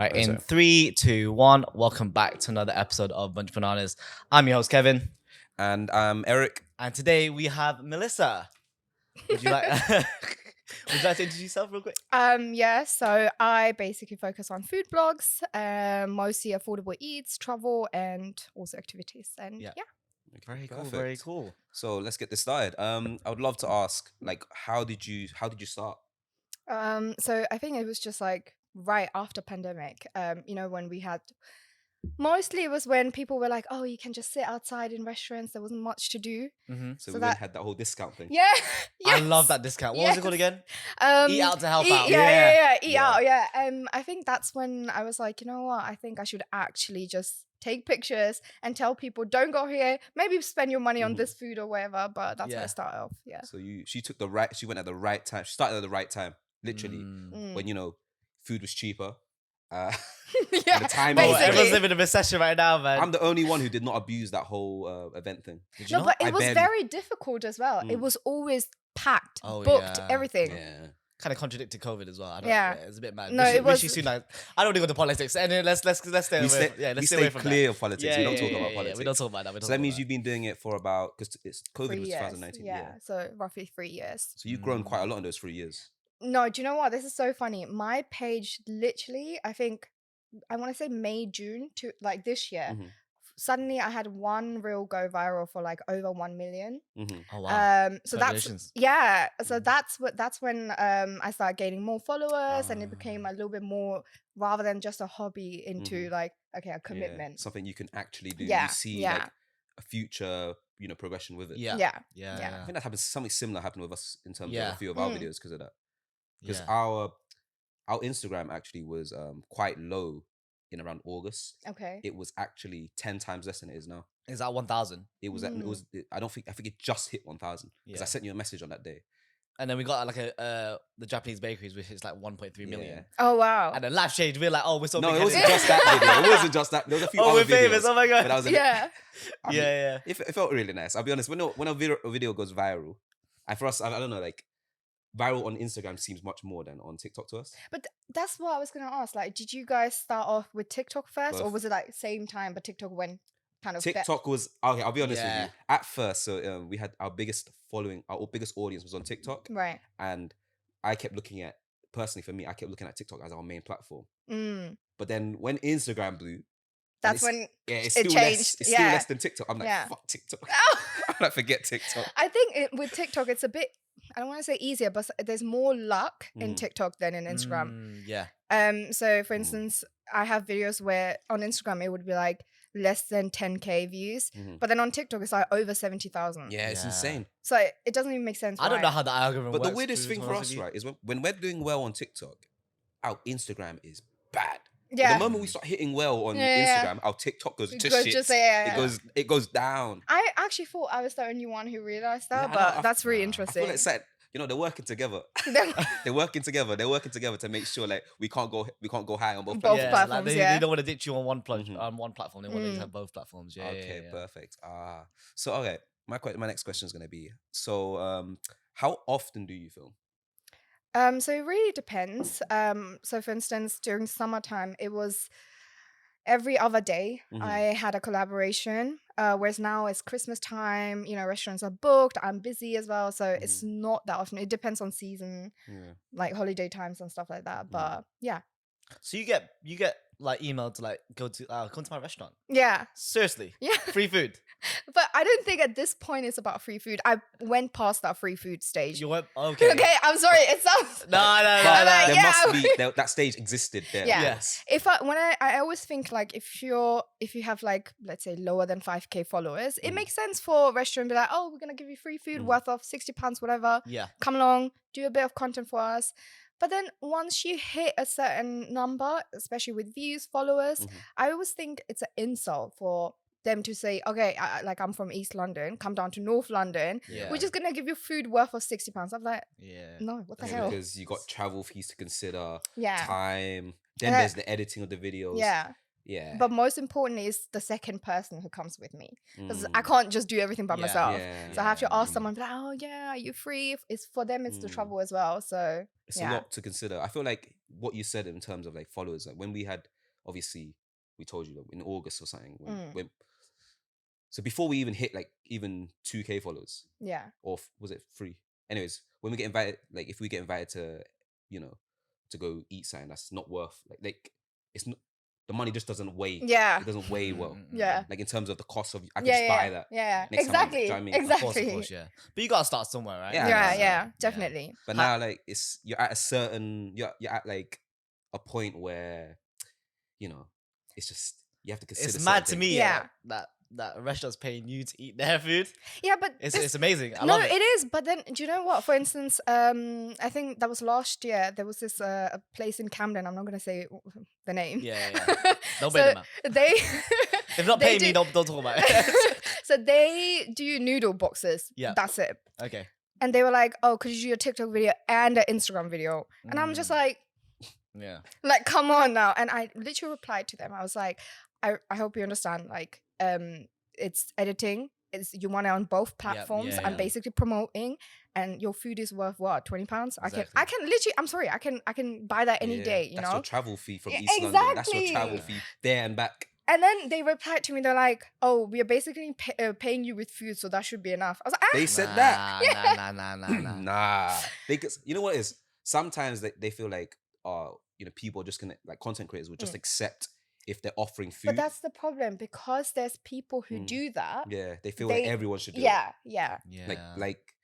Right, in 3, 2, 1, welcome back to another episode of Bunch of Bananas. I'm your host, Kevin. And I'm Eric. And today we have Melissa. Would you like to introduce yourself real quick? Yeah, so I basically focus on food blogs, mostly affordable eats, travel, and also activities. And yeah. Very cool, Perfect. very cool. So let's get this started. I would love to ask, like, how did you start? So I think it was just like right after pandemic, when we had mostly it was when people were like, oh, you can just sit outside in restaurants. There wasn't much to do. Mm-hmm. So we had that whole discount thing. Yeah. I love that discount. What was it called again? Eat out to help out. Eat out. Yeah. I think that's when I was like, you know what? I think I should actually just take pictures and tell people, don't go here. Maybe spend your money on this food or whatever. But that's where I started off. Yeah. So she went at the right time. She started at the right time, literally, when food was cheaper. Yeah, the time everyone's living in a recession right now, man. I'm the only one who did not abuse that whole event thing. Did you not? But it was very difficult as well. It was always packed, booked, everything. Yeah. Kind of contradicted COVID as well. It's a bit mad. No, it was. Soon, I don't want to go to politics. And let's stay away. Let's stay away from clear that. of politics. We don't talk about politics. We don't talk about that. So that means you've been doing it for about, because it's COVID 3 was years. 2019. Yeah, so roughly 3 years. So you've grown quite a lot in those 3 years. No, do you know what? This is so funny. My page literally, I think, I want to say May, June to like this year. Suddenly I had one reel go viral for like over 1 million. Oh wow. So that's that's when I started gaining more followers and it became a little bit more rather than just a hobby into like a commitment. Something you can actually do. Yeah. You see like a future, progression with it. Yeah. I think that happens. Something similar happened with us in terms of a few of our videos because of that. Because our Instagram actually was quite low in around August. Okay. It was actually 10 times less than it is now. Is that 1,000? It was. I think it just hit 1,000 because I sent you a message on that day. And then we got like the Japanese bakeries, which is like 1.3 million. Yeah. Oh wow. And then life changed. We were like, oh, we're so big. No, it wasn't just that video. It wasn't just that. There was a few other we're videos. famous. Oh my god. But that was yeah. It felt really nice. I'll be honest. When a video goes viral, and for us, I don't know, like, viral on Instagram seems much more than on TikTok to us. But that's what I was gonna ask. Like, did you guys start off with TikTok first, or Both. was it like same time, but TikTok went kind of TikTok was okay. I'll be honest with you. At first, so we had our biggest following, our biggest audience was on TikTok, right? And I kept looking at TikTok as our main platform. But then when Instagram blew, that's when it's it still changed. less. It's still less than TikTok. I'm like, fuck TikTok. I'm like, forget TikTok. I think with TikTok, it's a bit. I don't want to say easier, but there's more luck in TikTok than in Instagram. So for instance, I have videos where on Instagram it would be like less than 10k views, but then on TikTok it's like over 70,000. Yeah, it's insane. So it doesn't even make sense. I don't know how the algorithm works. But the weirdest thing for us, right, is when we're doing well on TikTok, our Instagram is bad. Yeah. The moment we start hitting well on Instagram, our TikTok goes to shit. It goes down. I actually thought I was the only one who realized that, but that's really interesting. I feel like it's like, they're working together. They're working together. They're working together to make sure like we can't go high on both platforms. Like they don't want to ditch you on one platform. They want to have both platforms. Perfect. So okay, my next question is going to be, so how often do you film? So it really depends. So for instance, during summertime, it was every other day I had a collaboration. Whereas now it's Christmas time, restaurants are booked. I'm busy as well. So it's not that often. It depends on season, like holiday times and stuff like that. But yeah. So you get like emailed to like come to my restaurant. Yeah. Seriously. Yeah. Free food. But I don't think at this point it's about free food. I went past that free food stage. You went okay. Okay, I'm sorry. It sounds no. There must be that stage existed there. Yeah. Yes. I always think like if you have like, let's say, lower than 5k followers, it makes sense for a restaurant to be like, oh, we're gonna give you free food worth of £60, whatever. Yeah. Come along, do a bit of content for us. But then once you hit a certain number, especially with views, followers, I always think it's an insult for them to say, okay, I'm from East London, come down to North London, we're just gonna give you food worth of £60. I'm like, no, what the hell? Because you got travel fees to consider, Yeah. time, then there's the editing of the videos. Yeah. But most importantly is the second person who comes with me. Because I can't just do everything by myself. So I have to ask someone, like, oh yeah, are you free? It's for them, it's the travel as well. So it's a lot to consider. I feel like what you said in terms of like followers, like when we had, obviously, we told you that in August or something, when so before we even hit like even 2K followers, or was it 3? Anyways, when we get invited, like if we get invited to, you know, to go eat something that's not worth like it's not, the money just doesn't weigh. It doesn't weigh well. Like in terms of the cost of, I could just buy that. Next time, do you know what I mean? Exactly. Of course, yeah. But you gotta start somewhere, right? Yeah, definitely. But now, like, you're at a certain, you're at like a point where, you know, it's just, you have to consider. It's mad to me, Yeah. that a restaurant's paying you to eat their food. Yeah, but it's amazing. I love it. It is. But then, do you know what? For instance, I think that was last year. There was this a place in Camden. I'm not gonna say the name. Yeah. Don't pay them out. They If not paying me, don't talk about it. So they do noodle boxes. Yeah. That's it. Okay. And they were like, "Oh, could you do a TikTok video and an Instagram video?" And I'm just like, yeah, like, come on now. And I literally replied to them. I was like, I hope you understand, like, it's editing. You want it on both platforms. I'm basically promoting, and your food is worth what, £20? Exactly. I can literally, I'm sorry, I can buy that any day, you that's know? your travel fee from East London. That's your travel fee there and back. And then they replied to me, they're like, "Oh, we are basically paying you with food, so that should be enough." I was like, They said that. Nah. Nah. Because you know what it is? Sometimes they feel like, you know, people are just gonna, like, content creators will just accept if they're offering food. But that's the problem, because there's people who do that. Yeah, they feel like everyone should do it. Yeah. Like,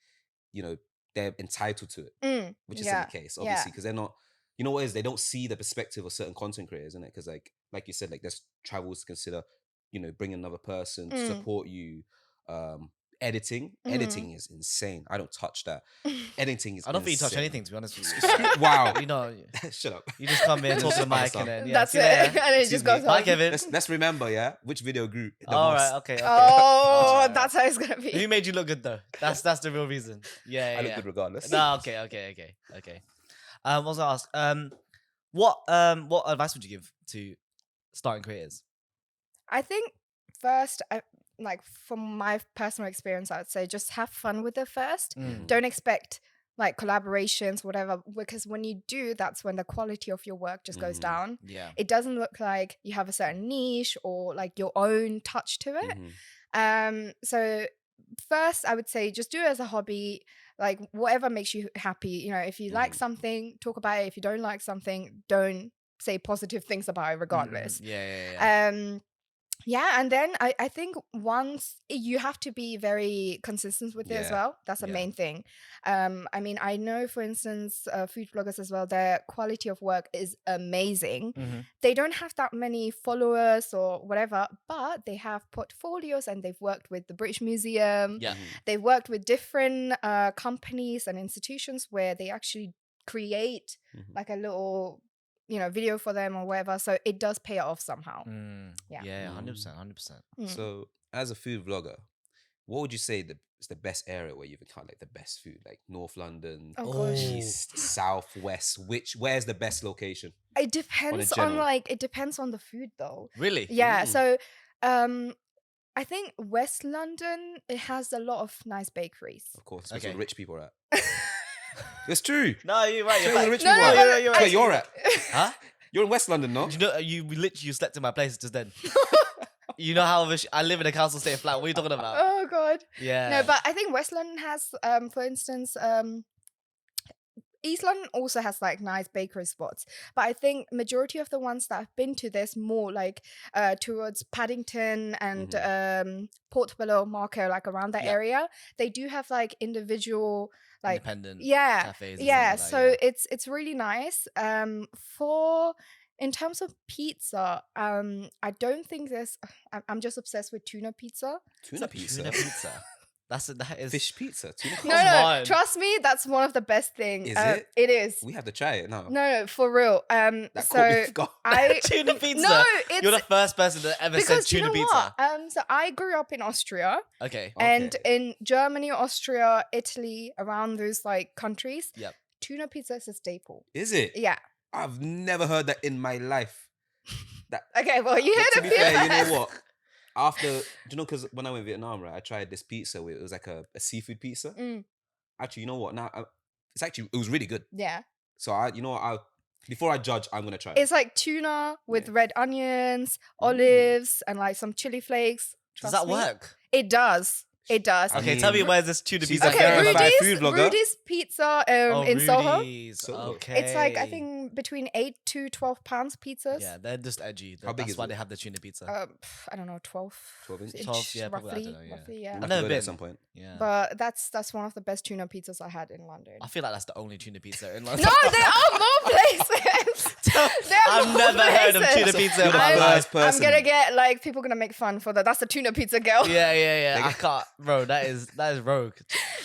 you know, they're entitled to it, which isn't the case, obviously, because they're not. You know what it is? They don't see the perspective of certain content creators, isn't it? Because like you said, like, there's travels to consider. You know, bring another person to support you. Editing is insane. I don't touch that. Editing is. I don't think you touch anything, to be honest with you. Wow. You know, shut up. you just come in, talk to the mic, and then that's it. And it just goes Bye, on. Kevin. Let's remember, which video grew the All most. right, okay. Oh, that's how it's gonna be. Who made you look good though? That's the real reason. Yeah, I look good regardless. No, okay. What was I ask? What advice would you give to starting creators? I think first, like from my personal experience, I would say just have fun with it first. Don't expect like collaborations, whatever, because when you do, that's when the quality of your work just goes down. Yeah. It doesn't look like you have a certain niche or like your own touch to it. So first, I would say just do it as a hobby, like whatever makes you happy. You know, if you like something, talk about it. If you don't like something, don't say positive things about it regardless. Yeah, and then I think once you have to be very consistent with it as well. That's the main thing. I mean, I know, for instance, food bloggers as well, their quality of work is amazing. They don't have that many followers or whatever, but they have portfolios and they've worked with the British Museum. They've worked with different companies and institutions where they actually create like a little, you know, video for them or whatever, so it does pay off somehow. 100%. So as a food vlogger, what would you say is the best area where you've encountered like the best food? Like North London, East, South, West. Where's the best location? It depends on the food though. Really? Yeah. So I think West London, it has a lot of nice bakeries. Of course, that's where rich people are at. It's true. No, you're right. You're rich No, people. no, You're right. You're at. Huh? You're in West London, no? You know, you slept in my place just then. You know how I live in a council estate flat. What are you talking about? Oh god. Yeah. No, but I think West London has, for instance, East London also has like nice bakery spots, but I think majority of the ones that I've been to, there's more like towards Paddington and Portobello, Marco, like around that area. They do have like individual, like independent cafes. So it's really nice. In terms of pizza, I don't think there's. I'm just obsessed with tuna pizza. Tuna pizza. That is Fish pizza. Tuna pizza. No, trust me, that's one of the best things. Is it? It is. We have to try it now. No, for real. So tuna pizza. No, you're the first person that ever said tuna pizza. So I grew up in Austria. Okay. And in Germany, Austria, Italy, around those like countries, tuna pizza is a staple. Is it? Yeah. I've never heard that in my life. Okay, well, you heard to it. be fair, you know what? After, do you know, because when I went to Vietnam, right, I tried this pizza where it was like a seafood pizza. Actually, you know what? Now, it was really good. Yeah. So I Before I judge, I'm gonna try. It's like tuna with Yeah. red onions, olives, and like some chili flakes. Does Trust that me. work? It does. It does. I Okay, tell me mean, where's this tuna she's pizza? a verified food blogger. Rudy's Pizza Oh, in Soho. Rudy's. Soho. Okay. It's like I think between 8 to 12 pounds pizzas. Yeah, they're just edgy. How big That's is why it? they have the tuna pizza. I don't know, 12. 12 inch? 12, yeah, probably, I roughly, don't know, yeah. roughly, yeah. We'll I've have to never go there been. at some point. Yeah. But that's one of the best tuna pizzas I had in London. I feel like that's the only tuna pizza in No, London. there are more places. I've never heard of tuna pizza in my life. I'm gonna get like people gonna make fun for that. That's the tuna pizza girl. Yeah. I can't, bro. That is rogue.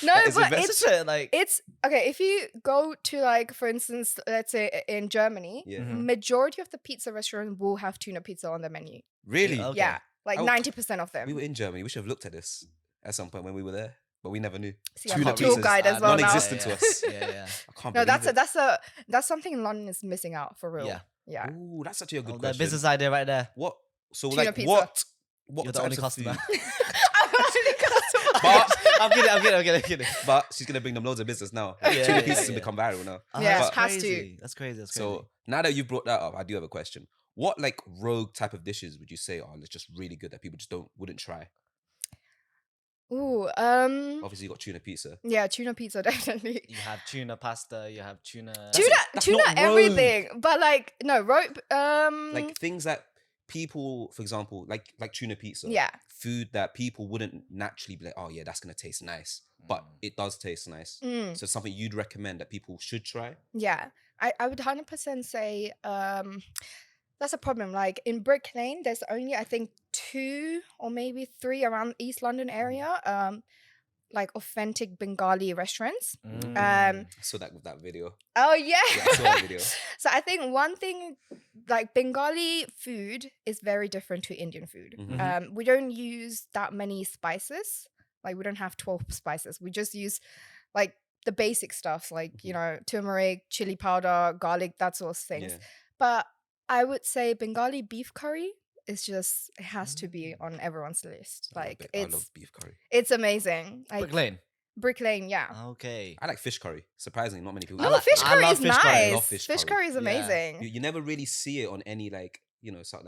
No, Is but it it's like it's okay. If you go to like, for instance, let's say in Germany, Yeah. Mhm. majority of the pizza restaurants will have tuna pizza on the menu. Really? Okay. Yeah, like Oh, 90% of them. We were in Germany. We should have looked at this at some point when we were there, but we never knew. See, I'm tuna a tour pizzas, guide as well now. non-existent to us. Yeah. I can't No, believe it. that's something London is missing out for real. Yeah. Yeah. Ooh, that's actually a good Oh, the question. business idea right there. What? So Tuna like pizza. what You're the only types of customer. food- I'm actually customer. But I'm kidding. but she's gonna bring them loads of business now. Yeah, Tuna yeah, pizzas yeah. have become viral now. Oh, Yeah, that's has to. crazy. That's crazy. So now that you've brought that up, I do have a question. What like rogue type of dishes would you say are just really good that people just wouldn't try? Ooh, Obviously, you got tuna pizza. yeah, tuna pizza definitely. you have tuna pasta. You have tuna. That's Tuna not rogue. everything, but like no rope. Like things that people, for example, like tuna pizza. Yeah. Food that people wouldn't naturally be like, oh yeah, that's gonna taste nice, but it does taste nice. Mm, So it's something you'd recommend that people should try. yeah, I would 100% say that's a problem. Like in Brick Lane, there's only I think 2 or maybe 3 around East London area. Like authentic Bengali restaurants. I saw that with that video. Oh yeah. Yeah, I saw that video. So I think one thing, like Bengali food is very different to Indian food. Mhm. We don't use that many spices. Like we don't have 12 spices. We just use like the basic stuff, like you know, turmeric, chili powder, garlic, that sort of things. Yeah. But I would say Bengali beef curry is just it has to be on everyone's list. Like I love beef curry. it's amazing. Like Brick Lane. Brick Lane, yeah. Okay. I like fish curry. Surprisingly, not many people. No, like fish I curry love is fish curry. I nice. love Fish, fish curry is curry. Yeah. amazing. You never really see it on any like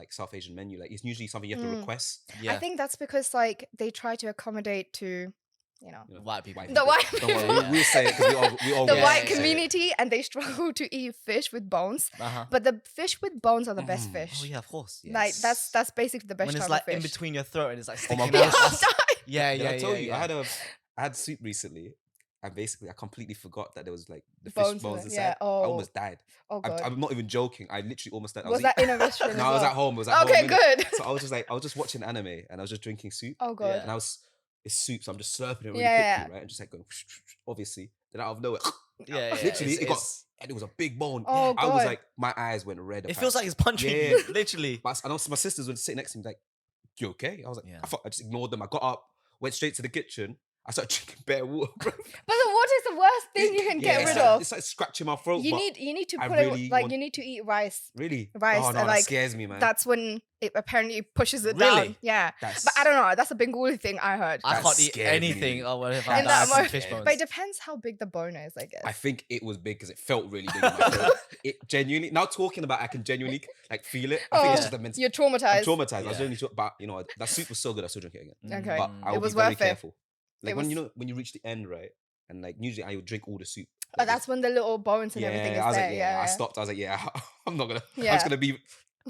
South Asian menu. Like it's usually something you have to request. Yeah. I think that's because like they try to accommodate to, you know, white people. the white Don't worry, Yeah. we'll say it because we all the will white say it. community, and they struggle to eat fish with bones. Uh-huh. But the fish with bones are the best fish. Oh yeah, of course. Yeah. Like that's basically the best when type it's like of fish. in between your throat and it's like Oh my sticking out. gosh. Yeah, Did yeah, I told yeah, you yeah. I had soup recently, and basically I completely forgot that there was like the Bones fish bones in it, inside. yeah. I Oh. almost died. Oh god. I'm not even joking. I literally almost died. Was that in a restaurant? No, as I was well? at home. I was at Okay, home. innit? good. So I was just watching anime and I was just drinking soup. Oh god. Yeah. And it's soup, so I'm just slurping it really Yeah, quickly, right? And just like going, obviously. Then out of nowhere, Yeah, yeah. literally, it's- and it was a big bone. Oh I was god. like, my eyes went red. It feels like it's punching Yeah. you, literally. But I know my sisters were sitting next to me, like, you okay? I was like, Yeah. I just ignored them. I got up, went straight to the kitchen. I started drinking bare water, bro. But the water is the worst thing you can get it's rid like, of. It's like scratching my throat. You but need to I put really it like want- you need to eat rice. really, rice, Oh no, that like, scares me, man. That's when it apparently pushes it Really? down. Yeah. That's, But I don't know. That's a Bengali thing I heard. I That can't eat scared me. anything. Oh, what if In I that die from moment- fish bones? But it depends how big the bone is, I guess. I think it was big because it felt really big. In my throat. It genuinely. Now talking about, it, I can genuinely like feel it. I think it's Oh, just a mental. You're traumatized. I'm traumatized. I was Yeah. really, but you know, that soup was so good. I still drink it again. Okay. But I It will was be very worth it. careful. Like It when was- when you reach the end, right? And like usually I would drink all the soup. Oh, that's when the little bones and everything is I was there. like, yeah. I stopped. I was like, I'm not gonna. I'm Yeah. just gonna be,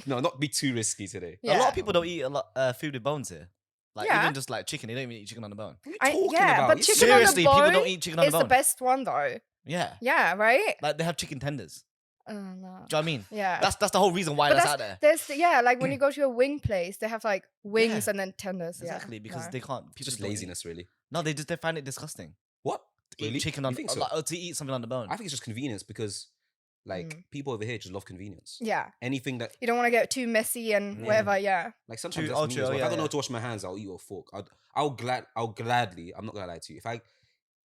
not be too risky today. A Yeah. lot of people don't eat a lot food with bones here. Like Yeah. even just like chicken, they don't even eat chicken on the bone. What are you talking yeah, about? but You chicken on the Seriously, people bone don't eat chicken on It's the the bone. best one though. Yeah, Yeah, right? like they have chicken tenders. Oh no. Do you know what I mean? Yeah. That's the whole reason why But that's out there. There's like when you go to a wing place, they have like wings Yeah. and then tenders. Exactly, because no. they can't. It's People just don't eat- laziness, really. No, they find it disgusting. What? To eat Really? chicken You on think so? like, or to eat something on the bone. I think it's just convenience because, like, people over here just love convenience. Yeah. Anything that, You don't want to get too messy and Yeah. whatever. Yeah. like, sometimes True, that's oh, me true, as oh, well. If yeah, I don't know yeah. how to wash my hands, I'll eat with a fork. I'll gladly. I'm not gonna lie to you.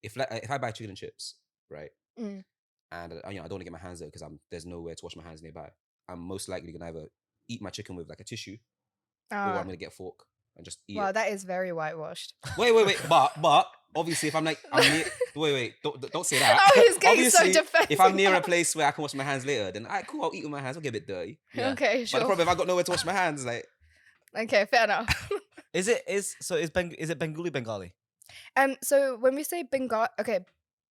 If I buy chicken and chips, right, Mm. and I don't want to get my hands there because there's nowhere to wash my hands nearby. I'm most likely gonna either eat my chicken with like a tissue, or I'm gonna get a fork and just eat Wow, it. that is very whitewashed. Wait. But obviously, if I'm like, I'm near, wait, don't say that. Oh, he's getting so Obviously, defensive if I'm near now. a place where I can wash my hands later, then alright, cool, I'll eat with my hands. I'll get a bit dirty. Yeah. Okay, But sure. the problem, if I got nowhere to wash my hands, like, Okay, fair enough. Is it Bengali? So when we say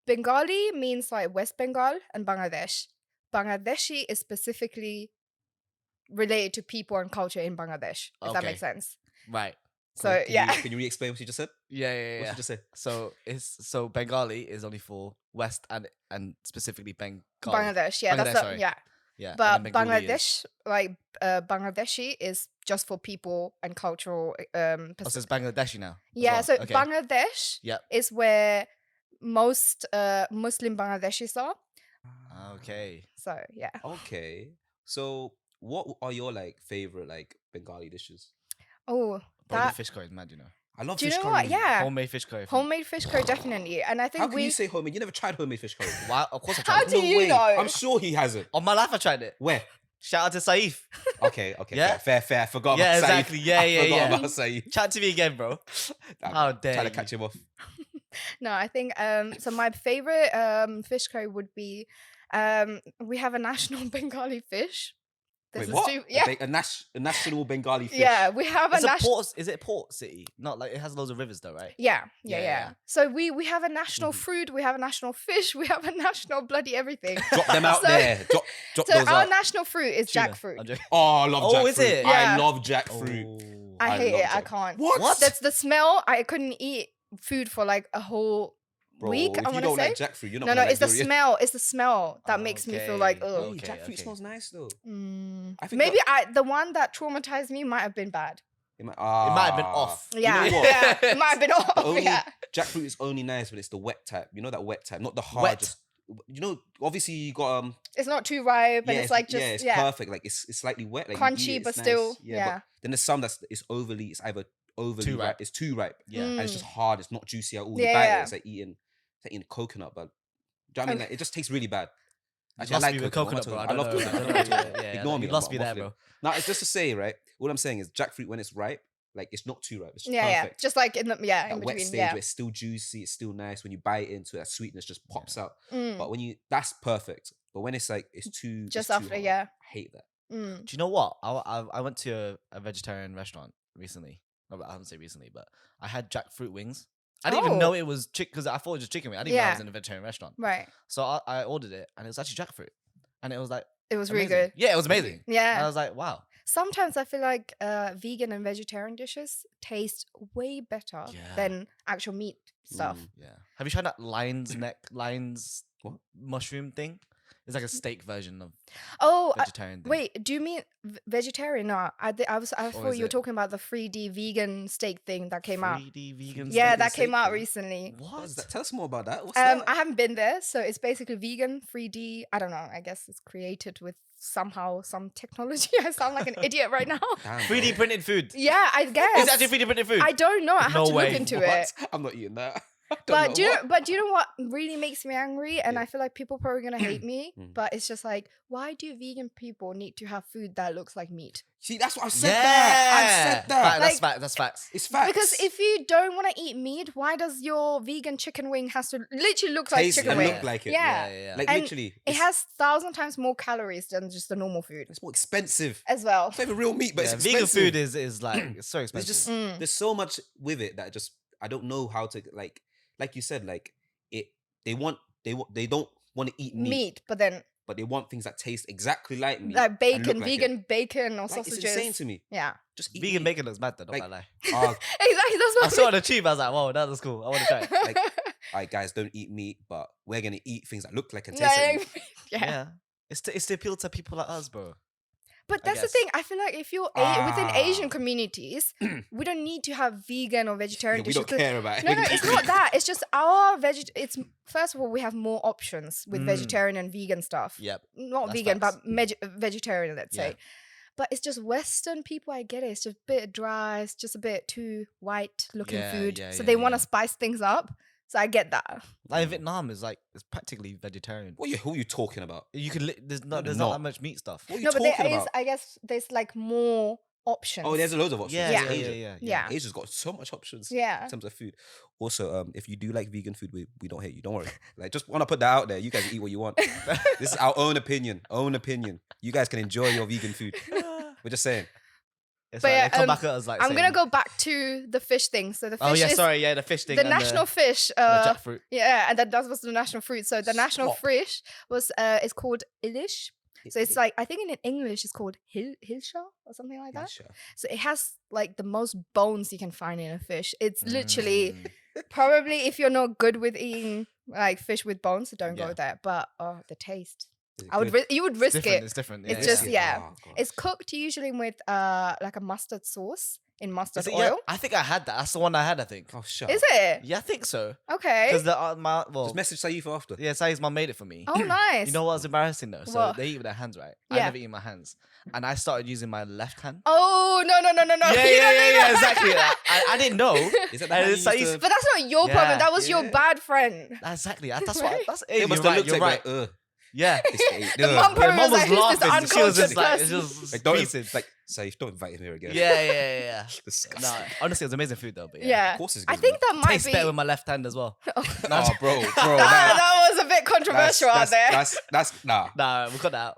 Bengali means like West Bengal and Bangladesh. Bangladeshi is specifically related to people and culture in Bangladesh, if that Okay. makes sense. Right. So yeah. Can you re-explain what you just said? Yeah. What you just say? So Bengali is only for West and specifically Bengali. Bangladesh, yeah, Bangladesh, sorry. yeah. Yeah. But and then Bengali Bangladesh, like Bangladeshi, is just for people and cultural. so it's Bangladeshi now. as Yeah, well. so Okay. Bangladesh Yep. is where most Muslim Bangladeshis are. Okay. So yeah. Okay. So, what are your like favorite like Bengali dishes? Oh, Probably that. fish curry is mad, you know. I love Do you fish know curry. what? Yeah, Homemade fish curry. homemade fish curry definitely, and I think How can you say homemade? You never tried homemade fish curry. Wow, of course I How tried do it. you way. know? I'm sure he hasn't. On my life I tried it. Where? Shout out to Saif. Okay. Yeah? Fair. I forgot Yeah, about Saeed. exactly. Yeah, I forgot yeah. about Saeed. Chat to me again, bro. I'm How dare trying to you. catch him off. No, I think so my favorite fish curry would be we have a national Bengali fish. This Wait, is what? too- yeah. A national Bengali fish. Yeah, we have a It's a national port. Is it a port city? Not like it has loads of rivers though, right? yeah. Yeah. So we have a national Mhm. fruit, we have a national fish, we have a national bloody everything. Drop them out So- there. Drop So those our out. national fruit is Tuna. jackfruit. I'm joking. Oh, I love Oh, jackfruit. is it? I Yeah. love jackfruit. Oh. I I hate love it. I jack- can't. What? That's the smell. I couldn't eat food for like a whole Bro, week. if I you want don't to say. like jackfruit, you're not No, gonna like it's the durian. smell. It's the smell that makes me feel like, Okay. oh. Hey, jackfruit smells nice though. I think Maybe the one that traumatized me might have been bad. It might, have been off. You Yeah, know what? yeah, it might have been off. only- Yeah. Jackfruit is only nice when it's the wet type. You know that wet type, not the hard. Wet. Just, you know, obviously you got It's not too ripe, and it's like just it's perfect. Like it's slightly wet, like you eat crunchy, it, but it's nice. still, But yeah. then there's some it's either overly Too ripe. ripe. It's too ripe, Yeah. and it's just hard. It's not juicy at all. You Yeah, bite yeah. it, it's like eating coconut, but do you know what I mean? Okay. Like it just tastes really bad. You Actually, I lost like me with coconut. coconut, bro. I love don't know. coconut. Yeah, Ignore me. You I'm lost not me there, waffling. bro. Now it's just to say, right? All I'm saying is jackfruit when it's ripe, like it's not too ripe. It's just Yeah, perfect. just like in the That in wet between, stage yeah. where it's still juicy, it's still nice. When you bite into it, that sweetness just pops out. Mm, But when that's perfect. But when it's like it's too just it's too after, hard, yeah. I hate that. Mm. Do you know what? I went to a vegetarian restaurant recently. No, I haven't say recently, but I had jackfruit wings. I didn't even Oh. know it was chicken because I thought it was just chicken wing. I didn't even know I Yeah. was in a vegetarian restaurant. Right. So I ordered it, and it was actually jackfruit, and it was like It was really amazing. good. Yeah, it was amazing. And I Yeah. was like, wow. Sometimes I feel like vegan and vegetarian dishes taste way better Yeah. than actual meat stuff. Yeah. Have you tried that lion's What? mushroom thing? It's like a steak version of Oh, vegetarian thing. wait. Do you mean vegetarian? No, I thought is you were it? talking about the 3D vegan steak thing that came out. 3D vegan Yeah, steak? that came out thing? recently. What is What? that? Tell us more about that. What's I that? haven't been there, so it's basically vegan 3D. I don't know. I guess it's created with somehow some technology. I sound like an idiot right now. Damn, 3D bro. printed food. Yeah, I guess. It's actually 3D printed food. I don't know. I have No to way. look into What? it. I'm not eating that. But do you know what really makes me angry? And Yeah. I feel like people are probably gonna hate me. Mm. But it's just like, why do vegan people need to have food that looks like meat? See, that's what I said. That I said that. Fact, that's Like- fact. That's facts. It's facts. Because if you don't want to eat meat, why does your vegan chicken wing has to literally look like taste chicken and wing? look like it. Yeah. Like And literally, It has 1,000 times more calories than just the normal food it's more expensive. as well. It's not even real meat, but Yeah, it's vegan expensive. food is like it's so There's expensive. just Mm. there's so much with it that just I don't know how to like you said like it. They don't want to eat meat, But then but they want things that taste exactly like meat, like and bacon, look like vegan it. bacon or Like, it's sausages. insane to me. Yeah, Just eat Vegan meat. bacon looks mad though, not Like- gonna lie. Oh, exactly. That's what I saw it on the tube, I was like, whoa, that was cool. I want to try it. like, all right, guys, don't eat meat, but we're gonna eat things that look like and taste Yeah, like meat. yeah. It's to appeal to people like us, bro. But I that's the guess. thing. I feel like if you're within Ah. Asian communities, we don't need to have vegan or Yeah, vegetarian we dishes. don't care about it. No, it's not that. It's just our It's first of all, we have more options with Mm. vegetarian and vegan stuff. Yep. Not That's vegan, facts. but vegetarian. Let's Yeah. say. But it's just Western people. I get it. It's just a bit dry. It's just a bit too white looking Yeah, food. yeah, So yeah, they want to yeah. spice things up. So I get that. Like Vietnam is like it's practically vegetarian. Who are you talking about? You could there's not Not. that much meat stuff. What are you No, but talking there is. about? I guess there's like more options. Oh, there's loads of options. Yeah, Yeah. yeah. Asia's got so much options. Yeah. In terms of food. Also, if you do like vegan food, we don't hate you. Don't worry. Like, just want to put that out there. You guys eat what you want. This is our own opinion. You guys can enjoy your vegan food. We're just saying. It's But like, yeah, they come back at us like I'm saying, gonna go back to the fish thing. So the fish oh yeah, is sorry, yeah, the fish thing. the and national fish. the jackfruit. Yeah, and that was the national fruit. So the national Stop. fish was is called ilish. So it's like, I think in English it's called hilsha or something like that. Sure. So it has like the most bones you can find in a fish. It's literally Mm. probably, if you're not good with eating like fish with bones, don't Yeah. go there. But the taste, Is it I would good? you would It's risk different. it. It's different. It's yeah, just yeah. Oh, God. It's cooked usually with like a mustard sauce in mustard Is it- oil. yeah, I think I had that. That's the one I had. I think. Oh, shut Is up. it? Yeah, I think so. Okay. Because well, Just message Saif after. yeah, Saeed's mom made it for me. Oh, nice. You know what was embarrassing though? So What? they eat with their hands, right? I Yeah. never eat with my hands, and I started using my left hand. Oh, no. Yeah, You don't do yeah, that. exactly. I didn't know. Is that the And hand you it's like used to- But that's not your Yeah, problem. That was your yeah. bad friend. Exactly. That's Right? what. That's It you're must have right. looked You're like, right. Yeah. The mum Yeah, probably mom was was like, who's this laughing. She was just uncultured like, person? it's just like, don't pieces. like Saif, don't invite him here again. Yeah. Disgusting. No, honestly, it was amazing food though. But yeah, Yeah. Of course it's I good, think man. that might tastes be. better with my left hand as well. Oh, bro. That was a bit controversial out there. That's nah. Nah, we cut that out.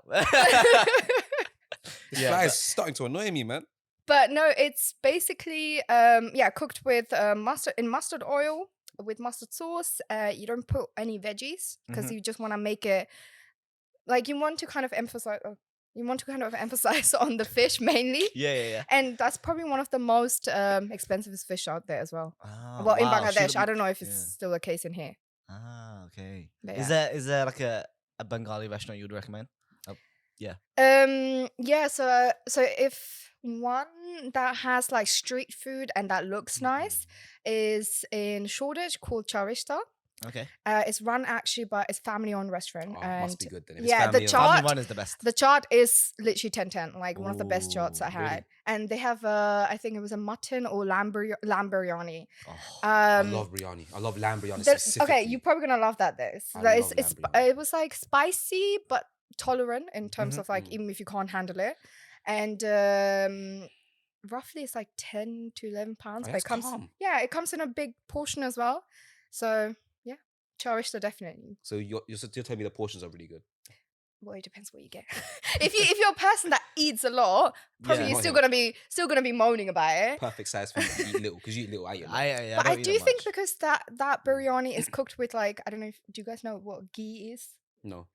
This Yeah, guy is but- starting to annoy me, man. But no, it's basically cooked with mustard oil with mustard sauce. You don't put any veggies because Mhm. you just want to make it like you want to kind of emphasize. You want to kind of emphasize on the fish mainly. Yeah. And that's probably one of the most expensive fish out there as well. Ah, Well, in wow, Bangladesh, should've- I don't know if it's yeah. still the case in here. Ah, okay. But Is there like a Bengali restaurant you would recommend? So if one that has like street food and that looks nice is in Shoreditch called Charishta. Okay. It's run actually by it's family-owned restaurant. Oh, and must be good then. If yeah, it's the family chart- Family one is the best. the chart is literally 10/10, like one of the best charts I Ooh, had. really? And they have I think it was a mutton or lamb biryani. Oh, I love biryani. I love lamb biryani Okay, specifically. you're probably gonna love that. This I That love it's lamb biryani. it was like spicy but tolerant in terms Mhm. of like even if you can't handle it, and roughly it's like 10 to 11 pounds. Oh, But it that's comes calm. it comes in a big portion as well. So yeah, Charishta definitely. So you're telling me the portions are really good. Well, it depends what you get. if you're a person that eats a lot, probably Yeah. you're Not still gonna be moaning about it. Perfect size for you to eat little because you eat little. I eat a lot. But I don't eat do that think much. because that biryani is cooked with like I don't know. Do you guys know what ghee is? No.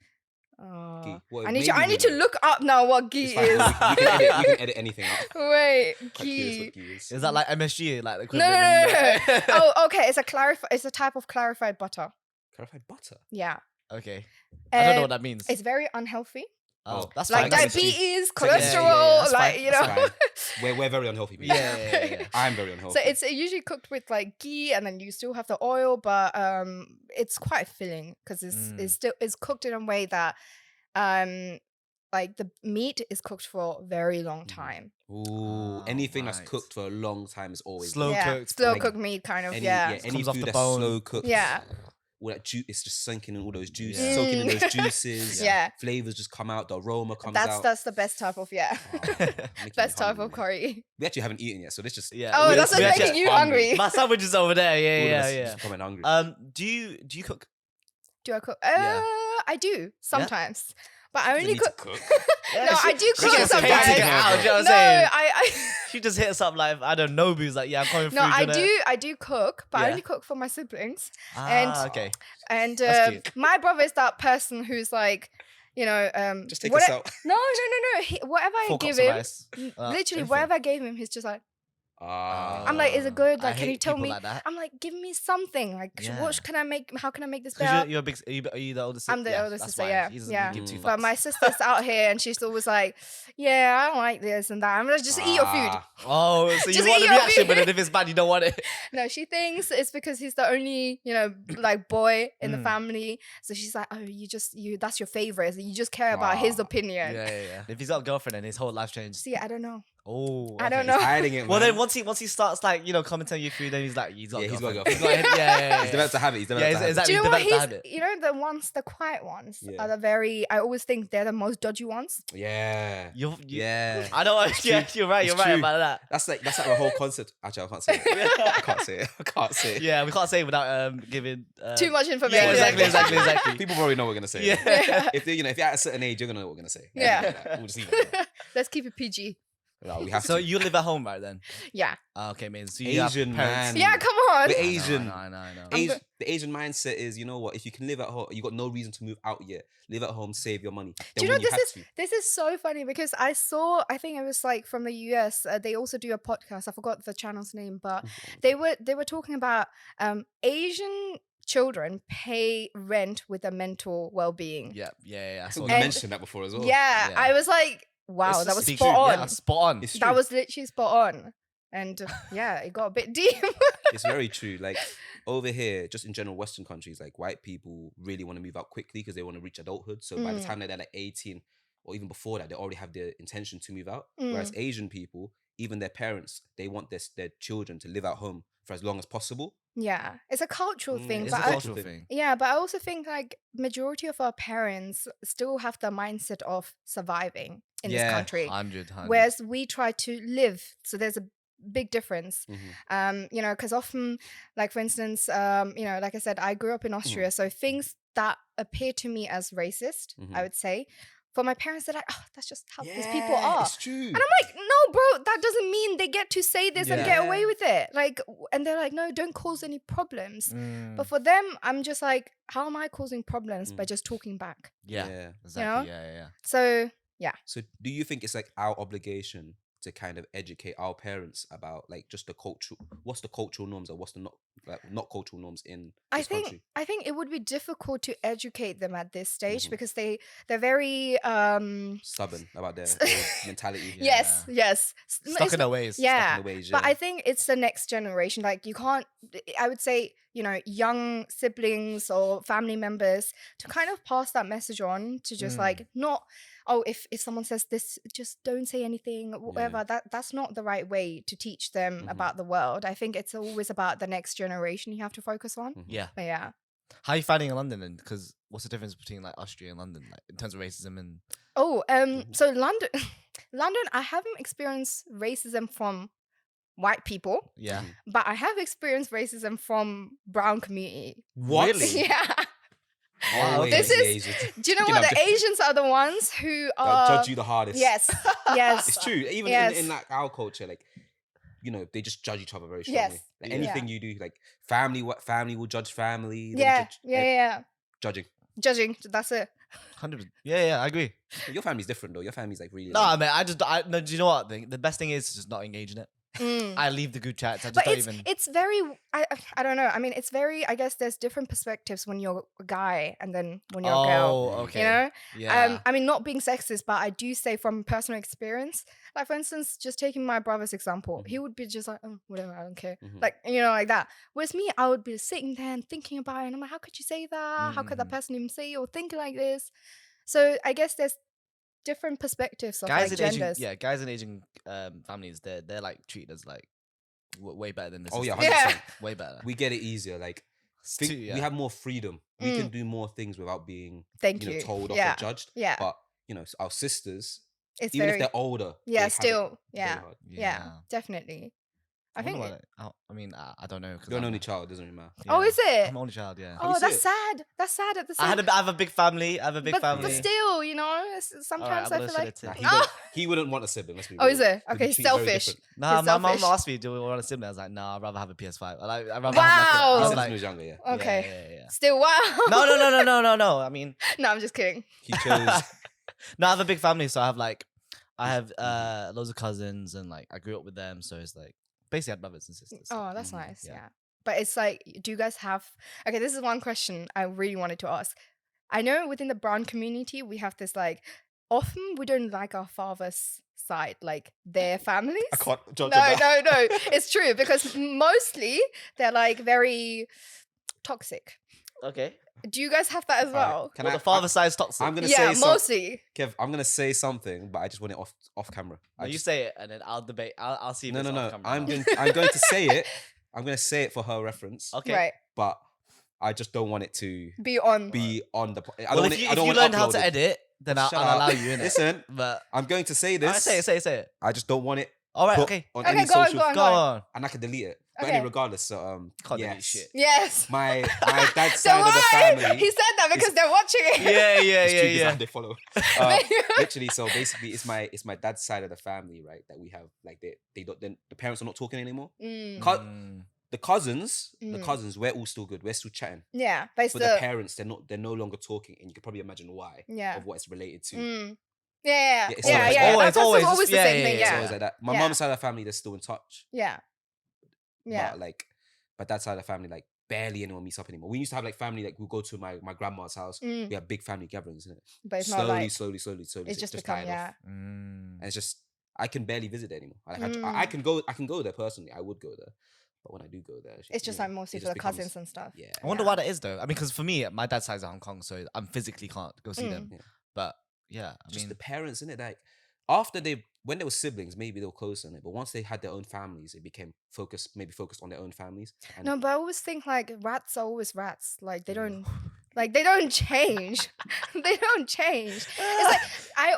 Uh, Ghee. Well, I maybe need we to know. look up now what ghee It's fine. is. We can edit anything out. Wait, Quite curious ghee. what ghee is. Is that like MSG? Like the No. equivalent in- Oh, okay. It's a type of clarified butter. Clarified butter. Yeah. Okay. I don't know And what that means. It's very unhealthy. Oh, that's Like fine. that's MSG. diabetes, Yeah, yeah, yeah, cholesterol, that's like fine, you that's know. fine. We're very unhealthy people. Yeah. I'm very unhealthy. So it's usually cooked with like ghee, and then you still have the oil, but it's quite filling because it's cooked in a way that like the meat is cooked for a very long time. Ooh, anything that's right. cooked for a long time is always Slow yeah, cooked, slow like, cooked meat kind of. any, Yeah. any Comes off food the that's bone. slow cooked. Yeah. All that juice, it's just sinking in all those juices, Yeah. soaking in those juices. Yeah. Flavors just come out. The aroma comes That's out. that's the best type of Making me best type hungry, of man. curry. We actually haven't eaten yet, so let's just. Yeah. Oh, we- that's we what's actually- making you hungry. My sandwich is over there. All of Yeah. us Yeah. just coming hungry. Do you cook? Do I cook? Yeah. I do sometimes, but I only Doesn't need to cook. cook. No, I do She cook gets paid to sometimes. get out, do you know what I'm No, saying? I She just hits up like I don't know. Nobu's like, yeah, I'm coming no, through. I do cook, but I Yeah. only cook for my siblings. Ah, okay. And That's cute. my brother is that person who's like, you know, Just take what- us out. No. Whatever I 4 give cups of him, rice. literally anything. whatever I gave him, he's just like, Ah. I'm like, is it good? I Like, can hate you tell people me? like that. I'm like, give me something. Like, Yeah. what can I make? How can I make this Because better? you're a big. Are you the oldest? I'm the yeah, oldest that's sister, why. yeah, He doesn't yeah. give 2 But fucks. my sister's out here, and she's always like, "Yeah, I don't like this and that." I'm like, just eat your food. Ah. Oh, so Just you want eat the your reaction, food. but then if it's bad, you don't want it. No, she thinks it's because he's the only, you know, like boy in the Mm. family. So she's like, "Oh, that's your favorite. You just care about his Ah. opinion." Yeah. If he's got a girlfriend, then his whole life changed. See, I don't know. Oh, I don't He's know. hiding it, Well, man. then once he starts like commenting your food, then he's like, he's got Yeah, he's got a girlfriend. girlfriend. Yeah. He's developed a habit. He's developed a habit. exactly. Do you know what? Developed a habit. You know, the quiet ones Yeah. are the very. I always think they're the most dodgy ones. Yeah. Yeah. I know. Yeah, you're right. It's You're right true. about that. That's like the whole concept. Actually, I can't say it. I can't say it. I can't say it. Yeah, we can't say it without giving Too much information. Yeah, exactly. People probably know what we're gonna say. Yeah. If you're at a certain age, you're gonna know what we're gonna say. Yeah. We'll just leave it. Like Let's keep it PG. that. No, we have So to. you live at home, right? Then. Yeah. Okay, amazing. So you have Asian parents- man. Yeah, come on. We're Asian. I know. The Asian mindset is, you know what? If you can live at home, you got no reason to move out yet. Live at home, save your money. Do Then you know when you have to, this is so funny because I think it was like from the US. They also do a podcast. I forgot the channel's name, but they were talking about Asian children pay rent with their mental well-being. Yeah. I So think we mentioned that before as well. Yeah, Yeah. I was like, wow, It's that just was speak spot true. on. Yeah, spot on. It's true. That was literally spot on. And yeah, it got a bit deep. It's very true. Like over here, just in general, Western countries, like white people really want to move out quickly because they want to reach adulthood. So by the time they're like 18 or even before that, they already have the intention to move out. Whereas Asian people, even their parents, they want their children to live at home for as long as possible. Yeah, it's a cultural thing. It's but a cultural thing. Yeah, but I also think like majority of our parents still have the mindset of surviving in this country. 100. Whereas we try to live. So there's a big difference. You know, because often, like for instance, you know, like I said, I grew up in Austria, so things that appear to me as racist, I would say, for my parents, they're like, oh, that's just how these people are. It's true. And I'm like, no, bro, that doesn't mean they get to say this and get away with it. Like, and they're like, no, don't cause any problems. But for them, I'm just like, how am I causing problems by just talking back? Yeah. Exactly. You know? Yeah. So yeah. So do you think it's like our obligation to kind of educate our parents about like just what's the cultural norms or what's the not cultural norms in this country? I think it would be difficult to educate them at this stage because they're very stubborn about their mentality. Yes. Stuck in their ways. Yeah. Stuck in the ways, But I think it's the next generation. Like you can't, I would say, you know, young siblings or family members to kind of pass that message on to just like not, oh, if someone says this, just don't say anything, whatever. That's not the right way to teach them about the world. I think it's always about the next generation you have to focus on. Yeah. But yeah. How are you finding in London then? Because what's the difference between like Austria and London, like in terms of racism and? Oh, so London, I haven't experienced racism from white people. Yeah. But I have experienced racism from brown community. What? Really? Yeah. Oh, okay. This is. Do you know what? The Asians are the ones who are judge you the hardest. Yes. Yes. It's true. Even in like our culture, like, you know, they just judge each other very strongly. Yes. Like anything you do, like family will judge family. They will Yeah. judge, Yeah. Judging. Judging. That's it. 100%. Yeah, I agree. Your family's different though. Your family's like really. No, like, man, no, do you know what? The best thing is to just not engage in it. I leave the group chats. I just But don't even. it's very. I don't know. I mean, it's very. I guess there's different perspectives when you're a guy and then when you're a girl. Okay. You know. Yeah. I mean, not being sexist, but I do say from personal experience. Like for instance, just taking my brother's example, he would be just like, oh, whatever, I don't care. Like you know, like that. Whereas me, I would be sitting there and thinking about it, and I'm like, how could you say that? How could that person even say or think like this? So I guess there's different perspectives of guys like in genders. guys in Asian families, they're like treated as like way better than this. Oh yeah, Yeah. 100%. Way better. We get it easier. Like we have more freedom. We can do more things without being Thank you know, you. told off Yeah. or judged. Yeah. But you know, our sisters, It's even very if they're older, they yeah, have it still very yeah. hard. Yeah, definitely. I think. I mean, I don't know. Cause You're an I'm only child, doesn't really matter. Oh, is it? I'm an only child. Yeah. Oh, you that's see it? sad. That's sad at the same. I have a big family. I have a big family. But still, you know, sometimes I feel like. Nah, Oh. he wouldn't want a sibling. Let's be Oh, real. is it? We'd Okay, be treated very selfish. different. Nah, He's my mom selfish. asked me, "Do we want a sibling?" I was like, "Nah, I'd rather have a PS5." I'd rather Wow. have My I was sister like, was younger, yeah. Okay. Yeah. Still, wow. No. I mean, No, I'm just kidding. He chose. no, I have a big family, so I have loads of cousins, and like I grew up with them, so it's like basically I had brothers and sisters. Oh, that's nice. yeah. Yeah. But it's like, do you guys have? Okay, this is one question I really wanted to ask. I know within the brown community we have this like, often we don't like our father's side, like their families. I can't judge No, on that. no. It's true because mostly they're like very toxic. Okay. Do you guys have that as well? Can Well, the father side's toxic. I'm gonna Yeah, say mostly. Kev, I'm gonna say something, but I just want it off camera. No, you say it, and then I'll debate. I'll see if No, it's no, off no. camera. I'm going to say it. I'm gonna say it for her reference. Okay. Right. But I just don't want it to Be on. be on the. I Well, don't want if it. you, I don't if you want learned it how to uploaded. edit, then I'll Shut allow up. you in it. Listen, But I'm going to say alright, this. say it. I just don't want it. All right, put okay. on Okay, any go on, social, go on, Go on. and I can delete it. But Okay. anyway, regardless, so Can't delete yes, shit. Yes. my dad's So side of the why? family. He said that because they're watching it. Yeah, It's true, 'cause yeah. They follow. Literally, so basically, it's my dad's side of the family, right? That we have like they don't. Then the parents are not talking anymore. The cousins, we're all still good. We're still chatting. Yeah, But the parents, they're no longer talking, and you can probably imagine why. Yeah. Of what it's related to. Yeah. it's always like that. That's Always always the yeah, same yeah, thing. yeah. It's Yeah. always like that. My Yeah. mom's side of the family, they're still in touch. Yeah. Yeah. But like, my dad's side of the family, like barely anyone meets up anymore. We used to have like family, like we'll go to my grandma's house. We have big family gatherings, isn't it? But it's not like slowly. it's just become died off. And it's just I can barely visit it anymore. Like, I can go there personally. I would go there, but when I do go there, it's just like mostly for the cousins and stuff. Yeah. I wonder why that is though. I mean, because for me, my dad's side's in Hong Kong, so I physically can't go see them. Yeah. But yeah, I Just mean, the parents, innit? Like after when they were siblings, maybe they were close on it, but once they had their own families, it became focused on their own families. And No, but I always think like rats are always rats. Like they don't, they don't change. They don't change. It's like I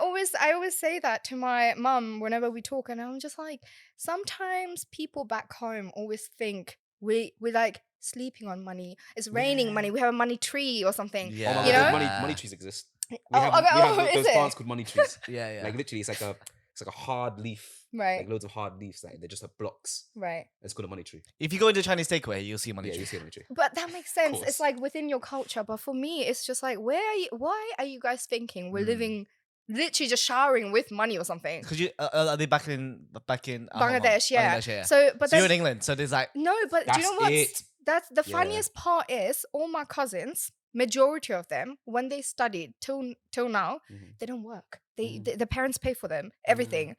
always say that to my mum whenever we talk, and I'm just like, sometimes people back home always think we like sleeping on money. It's raining money. We have a money tree or something. Yeah. oh my You God, know? money trees exist. We Oh, have, okay, we have is those it? plants called money trees. yeah. Like literally, it's like a hard leaf, Right. like loads of hard leaves. Like they're just like blocks. Right. It's called a money tree. If you go into a Chinese takeaway, you'll see money. Yeah, tree. you see a money tree. But that makes sense. course. It's like within your culture. But for me, it's just like, why are you guys thinking we're living literally just showering with money or something? Because you are they back in Hong Kong? Bangladesh, yeah. Bangladesh, yeah. So, but So you're then in England, so there's like no, but do you know That's what's it. that's the Yeah. funniest part is all my cousins, majority of them, when they studied till now, they don't work. The parents pay for them everything.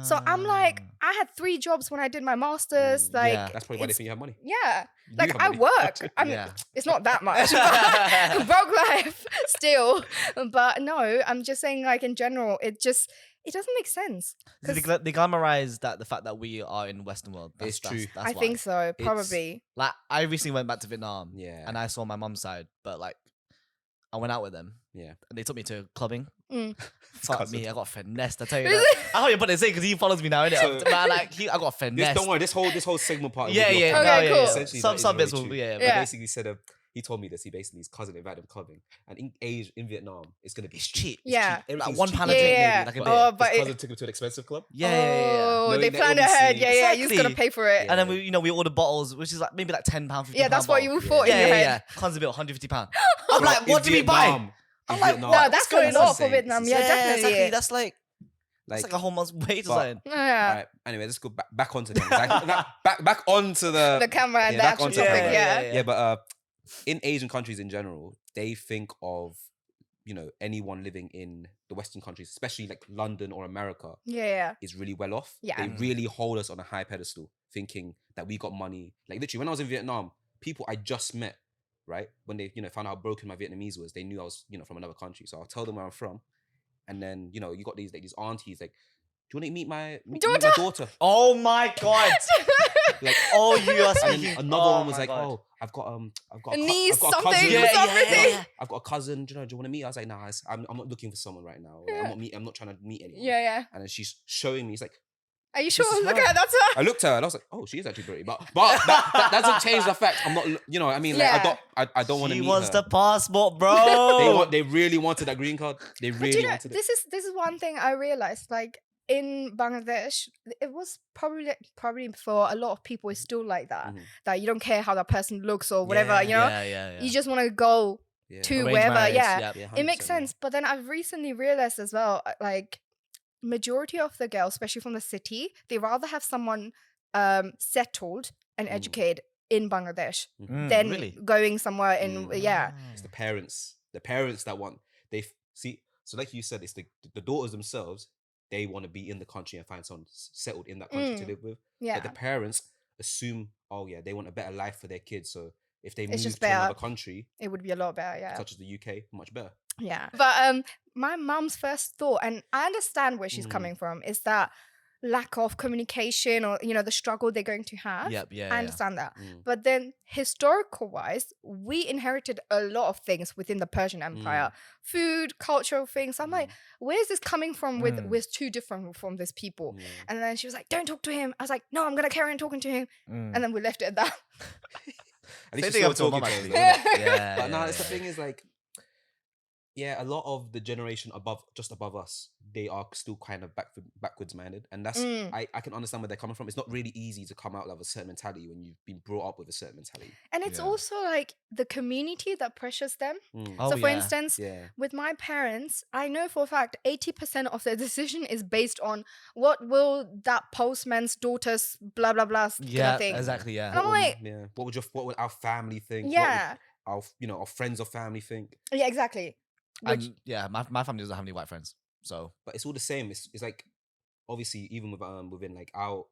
So I'm like, I had 3 jobs when I did my masters. Like Yeah. That's probably why they think you have money. yeah, You like have I money. work. I mean, Yeah. it's not that much, but broke life still. But no, I'm just saying, like in general, it doesn't make sense. they glamorize the fact that we are in the Western world. It's true. That's I why. think so, probably. Like I recently went back to Vietnam, Yeah. and I saw my mum's side, but like I went out with them, Yeah. and they took me to clubbing. Mm. Fuck cousin. me, I got finessed. I tell you that. I hope you put it in because he follows me now, innit? So- But I got finessed. Don't worry. This whole segment part. Yeah, will be yeah, your Okay, no, part. yeah, cool. yeah. Essentially, that Some is bits very will, true. yeah. But Yeah. basically said he told me this. He basically his cousin invited him clubbing, and in Vietnam, it's gonna be It's cheap. Yeah. It's like Everything's £1 a cheap. drink, Yeah. maybe, like a Oh, beer. but His it- cousin took him to an expensive club. Yeah. Oh, Knowing they that planned obviously- ahead. Yeah, you just gotta Exactly. pay for it. Yeah. And then we order bottles, which is like maybe like £10, £50. Yeah, that's what you bottle. thought in Yeah, your yeah, head. yeah. Comes a bill, £150. So I'm like, in what do we buy? Vietnam- I'm in like, Vietnam, No, what? that's What's going going on? up for Vietnam. Yeah, definitely. exactly. That's like Like, a whole month's wage or but- something. Yeah. all right. Anyway, let's go back onto them. back onto The camera and the back actual onto topic. camera. Yeah. Yeah, but in Asian countries in general, they think of anyone living in the Western countries, especially like London or America, Yeah. is really well off. Yeah. They really hold us on a high pedestal, thinking that we got money. Like literally, when I was in Vietnam, people I just met, right, when they found out how broken my Vietnamese was, they knew I was from another country. So I'll tell them where I'm from, and then you got these aunties like, do you want to meet my daughter? Oh my god! Like, Oh, you are and speaking. then another one was like, oh, I've got A niece, I've got a something, cousin. Yeah, something. yeah. I've got a cousin. Do you want to meet? I was like, nah, I'm not looking for someone right now. I'm not trying to meet anyone. Yeah. And then she's showing me. It's like, Are you sure? is Look her. at that's her. I looked at her and I was like, oh, she is actually pretty. But that doesn't change the fact I'm not. I mean, like, Yeah. I don't want to She meet wants her. the passport, bro. They really wanted that green card. They But really you know, wanted it. this is one thing I realized. Like in Bangladesh, it was probably for a lot of people, it's still like that. Mhm. That you don't care how that person looks or whatever. Yeah. You just want to go Yeah. to Arranged wherever. marriage, Yeah. yep. Yeah, It makes 100%, yeah. sense. But then I've recently realized as well, like majority of the girls, especially from the city, they rather have someone settled and educated in Bangladesh than really? going somewhere in It's the parents that want. See. So like you said, it's the daughters themselves. They want to be in the country and find someone settled in that country to live with. Yeah. But the parents assume, oh yeah, they want a better life for their kids, so if they It's moved just to another better. country, It would be a lot better, yeah. such as the UK, much better. Yeah. But my mom's first thought, and I understand where she's coming from, is that lack of communication or, the struggle they're going to have. Yep, yeah, I yeah. understand that. But then historical wise, we inherited a lot of things within the Persian Empire. Food, cultural things. I'm like, where's this coming from with we're too different from these people? And then she was like, don't talk to him. I was like, no, I'm going to carry on talking to him. And then we left it at that. At least Same you're thing still with talking mum, to actually. us, though, innit? Yeah. But no, it's the thing is like, yeah, a lot of the generation just above us, they are still kind of backwards minded, and that's I can understand where they're coming from. It's not really easy to come out of a certain mentality when you've been brought up with a certain mentality. And it's also like the community that pressures them. Oh, So for yeah. instance, with my parents, I know for a fact 80% of their decision is based on what will that postman's daughter's blah blah blah gonna think. Exactly, yeah. And I'm like, what would our family think? yeah, what would our friends or family think? yeah, exactly. Which, yeah, my family doesn't have any white friends, so. But it's all the same. It's like, obviously, even with within like our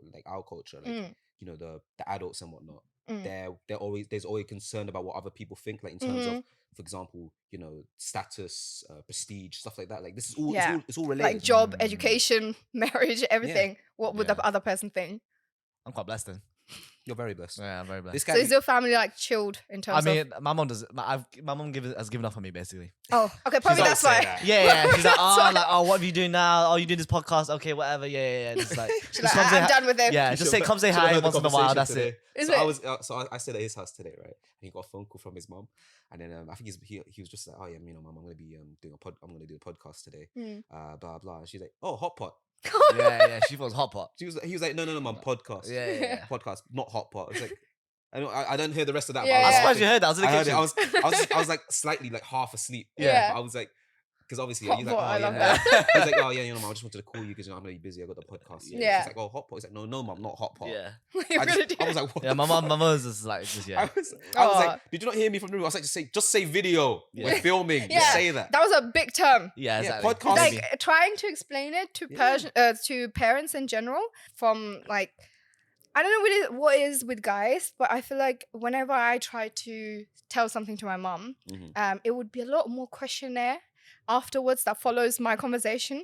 culture, like the adults and whatnot, there's always concern about what other people think, like in terms of, for example, status, prestige, stuff like that. Like this is all it's all related. Like job, education, marriage, everything. What would the other person think? I'm quite blessed then. You're very blessed. Yeah, I'm very blessed. This So guy, is your family like chilled in terms of? My mom does. My mom has given up on me basically. Oh, okay, probably that's why. that. Yeah. She's like, That's why. what are you doing now? Oh, you doing this podcast? Okay, whatever. Yeah. Just like, She's like, I'm done with it. Yeah, just come say hi once in a while. That's it. I stayed at his house today, right? And he got a phone call from his mom, and then I think he was just like, oh yeah, mom, I'm gonna be doing I'm gonna do a podcast today, blah blah. And she's like, oh, hot pot. Yeah. She was hot pot. He was like, no, mom, podcast. Yeah. Podcast, not hot pot. It's like, I don't hear the rest of that. Yeah, I'm surprised you heard that. I was in the kitchen. I was like slightly like half asleep. Yeah. But I was like, because obviously Hot he's like, pot, I oh love yeah. that. He's like, oh yeah, mom, I just wanted to call you because I'm really busy. I got the podcast. Yeah. He's like, oh, hot pot. He's like, no, mom, not hot pot. Yeah. I was like, what? Yeah, my mom was just like, I was like, did you not hear me from the room? I was like, just say video. Yeah. We're filming. Yeah. Just say that. That was a big term. Yeah, Yeah, exactly. podcast. Like trying to explain it to to parents in general from like, I don't know what it is with guys, but I feel like whenever I try to tell something to my mom, it would be a lot more questionnaire afterwards that follows my conversation.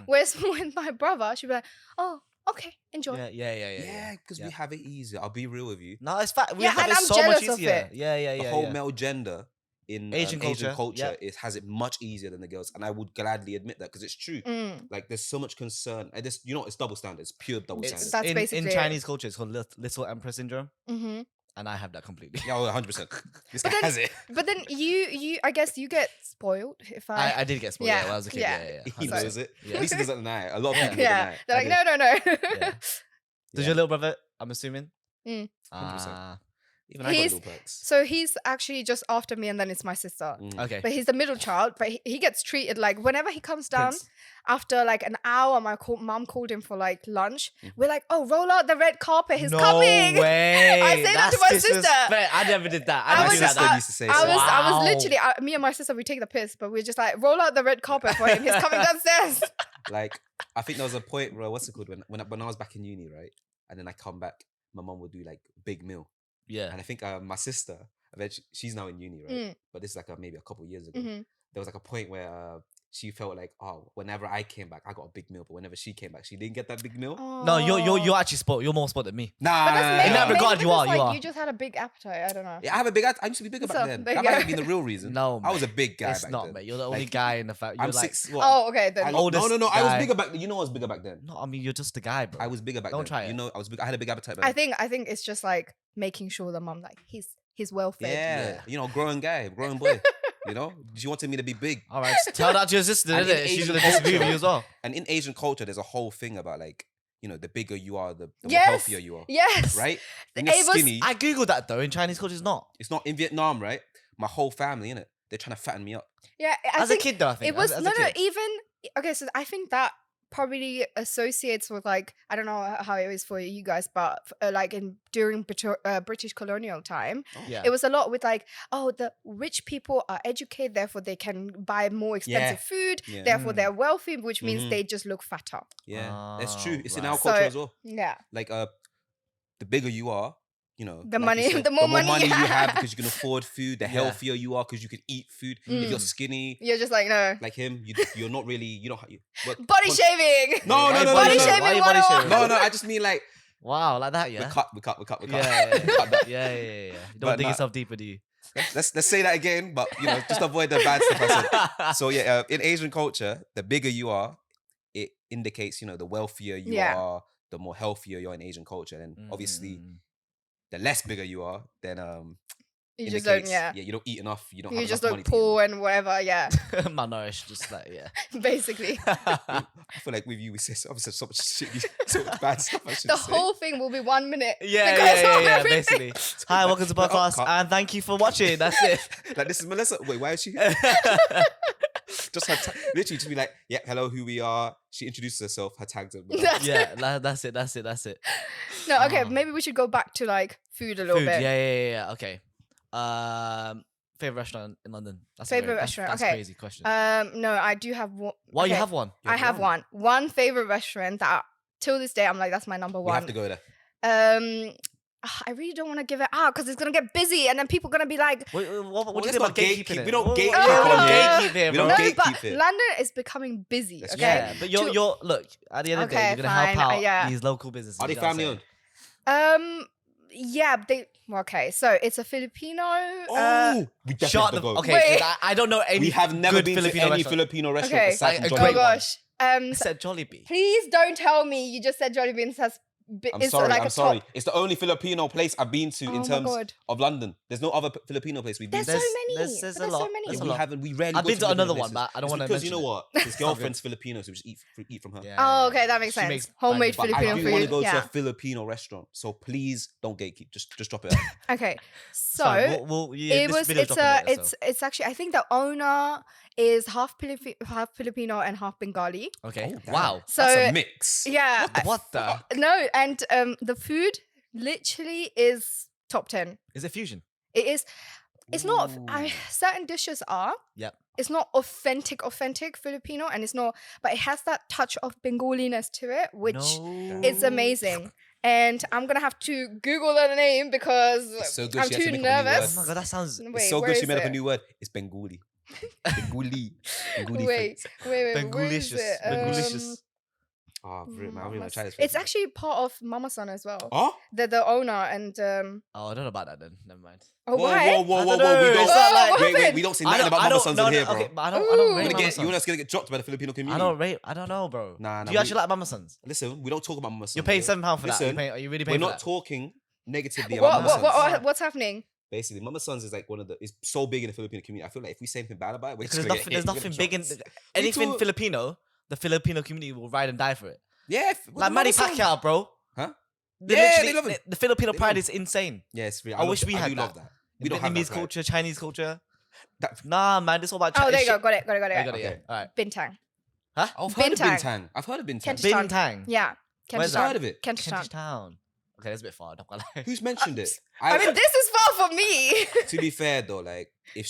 Whereas with my brother, she'd be like, oh, okay, enjoy. Yeah, because we have it easier. I'll be real with you. No, it's fact. We Yeah, have and it I'm so much jealous of easier. it. Yeah. The whole male gender in Asian culture, it has it much easier than the girls, and I would gladly admit that because it's true. Like there's so much concern. I just it's double standards, pure double standards. That's in basically Chinese culture, it's called Little Emperor syndrome, Mm-hmm. and I have that completely. Yeah, 100%. This guy has it. But then you, I guess you get spoiled if I did get spoiled Yeah, when I was a kid. yeah. Yeah. He knows it. Yeah. At least he doesn't deny it. A lot of people Yeah, deny it. they're like, I no. Yeah. Does your little brother? I'm assuming. 100%. Ah, Even I got little perks. So he's actually just after me, and then it's my sister. okay. But he's the middle child. But he gets treated like whenever he comes down Prince. after like an hour, my mom called him for like lunch. We're like, oh, roll out the red carpet. He's no coming. way. I say that to my sister. Disrespect. I never did that. I I was never did just- that. used to say I so. was literally me and my sister. We take the piss, but we're just like roll out the red carpet for him. He's coming downstairs. Like, I think there was a point where, what's it called? When I was back in uni, right? And then I come back, my mom would do like a big meal. Yeah. And I think my sister, eventually, she's now in uni, right? But this is like maybe a couple of years ago. There was like a point where she felt like, oh, whenever I came back, I got a big meal. But whenever she came back, she didn't get that big meal. No, you're actually spoiled. You're more spoiled than me. Nah. But that's In that maybe regard, because, you are. You just had a big appetite. I don't know. Yeah, I used to be bigger back So, then. there That you might go. have been the real reason. No, I was a big guy It's back not, then. mate. You're the only Like, guy in the fact. You're I'm like, 6. What? Oh, okay then. oldest No, I was guy. bigger back then. You know I was bigger back then. No, I mean you're just a guy, bro. I was bigger back Don't then. try it. You know, I was big. I had a big appetite back I then. think it's just like making sure the mom like he's well fed. Yeah. You know, growing boy. You know, she wanted me to be big. All right, tell that to your sister, And innit? in She's Asian gonna disagree with culture- you as well. And in Asian culture, there's a whole thing about like, the bigger you are, the more Yes. healthier you are. Yes. Right? When It you're was- skinny, I googled that though. In Chinese culture, it's not. it's not in Vietnam, right? My whole family, innit? They're trying to fatten me up. Yeah. I As think a kid, though, I think it was as no a kid. even okay. So I think that probably associates with like I don't know how it is for you guys, but like during British colonial time, Yeah. it was a lot with like the rich people are educated, therefore they can buy more expensive food, Yeah. therefore they're wealthy, which means Mhm. they just look fatter. Yeah, that's Oh, true. It's in right. our So- culture as well. Yeah. Like, the bigger you are, you know, The like money, you said, the more money you you have have. because you can afford food, the healthier you are because you can eat food. If you're skinny, You're just like, no. like him, you're not really, you don't. Body shaving. No, Why no, you no, body no, no, shaming? no. Why you body shaming? No, no. I just mean like Wow, like that, yeah. we cut. Yeah. Cut that. Yeah. You don't But dig nah. yourself deeper, do you? Let's say that again, but you know, just avoid the bad stuff I said. So yeah, in Asian culture, the bigger you are, it indicates, you know, the wealthier you are, the more healthier you are in Asian culture. And obviously, the less bigger you are, then you indicates, just don't, you don't eat enough. You don't you have just enough look money to eat poor enough. and whatever, Malnourished, just like, yeah. Basically. I feel like with you, we say so much shit, so much bad stuff. I should The say. whole thing will be 1 minute. Yeah, because of everything. basically. Hi, welcome to the podcast, cut. and thank you for watching. That's it. Like, this is Melissa. Wait, why is she here? Just her literally just be like, yeah, hello, who we are. She introduces herself, her tags and Yeah, that's it. No, okay, maybe we should go back to like food a little Food, bit. yeah. Okay. Favorite restaurant in London. Favorite restaurant. That's okay. crazy question. No, I do have one. Why okay, you have one? I have one. One favorite restaurant that till this day I'm like, that's my number one. We have to go there. I really don't want to give it out because it's gonna get busy and then people are gonna be like, What do you let's think about not gatekeep. gatekeeping? We don't What- gatekeep what- on what- here. gatekeep here, We bro. don't no, but gatekeep it. London is becoming busy. That's Okay, Yeah, but you're look at the end of the day, Okay, you're gonna help fine, out these local businesses. Are they you know what I'm family saying? owned? Yeah, okay, so it's a Filipino. Oh, we definitely Shut have to the go. okay. Wait. So I don't know any. We have never good been Filipino to any restaurant. Filipino restaurant Okay. aside Like from a Oh great Jollibee. gosh. I said Jollibee. Please don't tell me you just said Jollibee says I'm it's sorry. like I'm a sorry. top. It's the only Filipino place I've been to Oh in my terms God. of London. There's no other Filipino place we've been There's to. so many. there's but a there's lot. so many. There's a We lot. haven't. We rarely. I've go been to Filipino another one, places. but I don't It's wanna because you know mention what? His girlfriend's Filipino, so we just eat from her. Yeah. Oh, okay, that makes She sense. makes Homemade bangers. But I Filipino do food. want to go to yeah. a Filipino restaurant, so please don't gatekeep. Just drop it. Out. Okay, so Fine, it's actually I think the owner is half Filipino and half Bengali. Okay. Oh, damn. Wow. So That's a mix. yeah, What the? no, and the food literally is top 10. Is it fusion? It is. It's not. Ooh. Certain dishes are. Yep. It's not authentic Filipino, and it's not. But it has that touch of Bengaliness to it, which is amazing. And I'm gonna have to Google the name because It's so good I'm she had to too make up a new nervous. Oh my god, that sounds. Wait, It's so where good she is made up a it? new word. It's Bengali. Bengali. Bengali. Wait, where is Bengulicious. it? Bengulicious. Oh, brilliant, man. I really want to try this. It's actually part of Mama Son as well. Oh? The owner and Oh, I don't know about that then. Never mind. oh Whoa, why? whoa, whoa, I whoa, don't whoa. know. We don't. It's not like- What Wait, happened? we don't say nothing about Mama Sons in here, bro. Okay, but I don't Ooh. rate You Mama wanna Sons. get dropped by the Filipino I community. don't rate. I don't know, bro. Nah, Do you actually like Mama Sons? Listen, we don't talk about Mama Sons. You're paying here. £7 for that. Listen, Are you really We're paying for not that? talking negatively about What, Mama what, Sons. what, what's happening? Basically, Mama Sons is like one of the. It's so big in the Filipino community. I feel like if we say anything bad about it, we're Because just there's gonna nothing, get there's hit. nothing We're big gonna in get anything talk- Filipino. The Filipino community will ride and die for it. Yeah, Like Manny Pacquiao, bro. Huh? They Yeah, literally- they love him. The Filipino They pride love is insane. Yeah, it's real. I wish we I had do love that. that. We don't have Vietnamese that. culture, Chinese culture. That- Nah, man, this all about. Oh, there you go. shit. Got it. I got it. it. Okay. Yeah. All right. Bintang. Oh, I've heard of Bintang. Bintang. I've heard of Bintang. Kentish Bin Town. Tang. Yeah. Where's Kentish that? Town. Heard of it? Kentish Town. Kentish Town. Okay, that's a bit far. Not gonna lie. Who's mentioned it? I mean, this is far for me. To be fair though, like if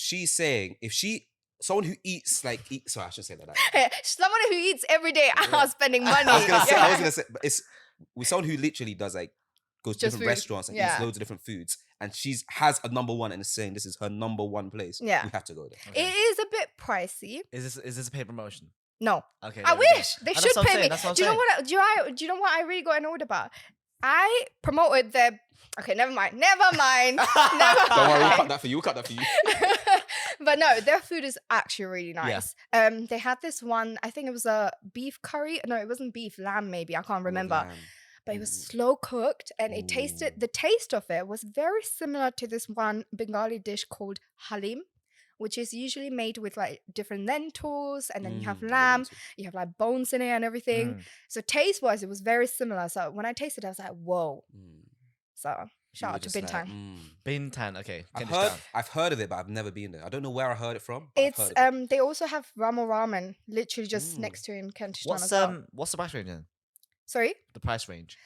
someone who eats sorry, I shouldn't say that. Someone who eats every day out spending money. I was Yeah. gonna say, but it's with someone who literally does like goes to Just different food. restaurants and Yeah. eats loads of different foods, and has a number one and is saying this is her number one place. Yeah. We have to go there. Okay. It is a bit pricey. Is this a paid promotion? No. Okay. I there we go. wish they And should that's what I'm pay saying, me. that's what I'm Do you know saying. what? Do you know what I really got annoyed about? I promoted their. Okay, never mind. Never mind. Never Don't worry, we'll mind. cut that for you. We'll cut that for you. But no, their food is actually really Yeah. nice. They had this one. I think it was a beef curry. No, it wasn't beef. Lamb, maybe. I can't remember. Lamb. But it was slow cooked, and it tasted. The taste of it was very similar to this one Bengali dish called halim, which is usually made with like different lentils, and then you have lamb. You have like bones in it and everything. Mm. So taste wise, it was very similar. So when I tasted it, I was like, whoa. So shout out to Bintang. Bin Tan. Okay. Kentish Town. I've heard of it, but I've never been there. I don't know where I heard it from. But I've It's heard of it. they also have Ramo Ramen literally just next to in Kentish Town as well. What's the price range then? Sorry? The price range.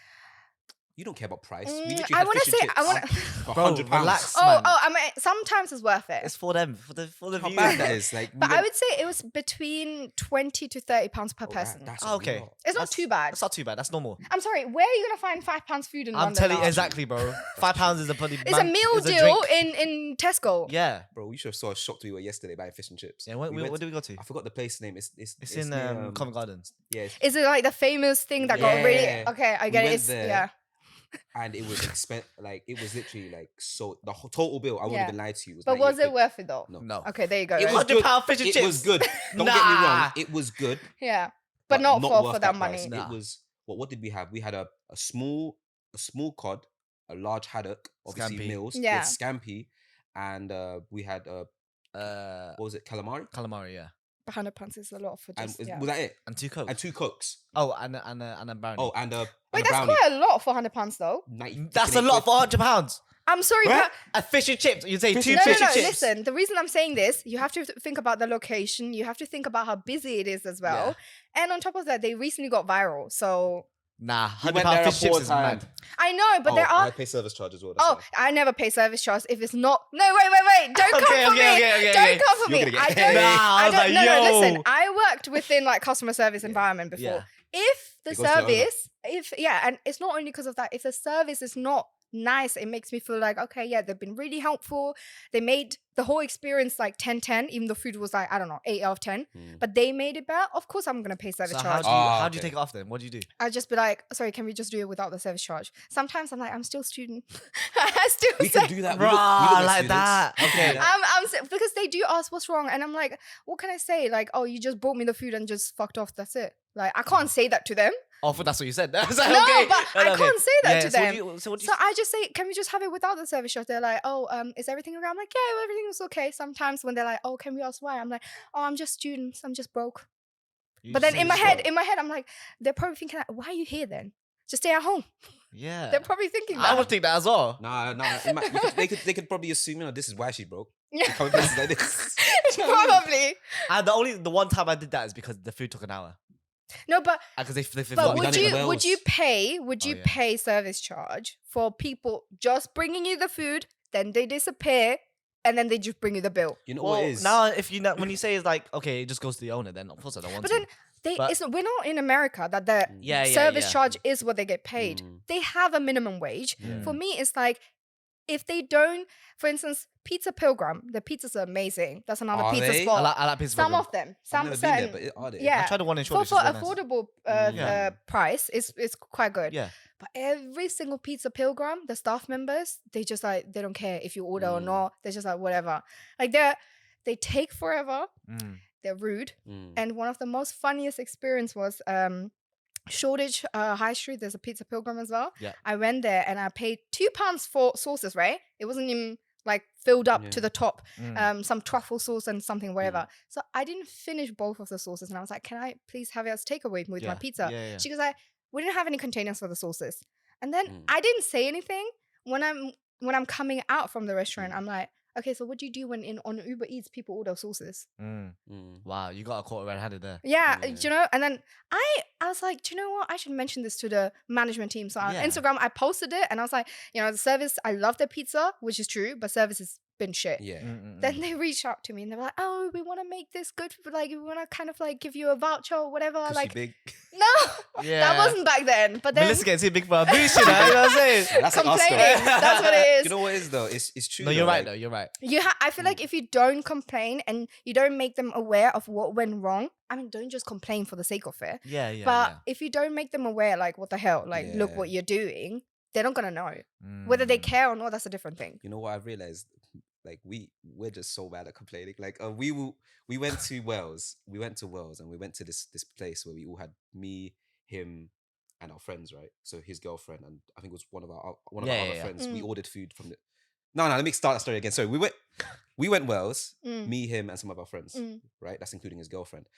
You don't care about price. We literally I had want to fish and say, chips I want to. for Bro, £100. relax. Oh, man. I mean, sometimes it's worth it. It's for them, for the How view. bad that is. Like, But I would say it was between £20 to £30 per person. That's Oh, okay. It's not too bad. That's not too bad. That's normal. I'm sorry, where are you gonna find £5 food in I'm London? telling you now? exactly, bro. £5 is a bloody. It's a meal deal drink. in Tesco. Yeah. Bro, you should have saw how shocked we were yesterday buying fish and chips. Yeah. What did we go to? I forgot the place name. It's in near, Covent Gardens. Yeah. Is it like the famous thing that got really? Yeah. Okay, I We get it. went It's, there. yeah. And it was like it was literally like so the total bill. I wouldn't Yeah. even lie to you. But was it £98. worth it though? No. Okay, there you go. It then. was good. £100 fish and chips. It was good. Don't get me wrong. It was good. Yeah, but not worth for that money. price. Nah. It was what did we have? We had a small cod, a large haddock, obviously Scampi. meals. Yeah. With scampi, and we had what was it? Calamari. Calamari, yeah. £100 is a lot for And just. was Yeah. that it? And 2 Cokes. And 2 Cokes. Oh, and a brownie. Oh, and a Wait, and a that's brownie. quite a lot for £100 though. 90 That's a fucking lot £8. for £100. I'm sorry, Right? but A fish and chips. You say Fish two and no, fish no, and no. chips. Listen, the reason I'm saying this, you have to think about the location. You have to think about how busy it is as well. And on top of that, they recently got viral. So Nah, We £100 went there fish at and chips poor is time. mad. I know, but there I are. pay service charge as well. That's Oh, why. I never pay service charge if it's not. No, wait! Don't come for me! Don't come for You're me! gonna I get- don't. Nah, I I was don't. like, No, yo. listen. I worked within like customer service environment before. Yeah. If the It goes to the owner. service, and it's not only because of that. If the service is not nice, it makes me feel like okay, yeah, they've been really helpful. They made the whole experience like 10/10, even though food was like I don't know 8 out of 10. But they made it better. Of course, I'm gonna pay service So charge. how do you okay. take it off then? What do you do? I'd just be like, sorry, can we just do it without the service charge? Sometimes I'm like, I'm still a student. I still We say, can do that. Bruh, we look like that. Okay. because they do ask what's wrong, and I'm like, what can I say? Like, oh, you just brought me the food and just fucked off. That's it. Like, I can't say that to them. Oh, that's what you said. I was like, No, okay. but I can't say that to so them. What do you So I just say, can we just have it without the service charge? They're like, oh, is everything okay? I'm like, yeah, everything was okay. Sometimes when they're like, oh, can we ask why? I'm like, oh, I'm just students. I'm just broke. But then in my head, I'm like, they're probably thinking, like, why are you here then? Just stay at home. Yeah. They're probably thinking that. I would think that as well. Nah. They could probably assume, this is why she broke. Yeah. Come in places like this. Probably. And the one time I did that is because the food took an hour. No, but Because they but forgot. we would done it in you Wales. pay Oh, yeah. pay service charge for people just bringing you the food, then they disappear, and then they just bring you the bill? You know Well, what it is? now if you know when you say it's like okay, it just goes to the owner, then of course I don't want But to. then But- we're not in America that the Yeah, service yeah. charge is what they get paid. Mm. They have a minimum wage. Yeah. For me, it's like if they don't, for instance, Pizza Pilgrim, the pizzas are amazing. That's another Are pizza they? spot. I like pizza. Some Program. of them, I've some never certain, been there, but are they? yeah. I tried the one in for Shoreditch. it's very nice. affordable Yeah. price, it's quite good. Yeah. But every single Pizza Pilgrim, the staff members, they just like they don't care if you order or not. They're just like whatever. Like they take forever. Mm. They're rude. Mm. And one of the most funniest experience was Shoreditch High Street. There's a Pizza Pilgrim as well. Yeah. I went there and I paid £2 for sauces. Right? It wasn't even like filled up to Yeah. the top. Mm. Some truffle sauce and something whatever. So I didn't finish both of the sauces, and I was like, "Can I please have it as takeaway with my Yeah. pizza?" Yeah. She goes like, "We didn't have any containers for the sauces." And then Mm. I didn't say anything when I'm coming out from the restaurant. I'm like, "Okay, so what do you do when on Uber Eats people order sauces?" Mm. Mm. Wow, you got a caught red-handed there. Yeah, Yeah. do you know? And then I was like, do you know what? I should mention this to the management team. So on Yeah. Instagram, I posted it, and I was like, the service. I love the pizza, which is true, but service has been shit. Yeah. Then they reached out to me and they were like, "Oh, we want to make this good. Like, we want to kind of like give you a voucher or whatever." Cause Like, she big. no, Yeah. that wasn't back then. But then Melissa gets too big for a boost, you know what I'm saying? That's like us, though. complaining. That's what it is. You know what it is though? It's true. No, you're though, right like, though. You're right. I feel like if you don't complain and you don't make them aware of what went wrong, I mean, don't just complain for the sake of it. Yeah, yeah. But if you don't make them aware, like, what the hell, like, look Yeah. what you're doing, they're not gonna know. yeah. Whether they Mm. care or not, that's a different thing. You know what I've realized? Like we're just so bad at complaining. Like we went to Wales. We went to Wales and we went to this place where we all had me, him, and our friends, right? So his girlfriend and I think it was one of our Yeah, other yeah. friends. We Mm. ordered food from the. No. Let me start that story again. So we went Wales. Mm. Me, him, and some of our friends. Mm. Right. That's including his girlfriend.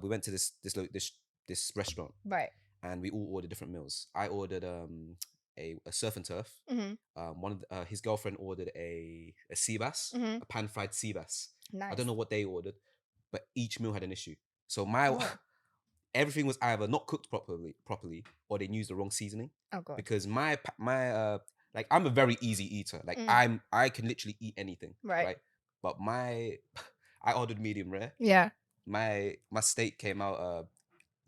We went to this restaurant Right. and we all ordered different meals. I ordered a surf and turf. Mm-hmm. One of his girlfriend ordered a sea bass, Mhm. a pan fried sea bass. Nice. I don't know what they ordered, but each meal had an issue. So my Oh. everything was either not cooked properly, or they used the wrong seasoning. Oh god. Because my like I'm a very easy eater. Like I can literally eat anything. Right. But I ordered medium rare. Yeah. My steak came out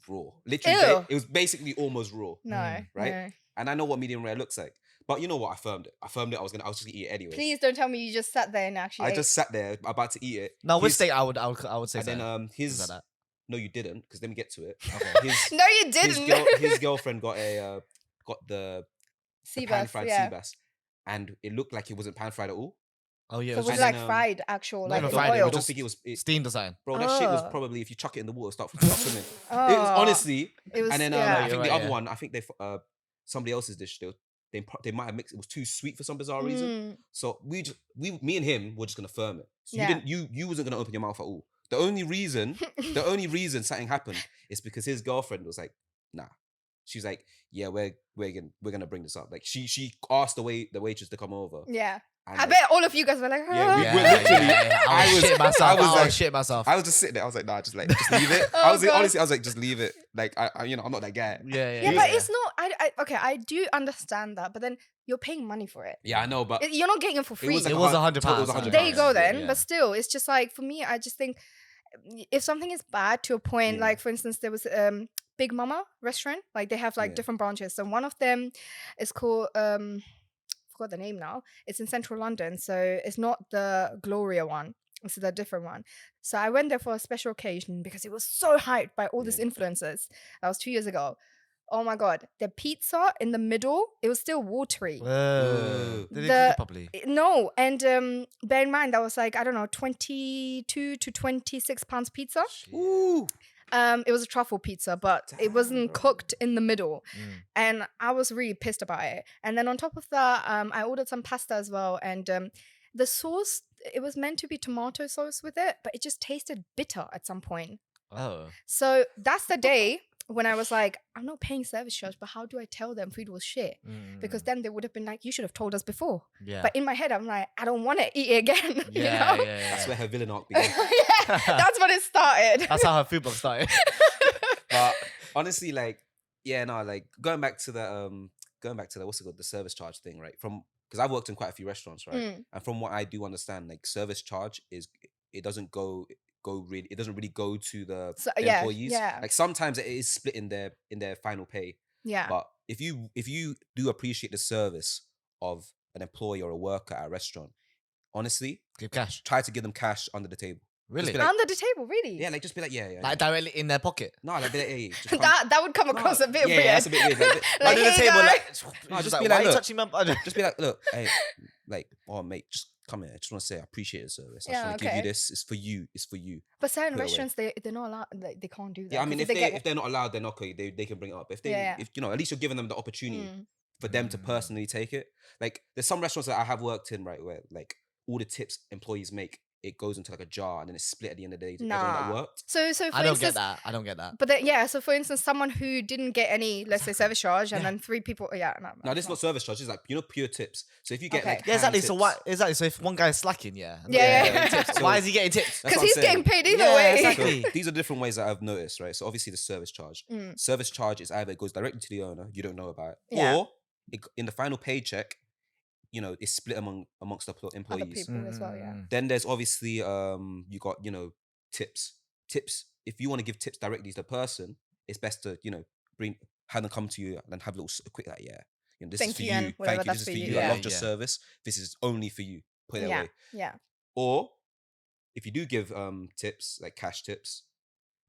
raw. Literally, it was basically almost raw. No. Right. No. And I know what medium rare looks like. But you know what? I firmed it. I was just gonna eat it anyway. Please don't tell me you just sat there and actually. I just sat there about to eat it. No, with steak, I would say. And so. then that. No, you didn't, because let me get to it. Okay. No, you didn't. His girlfriend got the pan-fried sea bass, and it looked like it wasn't pan-fried at all. Oh yeah, so it was like fried, actual, like fried, oil. I don't think it was steamed design. Bro, that shit was probably, if you chuck it in the water, start swimming. It was honestly. It was, and then I think the other one, I think they somebody else's dish still. They might have mixed. It was too sweet for some bizarre reason. So me and him were just gonna firm it. So you wasn't gonna open your mouth at all. The only reason something happened is because his girlfriend was like, nah. She's like, yeah, we're gonna bring this up. Like she asked the waitress to come over. Yeah. And I bet all of you guys were like, yeah, we literally. I was shit myself. I was shit myself. I was just sitting there. I was like, nah, just leave it. Honestly, I was like, just leave it. Like I'm not that guy. Yeah, but it's not. Okay, I do understand that, but then you're paying money for it. Yeah, I know, but you're not getting it for free. It was £100. There you go then. Yeah. But still, it's just like, for me, I just think if something is bad to a point, like for instance, there was Big Mama restaurant. Like they have like different branches. So one of them is called forgot the name now. It's in central London, so it's not the Gloria one. It's the different one. So I went there for a special occasion because it was so hyped by all these influencers. That was 2 years ago. Oh my god, the pizza in the middle, it was still watery. Did they cook it properly? No, and bear in mind that was like, I don't know, 22 to 26 pounds pizza. Ooh. It was a truffle pizza, but it wasn't cooked in the middle. And I was really pissed about it. And then on top of that, I ordered some pasta as well. And the sauce, it was meant to be tomato sauce with it, but it just tasted bitter at some point. Oh. So that's the day when I was like, I'm not paying service charge, but how do I tell them food was shit? Because then they would have been like, you should have told us before. Yeah. But in my head, I'm like, I don't want to eat it again. Yeah, you know? That's where her villain arc began. That's when it started. That's how her food blog started. But honestly, like, like going back to the what's it called, the service charge thing, right? Because I've worked in quite a few restaurants, right? And from what I do understand, like service charge it doesn't really go to the employees. Yeah. Like sometimes it is split in their final pay. Yeah. But if you do appreciate the service of an employee or a worker at a restaurant, honestly, give cash. Try to give them cash under the table. Really? Like, under the table, really? Yeah, like just be like, like directly in their pocket. No, like hey, that would come across a bit weird. Yeah, that's a bit weird. Like, like, under the table, no, just like, be why like, are you touching my? Just be like, look, hey, like, oh mate, just come here. I just want to say I appreciate the service. I just want to give you this. It's for you. It's for you. But certain restaurants, they're not allowed. They can't do that. Yeah, I mean, if they're not allowed, then okay, they can bring it up. If if you know, at least you're giving them the opportunity for them to personally take it. Like, there's some restaurants that I have worked in, right, where like all the tips employees make, it goes into like a jar and then it's split at the end of the day to everyone that worked. So for I don't get that. I don't get that. But so for instance, someone who didn't get any, let's say, service charge, and then 3 people, no, this is not service charge. It's like, pure tips. So if you get like exactly. Tips, so why exactly? So if one guy's slacking, tips, why is he getting tips? Because he's getting paid either way. Exactly. So these are different ways that I've noticed, right? So obviously the service charge. Service charge is either it goes directly to the owner, you don't know about it, or in the final paycheck, you know, it's split amongst the employees. Other people as well, Then there's obviously you got, you know, tips. If you want to give tips directly to the person, it's best to, you know, have them come to you and have a little quick you know, this is for you. Thank you. This is for you. I loved your service. This is only for you. Put it away. Yeah. Or if you do give tips, like cash tips,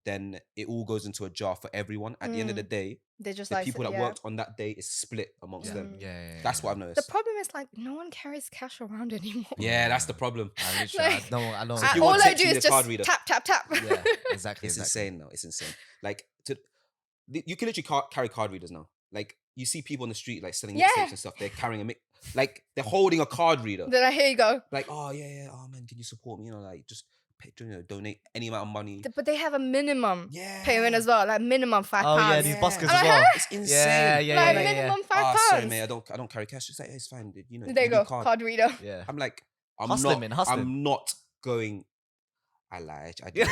then it all goes into a jar for everyone. At the end of the day, they just the people that worked on that day is split amongst them. That's what I've noticed. The problem is, like, no one carries cash around anymore. Yeah, that's the problem. I don't. All I do is just tap, tap, tap. Yeah, exactly. It's insane now. It's insane. Like, you can literally carry card readers now. Like, you see people on the street like selling mixtapes and stuff. They're carrying like they're holding a card reader. Then here you go. Like, oh yeah. Oh man, can you support me? You know, like just donate any amount of money. But they have a minimum payment as well, like minimum £5. Oh yeah, these buskers as well. It's insane. Yeah. Minimum £5. Sorry, mate, I don't carry cash. It's like, it's fine. You know, there you go, card reader. Yeah. I'm like, I'm hustling. not going. I lied. I did.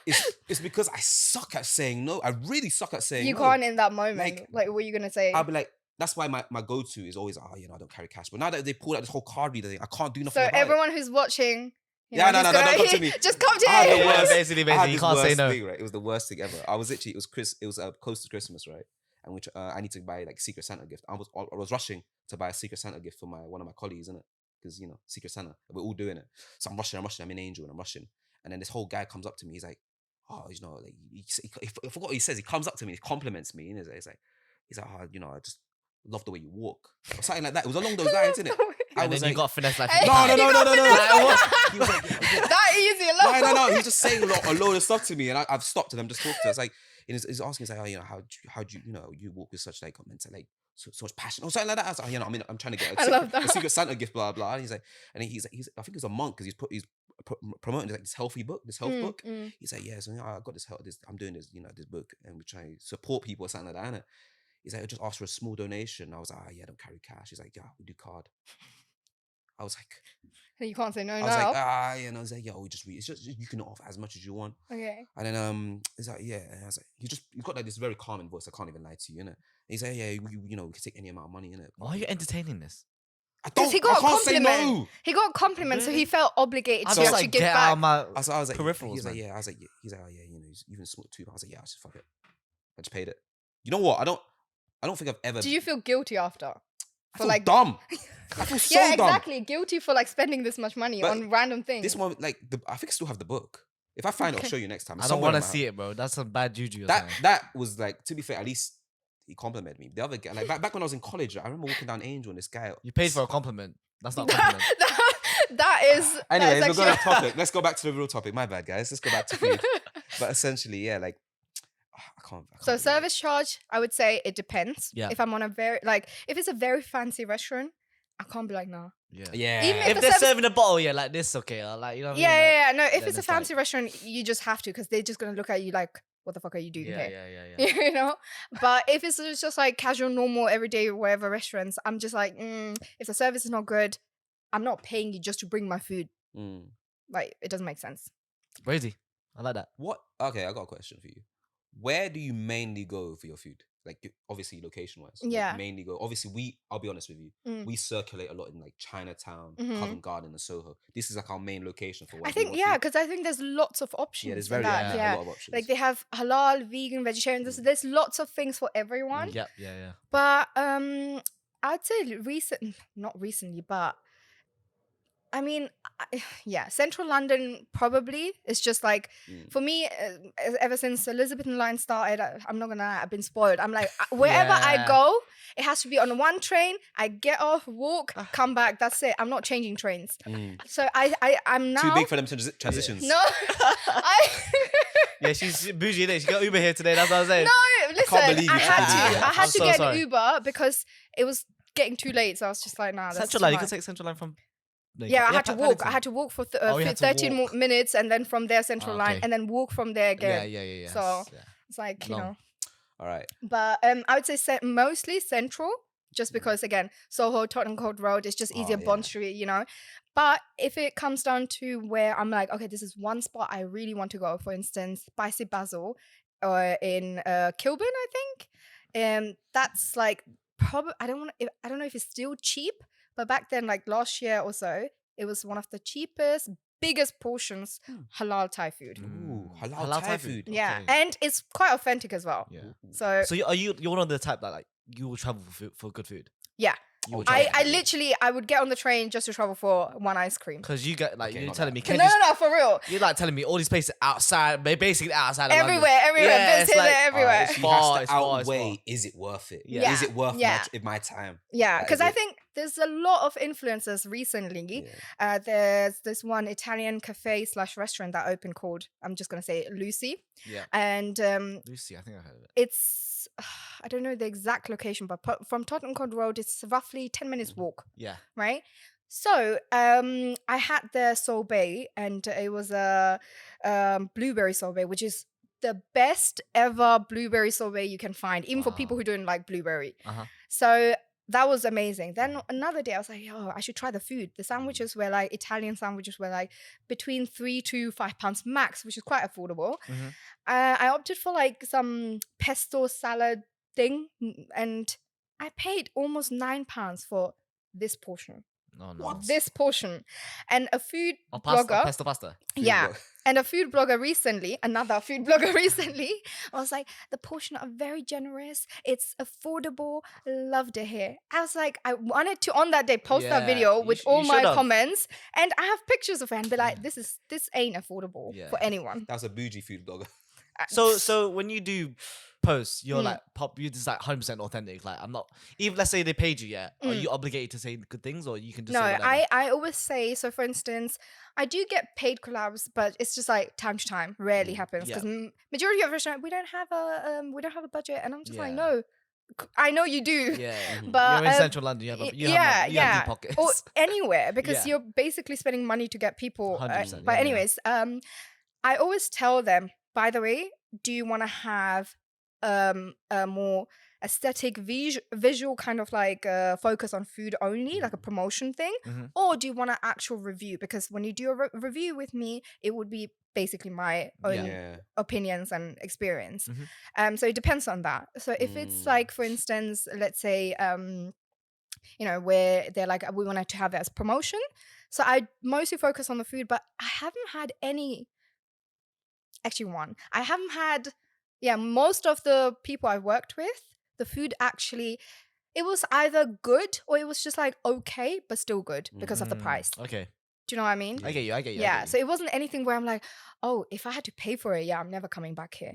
it's because I suck at saying no. I really suck at saying You no. can't in that moment. Like, what are you gonna say? I'll be like, that's why my go-to is always, I don't carry cash. But now that they pulled out this whole card reader thing, I can't do nothing So about everyone who's watching, no, don't come to me. Just come to I had the me. worst- basically, I had you this can't say worst no. thing, right? It was the worst thing ever. I was literally, it was close to Christmas, right? And which I need to buy like Secret Santa gift. I was rushing to buy a Secret Santa gift for one of my colleagues, innit? Because Secret Santa, we're all doing it. So I'm rushing. I'm in Angel and I'm rushing. And then this whole guy comes up to me. He's like, oh, like I forgot what he says. He comes up to me. He compliments me. And he's like, oh, I just love the way you walk or something like that. It was along those lines, innit? And then you got finesse like no. no. He was like, that easy, no. He was just saying a load of stuff to me, and I've stopped and I'm just talking to him. It's like he's asking, he's like, how do you walk with such like like so much passion or something like that. I was like, I'm trying to get a Secret Santa gift, blah blah. And he's like, I think he's a monk because he's promoting like this health book. He's like, yeah, so I got this I'm doing this this book, and we're trying to support people or something like that. Innit? He's like, I just asked for a small donation. I was like, yeah, I don't carry cash. He's like, yeah, we do card. I was like, you can't say no I now. was like, and I was like, yeah, it's just you can offer as much as you want. Okay. And then he's like, yeah, and I was like, he's got like this very calming voice. I can't even lie to you, innit? And he's like, yeah, we can take any amount of money, innit? Why are you entertaining this? Because he got a compliment. No. He got a compliment, so he felt obligated to actually give back. I was like, peripherals. He's like, oh yeah, you can smoke too. I was like, yeah, I just fuck it. I just paid it. You know what? I don't think I've ever. Do you feel guilty after? I feel dumb. I feel so dumb. Exactly. Guilty for like spending this much money on random things. This one, like, I think I still have the book. If I find it, I'll show you next time. I don't want to see it, bro. That's some bad juju. That was like, to be fair, at least he complimented me. The other guy, like back when I was in college, I remember walking down Angel and this guy. You paid for a compliment. That's not a compliment. that is. Anyway, we're going off topic. Let's go back to the real topic. My bad, guys. Let's go back to food. But essentially, yeah, like. I can't so service charge, I would say it depends. Yeah. If I'm on if it's a very fancy restaurant, I can't be like, nah. Yeah. Even if they're serving a bottle, like this, okay. Like, you know what I mean? Yeah. No, if it's a fancy restaurant, you just have to, because they're just going to look at you like, what the fuck are you doing here? Yeah. You know? But if it's just like casual, normal, everyday, whatever restaurants, I'm just like, if the service is not good, I'm not paying you just to bring my food. Like, it doesn't make sense. Crazy. I like that. What? Okay, I got a question for you. Where do you mainly go for your food? Like, obviously, location-wise. Yeah. Like, mainly go. Obviously, I'll be honest with you. We circulate a lot in like Chinatown, Covent Garden, and Soho. This is like our main location for. I think because I think there's lots of options. Yeah, there's a lot of options. Like they have halal, vegan, vegetarian. There's lots of things for everyone. Yeah. But I'd say not recently, but I mean, Central London probably. It's just like, for me, ever since Elizabethan line started, I'm not gonna lie, I've been spoiled. I'm like, wherever I go, it has to be on one train. I get off, walk, come back. That's it. I'm not changing trains. So I'm now... Too big for them transitions. No. Yeah, she's bougie, innit? She got Uber here today. That's what I was saying. No, listen, I had to get sorry. an Uber because it was getting too late. So I was just like, nah, that's Central Line. You can take Central Line from... I had to walk. I had to walk for 13 minutes, and then from there Central Line, and then walk from there again. Yeah. So it's like, you know. All right. But I would say mostly Central, just because again, Soho, Tottenham Court Road is just easier. Bond Street, you know. But if it comes down to where I'm like, okay, this is one spot I really want to go. For instance, Spicy Basil, or in Kilburn, I think. That's like probably I don't know if it's still cheap. But back then, like last year or so, it was one of the cheapest, biggest portions halal Thai food. Ooh, halal Thai food. Yeah, okay. And it's quite authentic as well. Yeah. So you're one of the type that like you will travel for good food. Yeah. I would get on the train just to travel for one ice cream. Because you get like, you're telling me. No, for real. You're like telling me all these places outside, basically outside of everywhere. Yeah, it's like, everywhere. It's far, outweigh, is it worth it? Yeah. Is it worth my time? Yeah, because I think there's a lot of influencers recently. Yeah. There's this one Italian cafe / restaurant that opened called, I'm just going to say Lucy. Yeah. And Lucy, I think I've heard of it. It's, I don't know the exact location, but from Tottenham Court Road, it's roughly 10 minutes walk. Yeah. Right? So I had their sorbet, and it was a blueberry sorbet, which is the best ever blueberry sorbet you can find, even for people who don't like blueberry. So that was amazing. Then another day I was like, oh, I should try the food. The sandwiches were like, Italian sandwiches were like between £3 to £5 max, which is quite affordable. I opted for like some pesto salad thing, and I paid almost £9 for this portion. Oh, no. This portion. And a food Pasta, blogger. pesto pasta. Yeah. And a food blogger recently, another food blogger recently, I was like, the portion are very generous. It's affordable. Loved it here. I was like, I wanted to on that day post that video with all my comments, and I have pictures of it and be like, this ain't affordable for anyone. That was a bougie food blogger. So when you do posts, you're like you're just like 100% authentic. Like I'm not, even let's say they paid you, are you obligated to say good things, or you can just say whatever? I always say, so for instance, I do get paid collabs, but it's just like time to time, rarely happens because majority of restaurants we don't have a budget, and I'm just like, no, I know you do. But you're in central London, you have deep pockets. Or anywhere, because you're basically spending money to get people. 100%, but anyways, I always tell them, by the way, do you want to have a more aesthetic visual kind of like focus on food only, like a promotion thing, or do you want an actual review? Because when you do a review with me, it would be basically my own opinions and experience. So it depends on that. So if it's like, for instance, let's say where they're like, we wanted to have it as promotion, so I mostly focus on the food, but I haven't had any. Actually, I haven't had. Most of the people I worked with, the food actually, it was either good or it was just like okay, but still good because of the price. Okay. Do you know what I mean? I get you. Yeah. So it wasn't anything where I'm like, oh, if I had to pay for it, I'm never coming back here.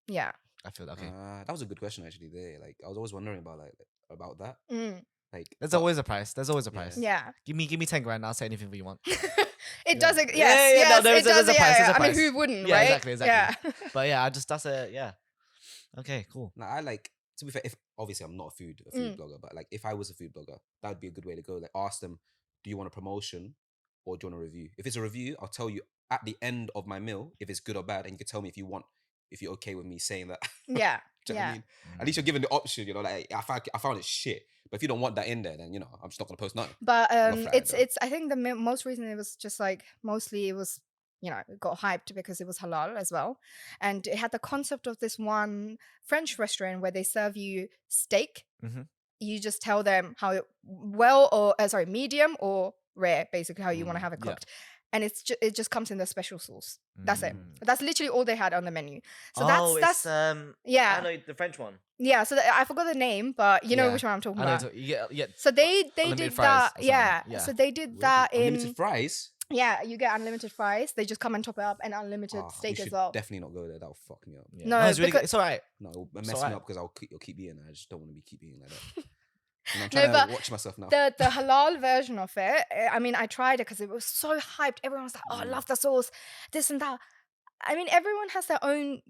Yeah. I feel that. Okay. That was a good question actually. There, like I was always wondering about that. Like, there's always a price. Yeah. Give me 10 grand. I'll say anything for you want. It does. Yes. There's a price. I mean, who wouldn't, right? Exactly. Yeah. But that's okay, cool. Now, I like, to be fair, if obviously I'm not a food blogger, but like if I was a food blogger, that would be a good way to go. Like ask them, do you want a promotion or do you want a review? If it's a review, I'll tell you at the end of my meal if it's good or bad, and you can tell me if you're okay with me saying that. Yeah. Do you know what I mean? At least you're given the option, like I found it shit. But if you don't want that in there, then I'm just not gonna post nothing. But it's I think the most reason it was just like mostly it was it got hyped because it was halal as well, and it had the concept of this one French restaurant where they serve you steak. You just tell them how medium or rare, basically how you want to have it cooked. And it just comes in the special sauce. That's it. That's literally all they had on the menu. So that's I know the French one. Yeah, so I forgot the name, but you know which one I'm talking about. So they did that. Yeah. So they did that in unlimited fries. Yeah, you get unlimited fries. They just come and top it up, and unlimited steak as well. Definitely not go there. That'll fuck me up. Yeah. No, it's really good. It's alright. No, it'll mess me up because I'll keep eating. I just don't want to keep eating like that. And I'm trying to watch myself now. The halal version of it, I mean, I tried it because it was so hyped. Everyone was like, oh, I love the sauce, this and that. I mean, everyone has their own,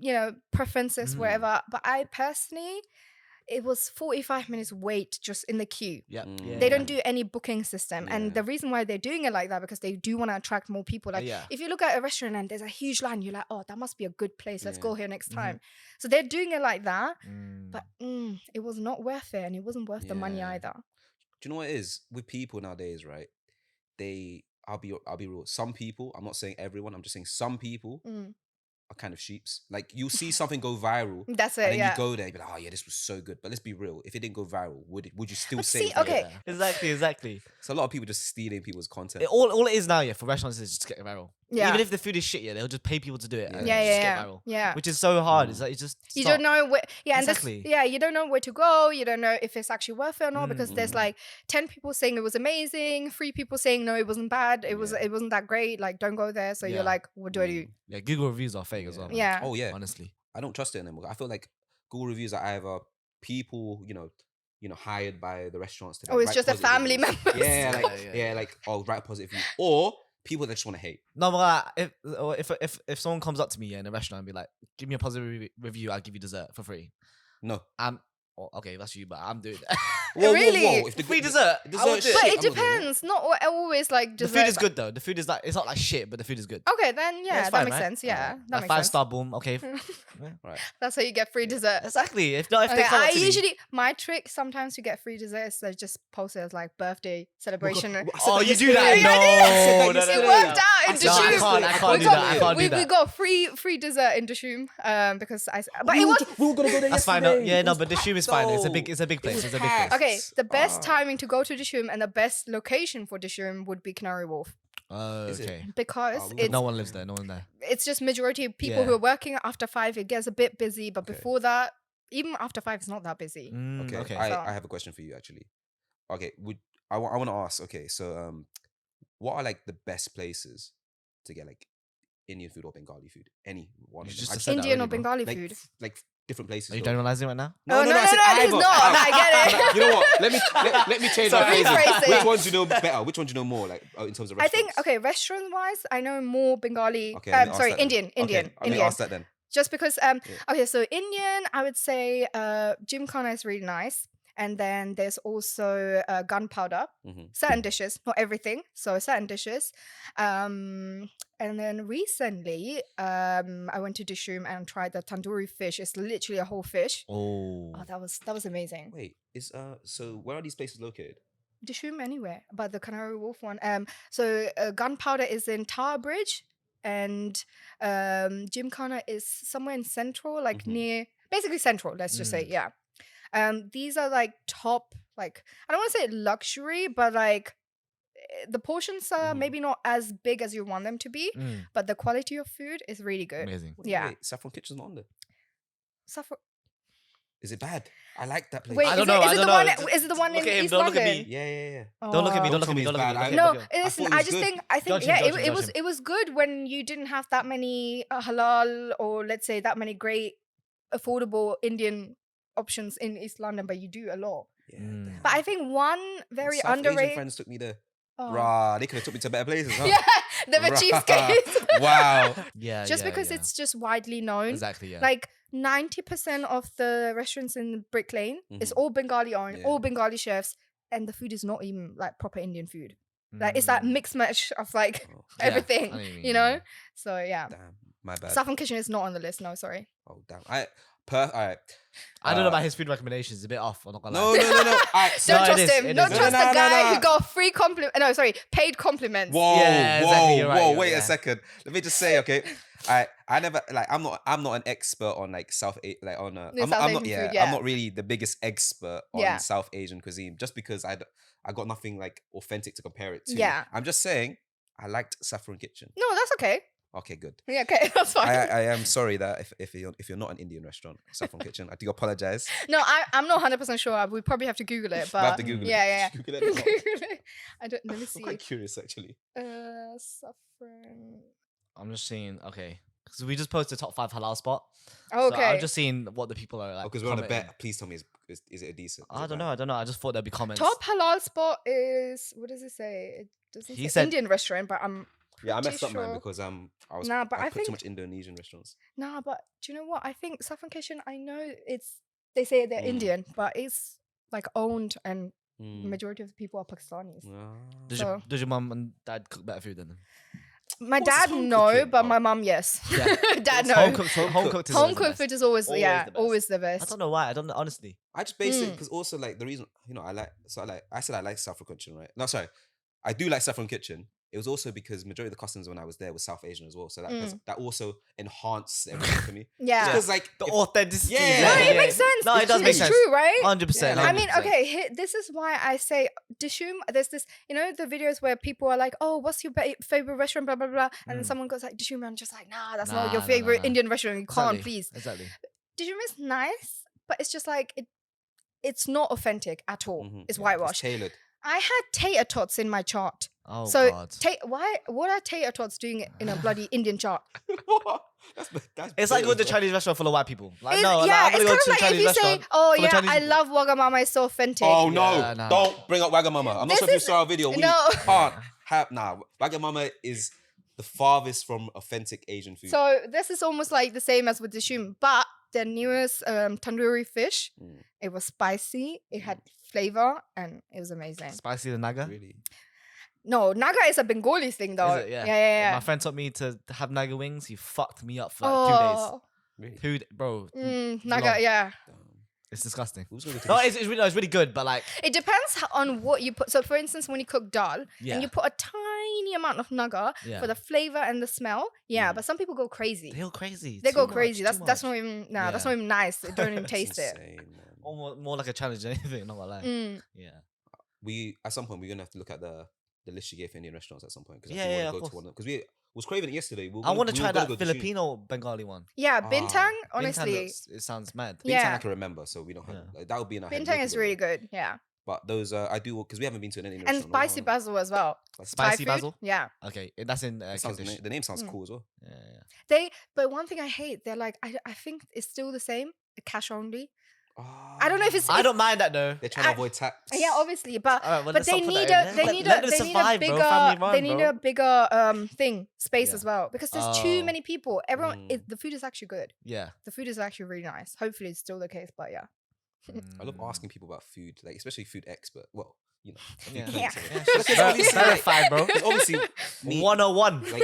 preferences, wherever. But I personally, it was 45 minutes wait just in the queue. They don't do any booking system. And the reason why they're doing it like that, because they do want to attract more people. Like if you look at a restaurant and there's a huge line, you're like, oh, that must be a good place. Let's go here next time. So they're doing it like that. But it was not worth it. And it wasn't worth the money either. Do you know what it is? With people nowadays, right? I'll be real. Some people, I'm not saying everyone, I'm just saying some people are kind of sheeps. Like you'll see something go viral. That's it. And then you go there and be like, oh yeah, this was so good. But let's be real. If it didn't go viral, would you still say it? Okay. Exactly. So a lot of people just stealing people's content. All it is now, for restaurants is just get viral. Yeah. Even if the food is shit, they'll just pay people to do it. And just get viral. Yeah. Which is so hard. It's like you don't know where. Yeah, exactly. And you don't know where to go. You don't know if it's actually worth it or not because there's like 10 people saying it was amazing, 3 people saying no, it wasn't bad. It wasn't that great. Like don't go there. So you're like, what do I do? Yeah, Google reviews are fake as well. Man. Yeah. Oh yeah. Honestly, I don't trust it anymore. I feel like Google reviews are either people, hired by the restaurants to. It's just a family member. Like write a positive review, or people that just want to hate. No, but if someone comes up to me in a restaurant and be like, "Give me a positive review, I'll give you dessert for free." No, okay, that's you, but I'm doing that. Really? If the Free dessert. I would do But it. it depends. Not always like The dessert. food is good though. The food is like, it's not like shit, but the food is good. Okay, then it's that fine, makes right? sense. Yeah, that Like makes sense. 5-star boom. Okay. Right. That's how you get free dessert. Exactly. If not, if Okay, they come up I to me- usually my trick sometimes to get free desserts, they just post it as like birthday celebration. Oh, you do that? Yeah, I No, did. no, no, It no, worked no. out in No, I Dishoom. can't do that. I can't do We that. got free dessert in Dishoom because but it was we were gonna go there That's fine. No, yesterday. yeah, It no, was but the packed shoe is fine. It's a though. big place. was It's a big place. packed. okay. The best timing to go to Dishoom and the best location for Dishoom would be Canary Wharf Is it? Okay. because we But it's no one lives there. No one there. it's just majority of people Yeah. who are working after 5. It gets a bit busy, but Okay. before that, even after 5, it's not that busy. Okay. Okay. I have a question for you actually. Okay, I want to ask. Okay, so what are like the best places to get like Indian food or Bengali food? Any one You of them. just I said that Indian or already, bro. Bengali like, food. like different places. Are you though. generalizing right now? Oh, no, I said he's either. not. No, I get it. You know what? Let me change my Sorry, phrasing. rephrase it. Which ones do you know better? Which ones do you know more? Like in terms of I restaurants? think okay, restaurant wise, I know more Bengali. Okay, let me ask Sorry, that then. Indian. Okay, let me ask that then. Just because okay, so Indian, I would say gymkhana is really nice. And then there's also gunpowder, certain dishes, not everything. So certain dishes. And then recently, I went to Dishoom and tried the tandoori fish. It's literally a whole fish. Oh. Oh, that was amazing. Wait, so where are these places located? Dishoom anywhere, but the Canary Wharf one. So gunpowder is in Tower Bridge, and Gymkhana is somewhere in Central, like near, basically Central. Let's just say, yeah. These are like top, like I don't want to say luxury, but like the portions are maybe not as big as you want them to be, but the quality of food is really good. Amazing. Yeah. Wait, Saffron Kitchen's not on there. Saffron. Is it bad? I like that place. Wait, I is don't know. Is it the one Look in at him, East don't look at London? me. Yeah. Don't look at me. Oh. Don't look at me. Don't look at me. Don't No, tell me it's bad. listen. thought it I was just good. think. I think. Judge him, Yeah, judge him, it judge was. him. It was good when you didn't have that many halal or let's say that many great affordable Indian options in East London, but you do a lot. Yeah, But I think one very South Asian underrated. friends took me there. Oh. Rah, they could have took me to better places, huh? Yeah, they were cheapskates. Wow. Yeah. Just because it's just widely known. exactly, yeah. Like 90% of the restaurants in Brick Lane is all Bengali owned, Yeah. all Bengali chefs, and the food is not even like proper Indian food. Like it's that mixed match of like Oh, Yeah, everything, I know what you mean, you know? yeah. So yeah. damn, my bad. Saffron Kitchen is not on the list, no, sorry. Oh damn. All right. I don't know about his food recommendations. It's a bit off. I'm not gonna No. lie. All right. So, Don't it trust is, him. it Don't is. trust No, the no, guy no. who got free paid compliments. whoa, Yeah, exactly, you're right, whoa. you're Wait right. a second. Let me just say, okay. I never like. I'm not an expert on like South I'm Asian not. food, Yeah, yeah. I'm not really the biggest expert on Yeah. South Asian cuisine. Just because I got nothing like authentic to compare it to. Yeah. I'm just saying. I liked Saffron Kitchen. No, that's okay. Okay, good. Yeah, okay, that's fine. I am sorry that if you're not an Indian restaurant, Saffron Kitchen, I do apologize. No, I'm not 100% sure. We probably have to Google it, but I have to Google yeah. it. Google it. Google it. Let me I'm see. quite curious actually. Saffron. I'm just seeing. Okay, because we just posted top 5 halal spot. Oh, So okay. I'm just seeing what the people are like. Because we're on a commenting. bet. Please tell me, is it a decent? I don't know. I just thought there'd be comments. Top halal spot is what does it say? It doesn't He say said- Indian restaurant, but I'm Yeah, I messed up, pretty man, sure. because Nah, but I put think- too much Indonesian restaurants. nah. But do you know what? I think Saffron Kitchen. I know they say they're Indian, but it's like owned and majority of the people are Pakistanis. Does your mum and dad cook better food than them? My What's dad home no, cooking? but Oh. my mum yes. Yeah. Dad no. Home cooked is Home always the cooked best. food is always Always yeah, the best. always the I best. don't know why. I don't know, honestly. I just base it because also like the reason I said I like Saffron Kitchen, right? No, sorry, I do like Saffron Kitchen. It was also because majority of the customers when I was there was South Asian as well, so that also enhanced everything for me. Yeah. Because like The if- authenticity. Yeah. No, Yeah, it makes sense. No, it does make it's sense. true, right? 100%. Yeah, I mean, 100%. okay, this is why I say Dishoom. There's this, the videos where people are like, "Oh, what's your favorite restaurant?" Blah blah blah, and then someone goes like Dishoom, and I'm just like, "Nah, that's not Nah, your nah, favorite nah. Indian restaurant. You can't, Exactly. please." Exactly. Dishoom is nice, but it's just like it's not authentic at all. Mhm, It's yeah, whitewashed. tailored. I had tater tots in my chart. Oh, So God. what are tater tots doing in a bloody Indian chart? that's It's like going to a bro. Chinese restaurant full of white people. Like, It's- no, like, yeah, I'm it's gonna kind go of to a like if Chinese you say, restaurant "Oh full of yeah, Chinese I people. love Wagamama, it's so authentic." Oh no! Yeah, nah. Don't bring up Wagamama. I'm not This sure if you is- saw our video. We no. can't have Wagamama is the farthest from authentic Asian food. So this is almost like the same as with Dishoom, but their newest tandoori fish. It was spicy. It had flavor, and it was amazing. Spicy the naga. Really? No, naga is a Bengali thing, though. Is it? Yeah. Yeah. My friend taught me to have naga wings. He fucked me up for like 2 days. Really? Bro. Naga, long. yeah. It's disgusting. Who's gonna No, it's really good, but like It depends on what you put. So, for instance, when you cook dal Yeah. and you put a tiny amount of naga Yeah. for the flavor and the smell, but some people go crazy. they go crazy. They Too go much, crazy. too That's much. not even that's Yeah. not even nice. They don't even That's taste it. insane, man. More like a challenge than anything. Not gonna lie. Yeah. We at some point we're gonna have to look at the list you gave for Indian restaurants at some point because Yeah, want to go to one because we was craving it yesterday. I want to try that Filipino Bengali one. Yeah, Ah, bintang. Bintang Honestly, it sounds mad. Bintang yeah. I can remember, so we don't have Yeah. like, that would be in our head. bintang We'll is go really there. good. Yeah, But those I do because we haven't been to an Indian and restaurant. in a long spicy time. basil as well. Spicy Thai food, basil? Yeah. Okay, that's in The name sounds cool as well. Yeah. But one thing I hate, they're like, I think it's still the same, cash only. Oh, I don't know if it's. I don't mind that though. They're trying to avoid tax. Yeah, obviously, but Alright, well, but let's they not put need that a in they there. need Let a them they survive, need a bro. bigger Family run, they need bro. a bigger space Yeah. as well because there's too Oh. many people. Everyone, the food is actually good. Yeah. The food is actually really nice. Hopefully, it's still the case, but yeah. I love asking people about food, like especially food expert. Well, you know, Yeah. Yeah. Verified, bro. Because obviously, me, 101. like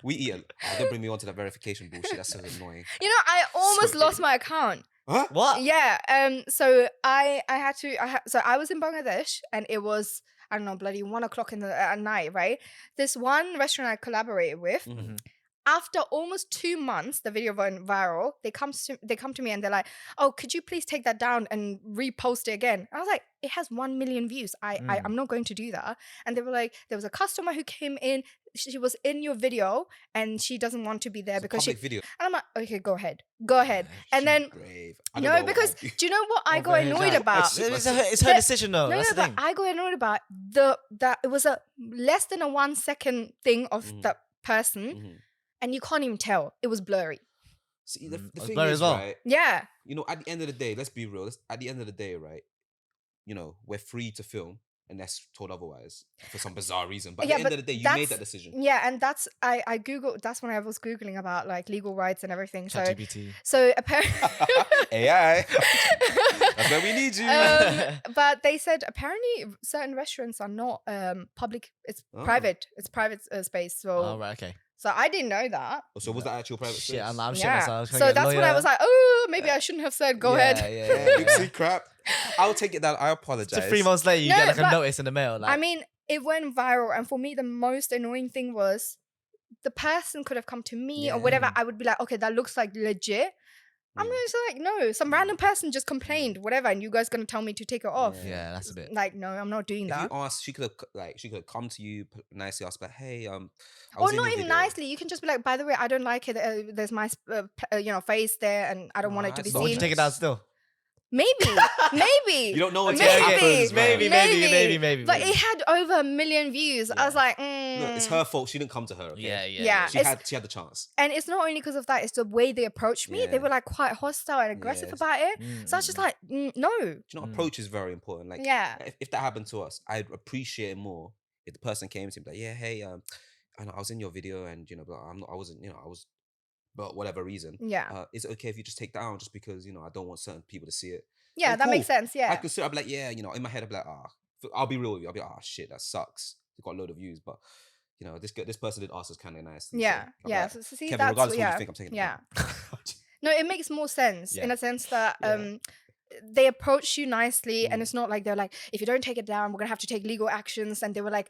we eat. Don't bring me onto that verification bullshit. That's so annoying. You know, I almost So lost my account. Huh? What? Yeah. So I had to. So I was in Bangladesh, and it was I don't know, bloody 1 o'clock at night, right? This one restaurant I collaborated with. Mhm. After almost 2 months, the video went viral. They come to me and they're like, "Oh, could you please take that down and repost it again?" I was like, "It has 1 million views. I'm not going to do that." And they were like, "There was a customer who came in. She was in your video and she doesn't want to be there It's a because she." public video. And I'm like, "Okay, go ahead, go ahead." And then Brave. I don't no, know what because I'd do. do you know what I got very annoyed jacked. about? It's her decision though. No, That's the but thing. I got annoyed about that it was a less than a 1 second thing of that person, Mhm. and you can't even tell. It was blurry. See, the It's thing blurry is, as well. right? Yeah. You know, at the end of the day, let's be real. At the end of the day, right? You know, we're free to film unless told otherwise for some bizarre reason. But Yeah, at the end but of the day, you made that's- that decision. Yeah, and that's I googled. That's when I was googling about like legal rights and everything. So ChatGPT. apparently, AI. That's where we need you. but they said apparently certain restaurants are not public. It's Oh. private. It's private space. So Oh right, okay. so I didn't know that. So was that actual private space? Shit, I'm shit Yeah. myself. So that's when I was like, oh, maybe I shouldn't have said go ahead. Yeah. Oopsie crap. I'll take it down. I apologize. So 3 months later, you No, get like a but- notice in the mail. Like, I mean, it went viral, and for me, the most annoying thing was the person could have come to me or whatever. I would be like, okay, that looks like legit. I'm just like, no, some random person just complained, whatever, and you guys gonna tell me to take it off. yeah, that's a bit. Like, no, I'm not doing If that. you asked, she could have come to you nicely, asked like, hey, I Or was in not your even video. nicely. You can just be like, by the way, I don't like it. There's my, face there, and I don't want it to be that's But would seen. you take it down still? Maybe, maybe. You don't know until Maybe. it happens, man. Maybe. But it had over 1 million views. I was like, No, it's her fault. She didn't come to her. Okay? Yeah. She had the chance. And it's not only because of that, it's the way they approached me. They Yeah. were like quite hostile and aggressive Yes. about it. So I was just like, no. Do you know, approach is very important. Like, Yeah. if that happened to us, I'd appreciate it more if the person came to me like, yeah, hey, I know I was in your video and but I wasn't, I was, but whatever reason. Yeah. Is it okay if you just take that down just because I don't want certain people to see it? Yeah, And that makes cool. sense. Yeah. I could sit, I'd be like, yeah, in my head, I'd be like, I'll be real with you. I'll be like, shit, that sucks. It got a load of views, but this person did ask us kind of nice. Yeah. Yeah. So see, Kevin, that's regardless of what yeah. you think, I'm taking it Yeah. down. No, it makes more sense in Yeah. a sense that Yeah. they approach you nicely, and it's not like they're like, if you don't take it down, we're gonna have to take legal actions. And they were like,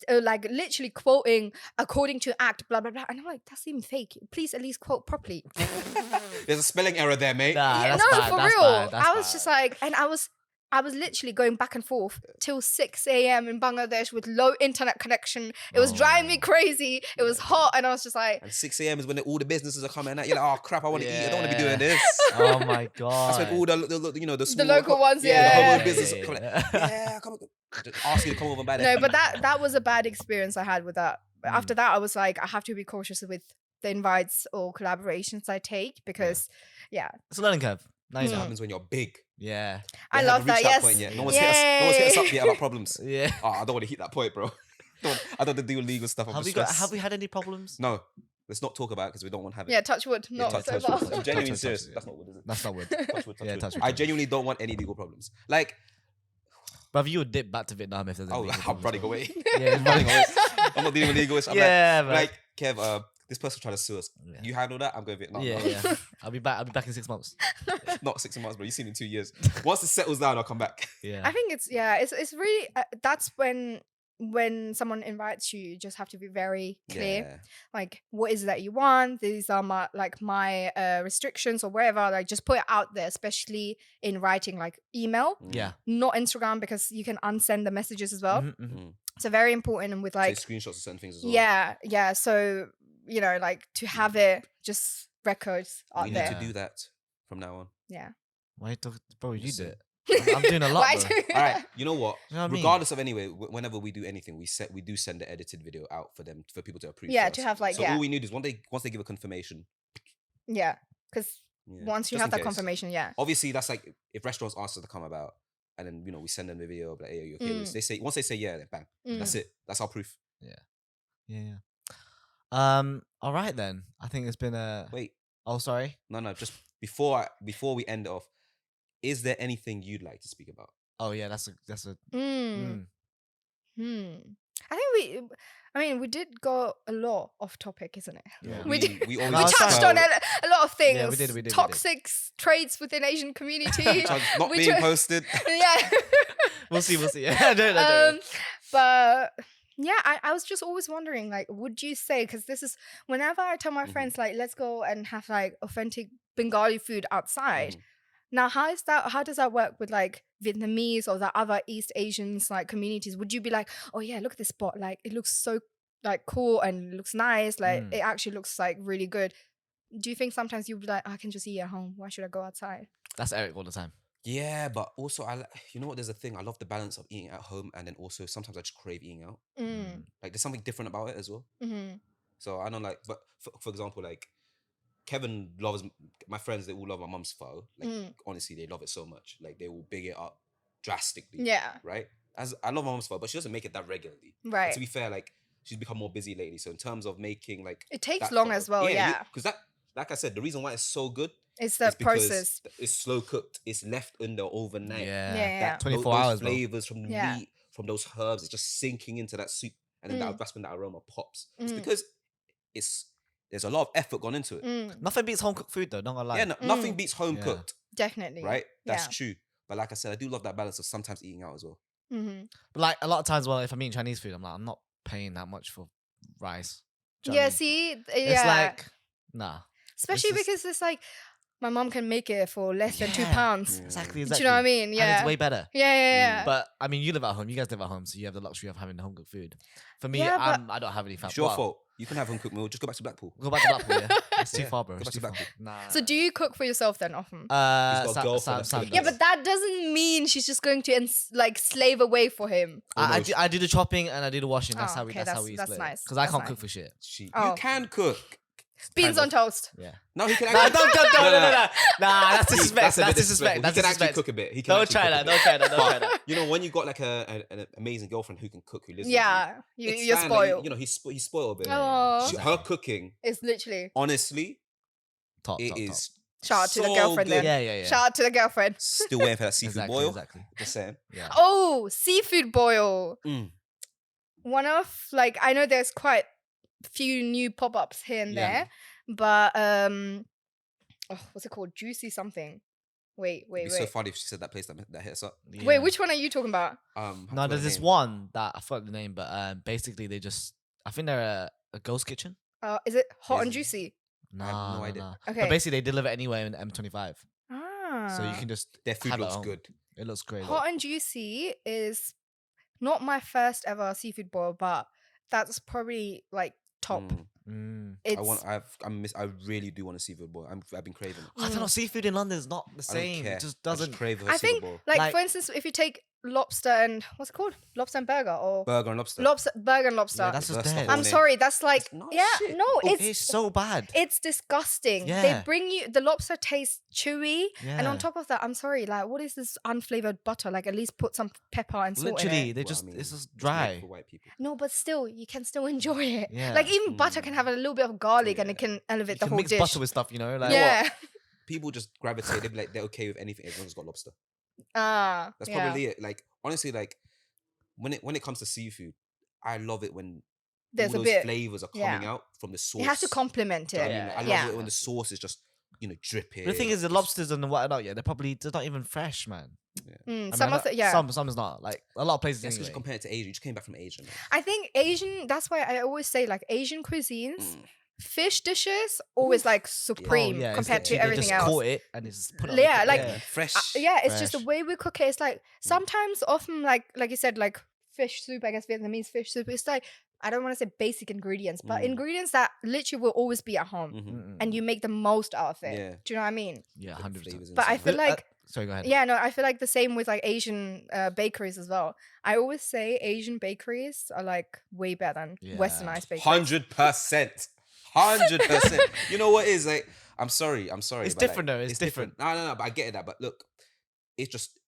like literally quoting according to act, blah blah blah. And I'm like, that's even fake. Please at least quote properly. There's a spelling error there, mate. Nah, Yeah, that's no, bad, for that's real. bad, that's I was bad. just like, and I was literally going back and forth till 6 a.m. in Bangladesh with low internet connection. It was driving me crazy. It was hot, and I was just like, And 6 a.m. is when all the businesses are coming out. You're like, oh crap, I want to eat. I don't want to be doing this. Oh my god. That's when all the small local ones, the yeah. homo business come like, yeah, come on. Just ask you to come over and buy that. no, but that was a bad experience I had with that. After that, I was like, I have to be cautious with the invites or collaborations I take because, yeah. It's a learning curve. Now you This know. happens when you're big. Yeah. I They love haven't reached that. Yes. point yet. No one's hit us up yet about problems. Yeah. Oh, I don't want to hit that point, bro. I don't want to do legal stuff. I'm Have just we stressed. had any problems? No. Let's not talk about it because we don't want to have it. Yeah, touch wood. Not touch so wood. far. I'm genuinely Touch wood, serious. touch wood. That's not wood, is it? That's not wood. Touch wood, touch Yeah, wood. touch wood, I touch wood. genuinely don't want any legal problems. Like, But you would dip back to Vietnam if there's any oh, legal I'm problems, running bro. away. Yeah, I'm running away. I'm not dealing with legalists. I'm Yeah, man. like, Kev, this person trying to sue us. Yeah. You handle that, I'm going to Vietnam. Yeah, now. yeah. I'll be back in 6 months. Not 6 months, bro. You've seen me in 2 years. Once it settles down, I'll come back. Yeah. I think it's really that's when someone invites you, you just have to be very clear. Yeah. Like, what is it that you want? These are my restrictions or whatever. Like, just put it out there, especially in writing, like email, Yeah. not Instagram, because you can unsend the messages as well. Mhm, mhm. So very important, and with like Take screenshots of certain things as well. yeah. So like to have it just records out We there. need to do that from now on. Yeah. Why you talking, bro? You Listen. do it. I'm doing a lot, Why bro. do- All right, you know what? You know what I mean? Regardless of anyway, whenever we do anything, we do send the edited video out for people to approve. Yeah, first. to have, like, So all we need is once they give a confirmation. Yeah, because Yeah, once you just have in that case. confirmation, yeah. Obviously, that's like if restaurants ask us to come about, and then we send them the video, like, hey, are you okay with this? They say once they say yeah, then bang, that's it. That's our proof. Yeah. All right then. I think it's been a. Wait, Oh, sorry. no, just before we end it off, is there anything you'd like to speak about? Oh yeah, that's a. I think we did go a lot off topic, isn't it? Yeah. We did. We We always touched try- on a lot of things. Yeah, we did. Toxic traits within Asian community. not We being try- posted. Yeah. We'll see. Yeah, no. But yeah, I was just always wondering, like, would you say, because this is whenever I tell my Mhm. friends, like, let's go and have like authentic Bengali food outside. Mhm. Now, how does that work with like Vietnamese or the other East Asians like communities? Would you be like, oh yeah, look at this spot, like it looks so like cool and it looks nice, like it actually looks like really good. Do you think sometimes you'd be like, I can just eat at home, why should I go outside? That's Eric all the time. Yeah, but also you know what? There's a thing. I love the balance of eating at home, and then also sometimes I just crave eating out. Like there's something different about it as well. So I don't like, but for example, like Kevin loves my friends. They all love my mum's pho. Like honestly, they love it so much. Like they will big it up drastically. Yeah. Right. As I love my mum's pho, but she doesn't make it that regularly. Right. And to be fair, like she's become more busy lately. So in terms of making like It takes that long pho- as well, yeah. Because that, like I said, the reason why it's so good It's the is because process. it's slow cooked. It's left in there overnight. Yeah. Yeah. 24 those hours, bro. flavors from the Yeah. meat, from those herbs, it's just sinking into that soup, and then that's when that aroma pops. It's Mm. because there's a lot of effort gone into it. Nothing beats home cooked food though. Not gonna lie. Yeah, nothing beats home Yeah. cooked, Definitely. right? That's Yeah. true. But like I said, I do love that balance of sometimes eating out as well. But like a lot of times, well, if I'm eating Chinese food, I'm like, I'm not paying that much for rice. Do you know what I Yeah, mean? see, It's yeah. like, nah. Especially just- because it's like my mom can make it for less than £2. Yeah. Do Exactly. you know what I mean? And Yeah. it's way better. Yeah. But I mean, you live at home. You guys live at home, so you have the luxury of having home cooked food. For me, Yeah, but- I don't have any family. It's your fault. You can have home cooked meal. Just go back to Blackpool. Go back to Blackpool. Yeah, it's too Yeah, far, bro. go It's back too to far. Blackpool. Nah. So do you cook for yourself then often? He's got a girlfriend Sam that's does. cooking. Yeah, but that doesn't mean she's just going to like slave away for him. I do the chopping and I do the washing. That's Oh, how we. okay, That's how we that's split. nice. Because I That's can't nice. cook for shit. You Oh. can cook. Beans Kind on of. toast. Yeah. No, he can Nah, actually. don't. Nah, that's disrespect. a bit That's disrespect. He That's can actually disrespect. cook a bit. He can Don't actually try cook a that. bit. Don't try that. Don't try that. You know, when you got like an amazing girlfriend who can cook, who lives with Yeah, you, it's you're fine, like, spoiled. you know, he's spoiled a bit. Oh. Her cooking, It's literally honestly, Top. it is. shout out to the so girlfriend good. then. Yeah. Shout out to the girlfriend. Still waiting for that seafood Exactly. boil. Exactly. Just saying. Yeah. Oh, seafood boil. Mm. One of like I know there's quite a few new pop-ups here and Yeah. there, but what's it called? Juicy something. Wait. It'd be so funny if she said that place that hit us up. Yeah. Wait, which one are you talking about? No, there's this one that I forgot the name, but basically they just I think they're a ghost kitchen. Is it hot and Is it? juicy? I have no idea. Okay. But basically they deliver anywhere in M25, Ah. so you can just Their food have it looks at home. good. It looks great. Hot and juicy is not my first ever seafood boil, but that's probably like top. Mm. I really do want a seafood boil. I've been craving it. I don't know. Seafood in London is not the I don't same. care. It just I doesn't. crave a I seafood think, boil. like Like- for instance, if you take lobster and what's it called? Lobster and burger or Burger and lobster. burger and lobster. Yeah, that's just That's the dead. whole I'm name. sorry, that's like It's not yeah, shit. no, It's so bad. it's disgusting. Yeah. They bring you the lobster tastes chewy, and Yeah. on top of that, I'm sorry, like what is this unflavored butter? Like at least put some pepper and salt Literally, in it. they Well, just I mean, it's just made dry. for white people. No, but still, you can still enjoy it. Yeah. Like even butter can have a little bit of garlic, and Yeah. it can elevate You the can whole mix dish. butter with stuff, you know. Like, Yeah. People just gravitate. They be like, they're okay with anything as long as it's got lobster. That's yeah. probably it. Like honestly, like when it comes to seafood, I love it when There's all a those bit. flavors are coming out from the sauce. It has to complement Do you know it. what I mean? I Yeah. love it when the sauce is just dripping. the thing is, the It's- lobsters and whatnot, yeah, they're not even fresh, man. I mean, Some of the some is not. Like a lot of places. That's because Anyway. you compare it to Asia. You just came back from Asia, man. I think Asian. That's why I always say like Asian cuisines, fish dishes always like supreme Oh, yeah, it's compared to literally everything they just else. Caught it and it's just put it on Yeah, the- like- Fresh. It's just the Fresh. way we cook it. It's like sometimes, often, like you said, like fish soup. I guess Vietnamese fish soup. It's like I don't want to say basic ingredients, but ingredients that literally will always be at home, Mhm. and you make the most out of it. Yeah. Do you know what I mean? Yeah, Put 100%. flavours But I inside. feel like sorry, go ahead. yeah, no, I feel like the same with like Asian bakeries as well. I always say Asian bakeries are like way better than Yeah. westernized bakeries. 100%. 100%. You know what is like? I'm sorry. It's but, different like, though. It's different. No. But I get that. But look, it's just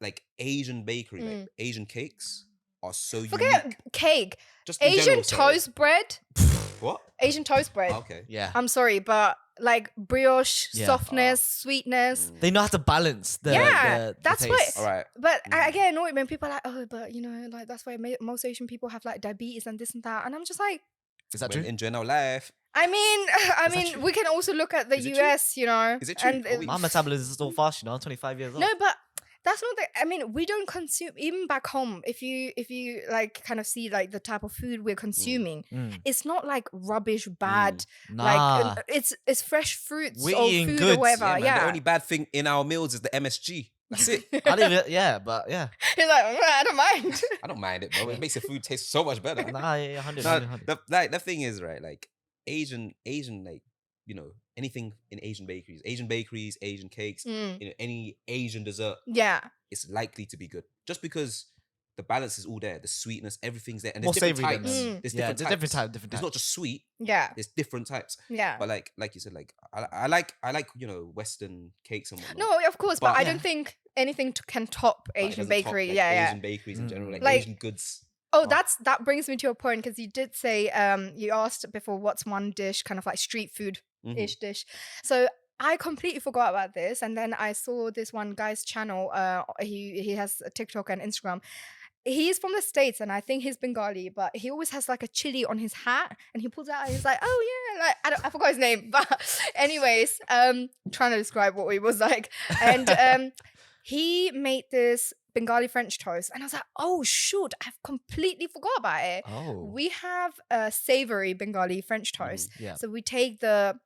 like Asian bakery, like Asian cakes are so Forget unique. cake. Just in Asian general, sorry. toast bread. What? Asian toast bread. Okay. Yeah, I'm sorry, but like brioche, Yeah. softness, sweetness. they know how to balance the. Yeah, the that's taste. what- All right. But I get annoyed when people are like, oh, but you know, like that's why most Asian people have like diabetes and this and that. And I'm just like, Is that We're true? enjoying our life. I mean, that true? we can also look at the Is it true? US, you know. Is it true? And Are we- My metabolism is still fast, you know. I'm 25 years old. no, but that's not the. I mean, we don't consume even back home. If you like kind of see like the type of food we're consuming, Mm. it's not like rubbish, bad. Nah. Like it's fresh fruits We're or eating food goods. or whatever. Yeah, man, Yeah. The only bad thing in our meals is the MSG. That's it. I don't even. Yeah, but yeah. He's like, I don't mind. I don't mind it, bro. It makes the food taste so much better. Nah, yeah, 100, No, 100. the thing is, right, like Asian, like, you know, anything in Asian bakeries, Asian cakes, Mm, you know, any Asian dessert, yeah. it's likely to be good. Just because the balance is all there, the sweetness, everything's there. And More there's different savoury types. than Mm. There's yeah, different types. different It's types. not just sweet, Yeah. there's different types. Yeah. But like you said, like I like, you know, Western cakes and whatnot. No, of course, but But- I don't think anything can top But it Asian doesn't top, bakery. like, yeah, Asian bakeries in general, like, Like- Asian goods. Oh, that brings me to a point because you did say you asked before what's one dish, kind of like street food ish dish. So I completely forgot about this, and then I saw this one guy's channel. He has a TikTok and Instagram. He's from the States, and I think he's Bengali, but he always has like a chili on his hat, and he pulls it out. And he's like, "Oh yeah," like I forgot his name, but anyways, trying to describe what he was like, and he made this Bengali French toast, and I was like, "Oh shoot, I've completely forgot about it." Oh. We have a savory Bengali French toast. Yeah. So we take the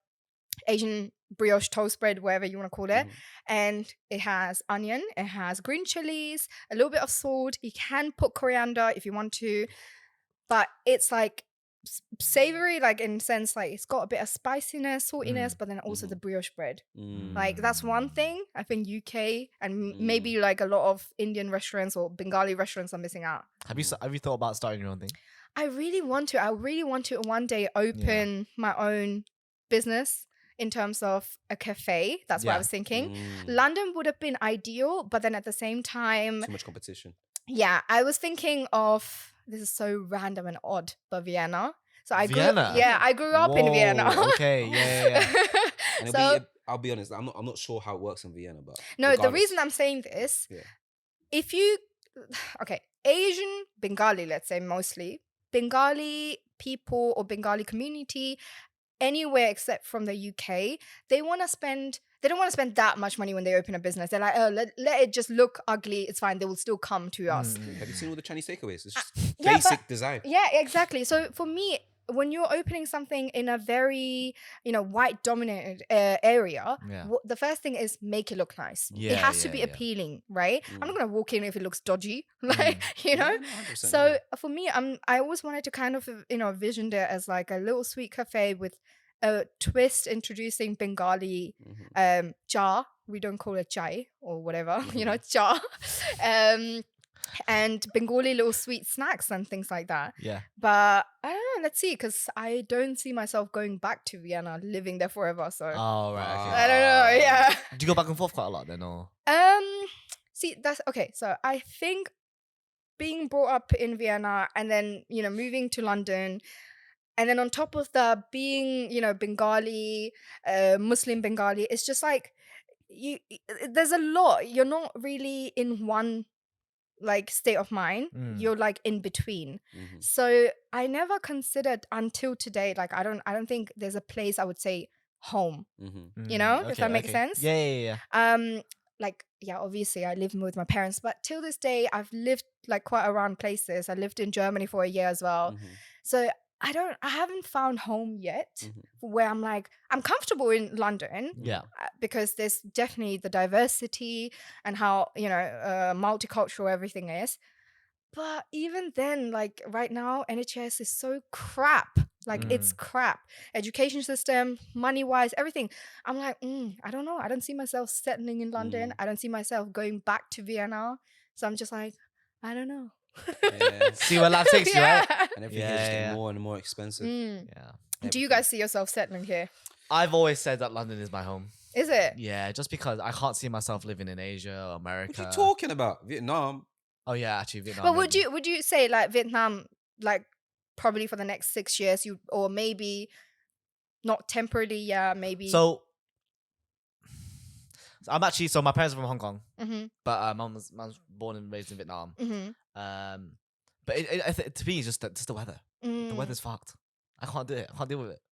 Asian brioche toast bread, whatever you want to call it, and it has onion, it has green chilies, a little bit of salt. You can put coriander if you want to, but it's like savory, like in sense, like it's got a bit of spiciness, saltiness, but then also the brioche bread. Like that's one thing I think UK and maybe like a lot of Indian restaurants or Bengali restaurants are missing out. Have you thought about starting your own thing? I really want to one day open my own business in terms of a cafe. That's what I Yeah. was thinking. London would have been ideal, but then at the same time, Too much competition. yeah, I was thinking of, this is so random and odd, but Vienna. So I Vienna? I grew up in Vienna. Whoa, okay, yeah. And So I'll be honest, I'm not sure how it works in Vienna, but no, the regardless. reason I'm saying this, Yeah. if you, okay, Asian Bengali, let's say mostly, Bengali people or Bengali community, anywhere except from the UK, they don't want to spend that much money when they open a business. They're like, oh, let it just look ugly. It's fine. They will still come to us. Have you seen all the Chinese takeaways? It's just yeah, basic design. Yeah, exactly. So for me, when you're opening something in a very, white dominated area, Yeah. the first thing is make it look nice. Yeah, it has to yeah, be yeah. appealing, right? I'm not gonna walk in if it looks dodgy, like Yeah, no, 100%, So yeah. for me, I always wanted to kind of visioned it as like a little sweet cafe with a twist introducing Bengali cha. We don't call it chai or whatever, cha. and Bengali little sweet snacks and things like that. Yeah. But I don't know. Let's see, because I don't see myself going back to Vienna, living there forever. So Oh right. Okay. I don't know. Yeah. Do you go back and forth quite a lot then, or? See, that's okay. So I think being brought up in Vienna and then moving to London. And then on top of that, being, Bengali, Muslim Bengali, it's just like there's a lot. You're not really in one like state of mind. You're like in between. So I never considered until today. Like I don't think there's a place I would say home. If that makes sense. Yeah. Like obviously I live with my parents, but till this day I've lived like quite around places. I lived in Germany for a year as well. So I haven't found home yet where I'm like, I'm comfortable in London. Yeah. Because there's definitely the diversity and how, multicultural everything is. But even then, like right now, NHS is so crap. Like it's crap. Education system, money-wise, everything. I'm like, I don't know. I don't see myself settling in London. I don't see myself going back to Vienna. So I'm just like, I don't know. See where life takes you, right? And everything is getting more and more expensive. Yeah. Do you guys see yourself settling here? I've always said that London is my home. Is it? Yeah, just because I can't see myself living in Asia or America. What are you talking about? Vietnam? Oh yeah, actually Vietnam. But would you say like Vietnam, like probably for the next 6 years, or maybe not temporarily, maybe. So I'm actually my parents are from Hong Kong, but mum's born and raised in Vietnam. But to me, it's just the weather. The weather's fucked. I can't do it. I can't deal with it.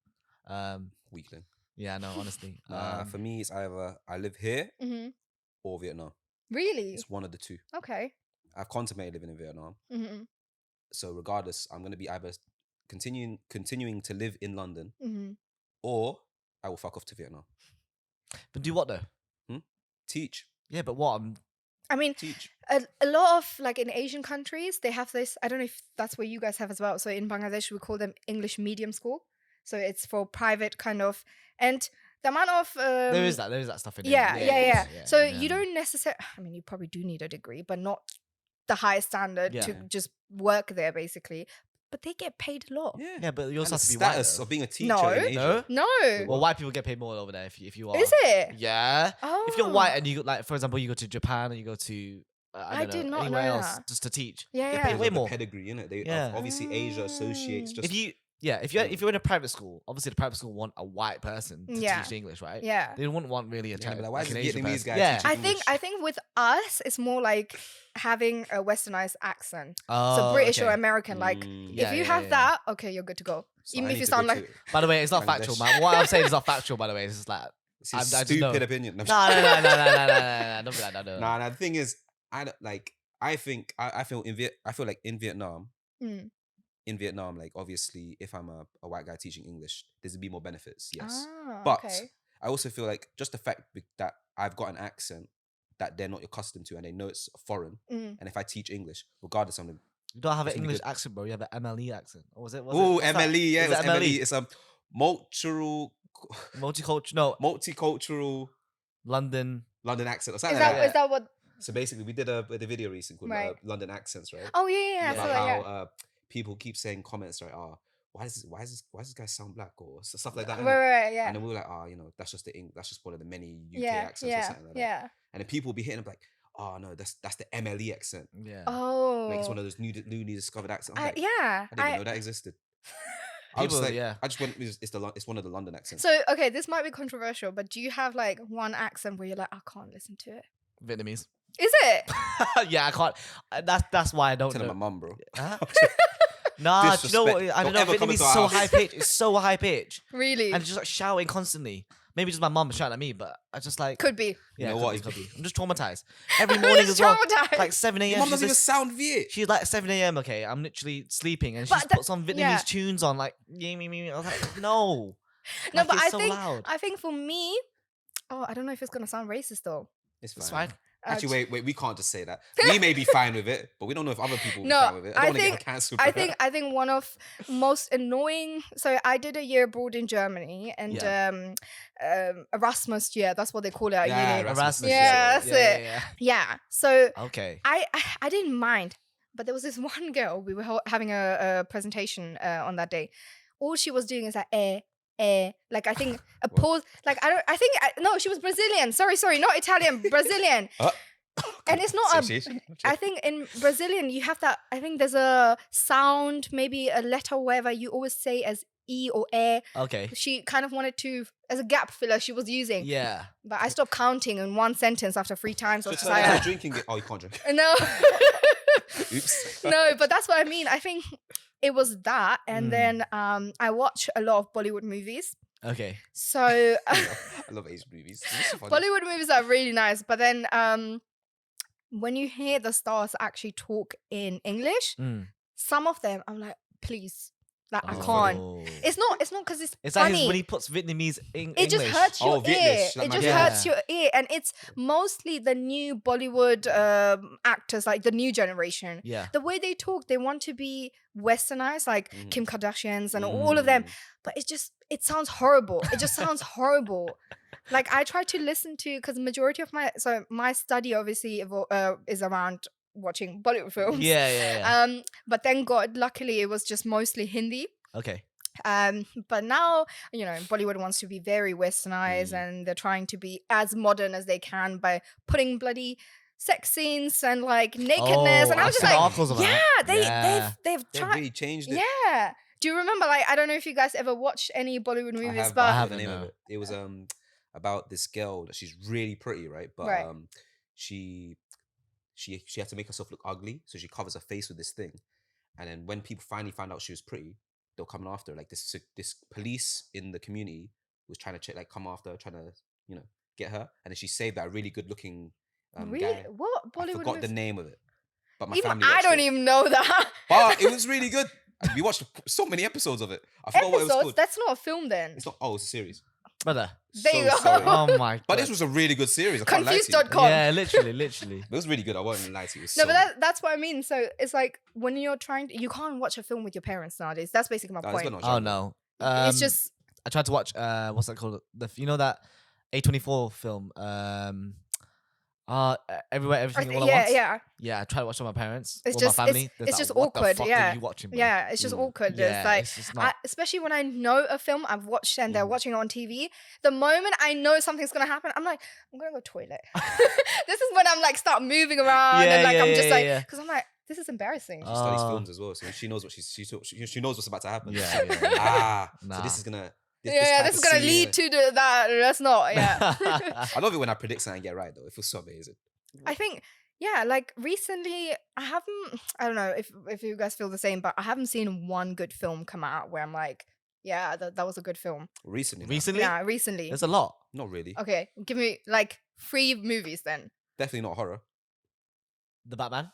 Weakling. Yeah, no, honestly. For me, it's either I live here or Vietnam. Really? It's one of the two. Okay. I've contemplated living in Vietnam. So regardless, I'm going to be either continuing to live in London or I will fuck off to Vietnam. But do what though? Teach. Yeah, but what? I mean, teach. A lot of like in Asian countries, they have this. I don't know if that's what you guys have as well. So in Bangladesh, we call them English medium school. So it's for private kind of, and the amount of there is that stuff in yeah. So you don't necessarily. I mean, you probably do need a degree, but not the highest standard to just work there, basically. But they get paid a lot. Yeah, but you also have to be status white, of being a teacher in Asia. No. Well, white people get paid more over there if you are. Is it? Yeah. Oh. If you're white and you like, for example, you go to Japan or you go to I did not anywhere know else that. just to teach. Yeah. Pay way more. Pedigree, innit? They Yeah. Obviously Asia associates just. If you're in a private school, obviously the private school want a white person to teach English, right? Yeah. They wouldn't want really a Chinese. But why is an the Asian Vietnamese person. guy teaching Yeah. I think with us, it's more like having a westernized accent. Oh, so British or okay. American, like if you have that, okay, you're good to go. So even I if need you to sound go like. to- By the way, it's not factual, man. What I'm saying is not factual. By the way, it's just like It's a I just stupid know. opinion. No. Don't be like that. No. Nah, the thing is, I don't like. I think I feel like in Vietnam. In Vietnam, like obviously, if I'm a white guy teaching English, there's be more benefits, yes. But I also feel like just the fact that I've got an accent that they're not accustomed to and they know it's foreign, and if I teach English, regardless, I'm You don't have an English accent, bro. You have an MLE accent. Or was it? Oh, MLE, yeah, it's MLE. It's multicultural London accent or something Is like that. is that what? So basically, we did a video recently called London Accents, right? Oh yeah. About So how people keep saying comments like, why does this guy sound black or stuff like that. Right, yeah. And then we were like, that's just one of the many UK accents or something like that. Yeah. And then people will be hitting up like, oh no, that's the MLE accent. Yeah. Oh. Like it's one of those newly discovered accents. I'm like, yeah. I didn't even know that existed. I just went. It's one of the London accents. So okay, this might be controversial, but do you have like one accent where you're like, I can't listen to it? Vietnamese. Is it? Yeah, I can't. That's why I don't. Tell my mum, bro. Nah, do you know what? I don't know. Vietnamese is so high pitch. It's so high pitch. Really? And it's just like shouting constantly. Maybe just my mum shouting at me, but I just like. Could be. Yeah, you know could be. I'm just traumatized. Every morning as well. Like 7 a.m. Your mum doesn't even sound Viet. She's like 7 a.m. Okay, I'm literally sleeping, and she just puts on Vietnamese tunes on, like me. I was like, no. No, like, but it's so loud. I think for me, I don't know if it's gonna sound racist though. It's fine. Actually, wait, we can't just say that. We may be fine with it, but we don't know if other people will be fine with it. I don't want to get cancelled. I think one of most annoying. So I did a year abroad in Germany, and Erasmus year. That's what they call it at uni. Erasmus. Yeah, that's it. Yeah. So okay, I didn't mind, but there was this one girl. We were having a presentation on that day. All she was doing is like like I think a pause. Like no, she was Brazilian. Sorry, not Italian. Brazilian. And it's not I think in Brazilian you have that. I think there's a sound, maybe a letter, whatever you always say as e or e. Okay. She kind of wanted to as a gap filler. She was using. Yeah. But I stopped counting in one sentence after 3 times. I was just like drinking it. Oh, you can't drink. No. Oops. No, but that's what I mean. I think it was that, and then I watch a lot of Bollywood movies. Okay. So I love Asian movies. Bollywood movies are really nice, but then when you hear the stars actually talk in English, some of them I'm like, please. Like I can't. It's not because it's funny. Like when he puts Vietnamese in English. It just hurts your ear. Like it just hurts your ear, and it's mostly the new Bollywood actors, like the new generation. Yeah. The way they talk, they want to be westernized, like Kim Kardashians and all of them. But it sounds horrible. It just sounds horrible. Like I try to listen to, because the majority of my study obviously is around watching Bollywood films. Yeah. But thank God, luckily it was just mostly Hindi. Okay. But now, Bollywood wants to be very westernized and they're trying to be as modern as they can by putting bloody sex scenes and like nakedness. And I was just like, they've really changed it. Yeah. Do you remember, like, I don't know if you guys ever watched any Bollywood movies, I have the name of it. It was about this girl that she's really pretty, right? But she had to make herself look ugly, so she covers her face with this thing. And then when people finally found out she was pretty, they were coming after her. Like this police in the community was trying to come after her, trying to get her. And then she saved that really good looking guy. What Bollywood? I forgot the name of it, but my even family I don't even know that. But it was really good. We watched so many episodes of it. I forgot what it was called. That's not a film then. It's not. Oh, it's a series. Brother. There you go. Sorry. Oh my God. But this was a really good series. Confused.com. Yeah, literally. It was really good. I won't lie to you. No, but that's what I mean. So it's like when you're you can't watch a film with your parents nowadays. That's basically my point. Oh no. It's just. I tried to watch what's that called? That A24 film. Everywhere, everything, all at once. Yeah. I tried to watch it with my parents. It's or just my family. it's just awkward. Are you watching, bro? Yeah, it's just awkward. Yeah, it's like it's just not... especially when I know a film I've watched and they're watching it on TV. The moment I know something's gonna happen, I'm like, I'm gonna go toilet. This is when I'm like start moving around and like I'm just like because I'm like, this is embarrassing. She studies films as well, so she knows what she knows what's about to happen. Yeah. So this is gonna. This is gonna lead to that. That's not. Yeah. I love it when I predict something and get right though. It feels so amazing. I think, like recently, I don't know if you guys feel the same, but I haven't seen one good film come out where I'm like, yeah, that was a good film. Recently? Yeah, recently. There's a lot. Not really. Okay, give me like 3 movies then. Definitely not horror. The Batman?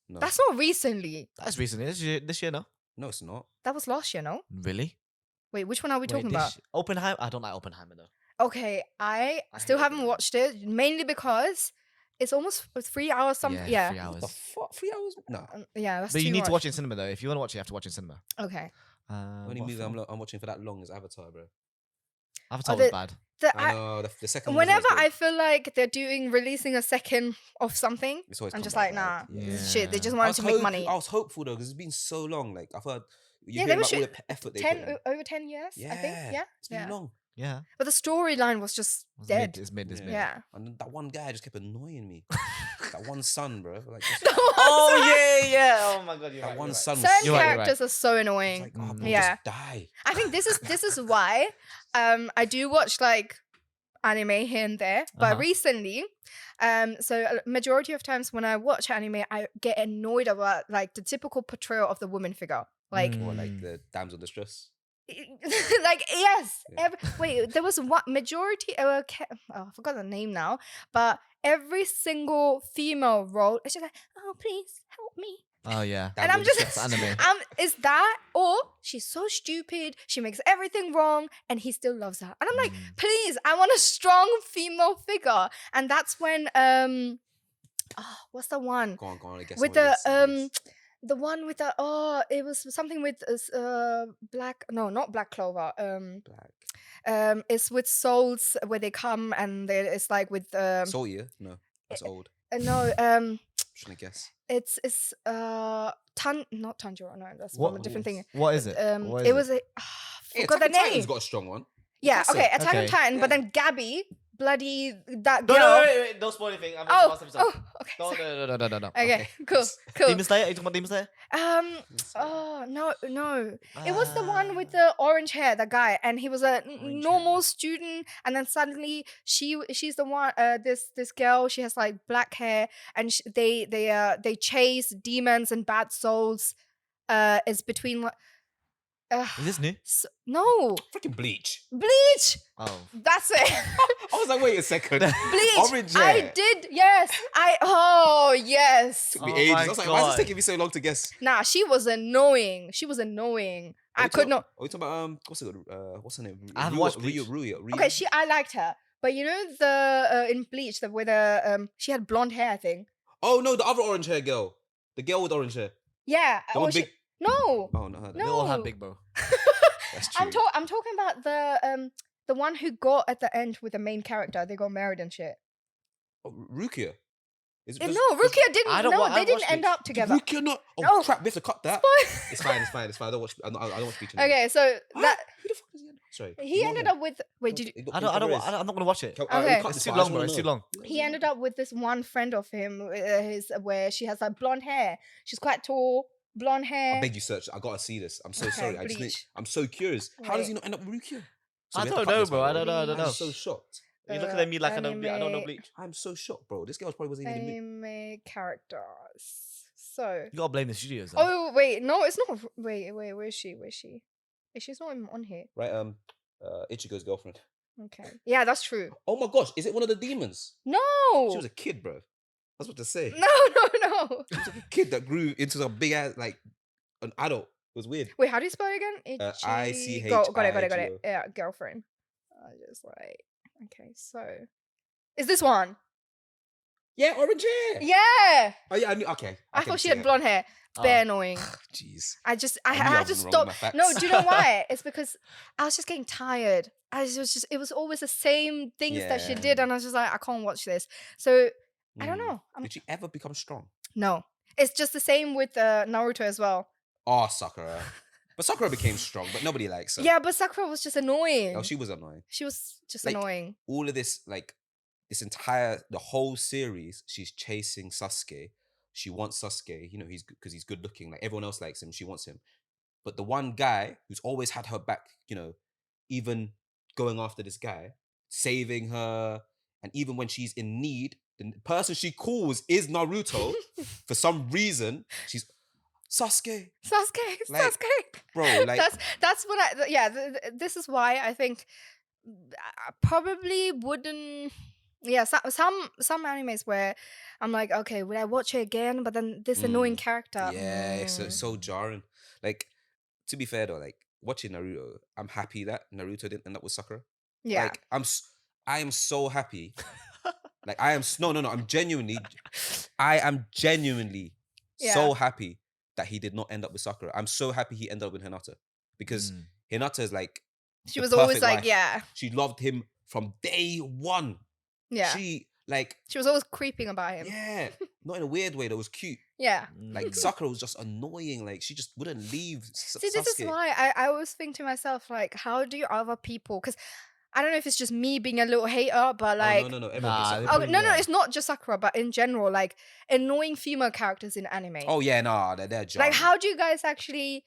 No. That's not recently. That's recently. This year, no? No, it's not. That was last year, no? Really? Wait, which one are we talking about? Oppenheimer? I don't like Oppenheimer though. Okay, I still haven't watched it, mainly because it's almost 3 hours. 3 hours. What the fuck? 3 hours? No. Yeah, that's But you need much. to watch it in cinema though. If you want to watch it, you have to watch it in cinema. Okay. Only movie I'm watching for that long is Avatar, bro. Avatar was bad. I know the second one. Whenever I feel like they're releasing a second of something, I'm just like, nah, shit. They just wanted to make money. I was hopeful though because it's been so long. Like I've heard, they were all the effort they put in. over 10 years. Yeah, I think. Yeah, it's been long. Yeah, but the storyline was just dead. It's mid. Yeah, and that one guy just kept annoying me. That one son, bro. Like, yeah. Oh my God, that one son. Certain characters are so annoying. Like, bro, just die. I think this is why I do watch like anime here and there, but recently, so a majority of times when I watch anime, I get annoyed about like the typical portrayal of the woman figure, like like the damsel in distress. Like yes, wait, there was one majority. I forgot the name now, but every single female role, it's just like, oh please help me. Oh yeah, and I'm just anime. Is that or she's so stupid? She makes everything wrong, and he still loves her. And I'm like, please, I want a strong female figure. And that's when what's the one? Go on, I guess. With the one with the it was something with black. No, not black clover. Black. It's with souls where they come and it's like with Soul Ear? No, that's old. No, I'm trying to guess. It's not Tanjiro. No, that's one different thing. What is it? It was a forgot the name. Titan's got a strong one. Yeah, okay, Attack on Titan, yeah. but then Gabby, bloody that No, girl. wait, don't spoil anything. I'm last episode. Okay. No. Okay, cool. Demon Slayer? Are you talking about Demon Slayer? No. It was the one with the orange hair, the guy, and he was a normal student, and then suddenly she's the one. This girl, she has like black hair, and they chase demons and bad souls. It's between. Is this new? No. Freaking Bleach. Oh. That's it. I was like, wait a second. Bleach. Orange hair. I did, yes. Yes. Took me ages. I was like, why is this taking me so long to guess? Nah, she was annoying. I could not. Are we talking about what's her name? I haven't watched Rui. Okay, I liked her. But you know the in Bleach where she had blonde hair, I think. Oh no, the other orange hair girl. The girl with orange hair. Yeah. The one big. No. Oh no, They all have big, bro. That's true. I'm talking about the one who got at the end with the main character. They got married and shit. Rukia. No, Rukia didn't. They didn't end up together. Rukia not. Oh crap! We have to cut that. It's fine. I don't watch. I don't watch Bleach anymore. Okay, so that. Who the fuck is he? Sorry. He ended up with. Wait, did you? I'm not gonna watch it. Okay. It's too long, bro. It's too long. He ended up with this one friend of him, where she has like blonde hair. She's quite tall, blonde hair. I beg you, search. I gotta see this. I'm so sorry. I'm so curious. How does he not end up with Rukia? I don't know, bro. I don't know. I'm so shocked. You're looking at me like I don't know Bleach. I'm so shocked, bro. This girl probably wasn't even in the anime characters. So you gotta blame the studios. Though. Oh wait, no, it's not. Wait, where is she? She's not even on here. Right, Ichigo's girlfriend. Okay, yeah, that's true. Oh my gosh, is it one of the demons? No, she was a kid, bro. That's what to say. No. She was like a kid that grew into a big ass, like an adult. It was weird. Wait, how do you spell it again? ICH. Got it. Yeah, girlfriend. I just like. Okay, so is this one? Yeah, orange hair. Yeah. Oh yeah, I knew. Okay. I thought she had blonde hair. Bare annoying. Jeez. I just stopped. No, do you know why? It's because I was just getting tired. It was always the same things that she did, and I was just like, I can't watch this. So I don't know. Did she ever become strong? No, it's just the same with Naruto as well. Oh, Sakura. But Sakura became strong, but nobody likes her. Yeah, but Sakura was just annoying. Oh, she was annoying. She was just like, annoying. All of this, like, the whole series, she's chasing Sasuke. She wants Sasuke, you know, because he's good looking. Like, everyone else likes him. She wants him. But the one guy who's always had her back, you know, even going after this guy, saving her, and even when she's in need, the person she calls is Naruto. For some reason, she's Sasuke, bro. Like that's what this is why I think I probably wouldn't. Yeah, some animes where I'm like, okay, would I watch it again? But then this annoying character. Yeah, it's so jarring. Like, to be fair though, like watching Naruto, I'm happy that Naruto didn't end up with Sakura. Yeah, like I am so happy. Like I am I'm genuinely so happy that he did not end up with Sakura. I'm so happy he ended up with Hinata, because Hinata is like, she was always like, wife. She loved him from day one. Yeah, she was always creeping about him. Yeah, not in a weird way. That was cute. Yeah, like Sakura was just annoying. Like she just wouldn't leave. See, this is why I always think to myself, like, how do other people? Because I don't know if it's just me being a little hater, but like, no, it's not just Sakura, but in general, like annoying female characters in anime. Oh yeah, they're jarring. Like, how do you guys actually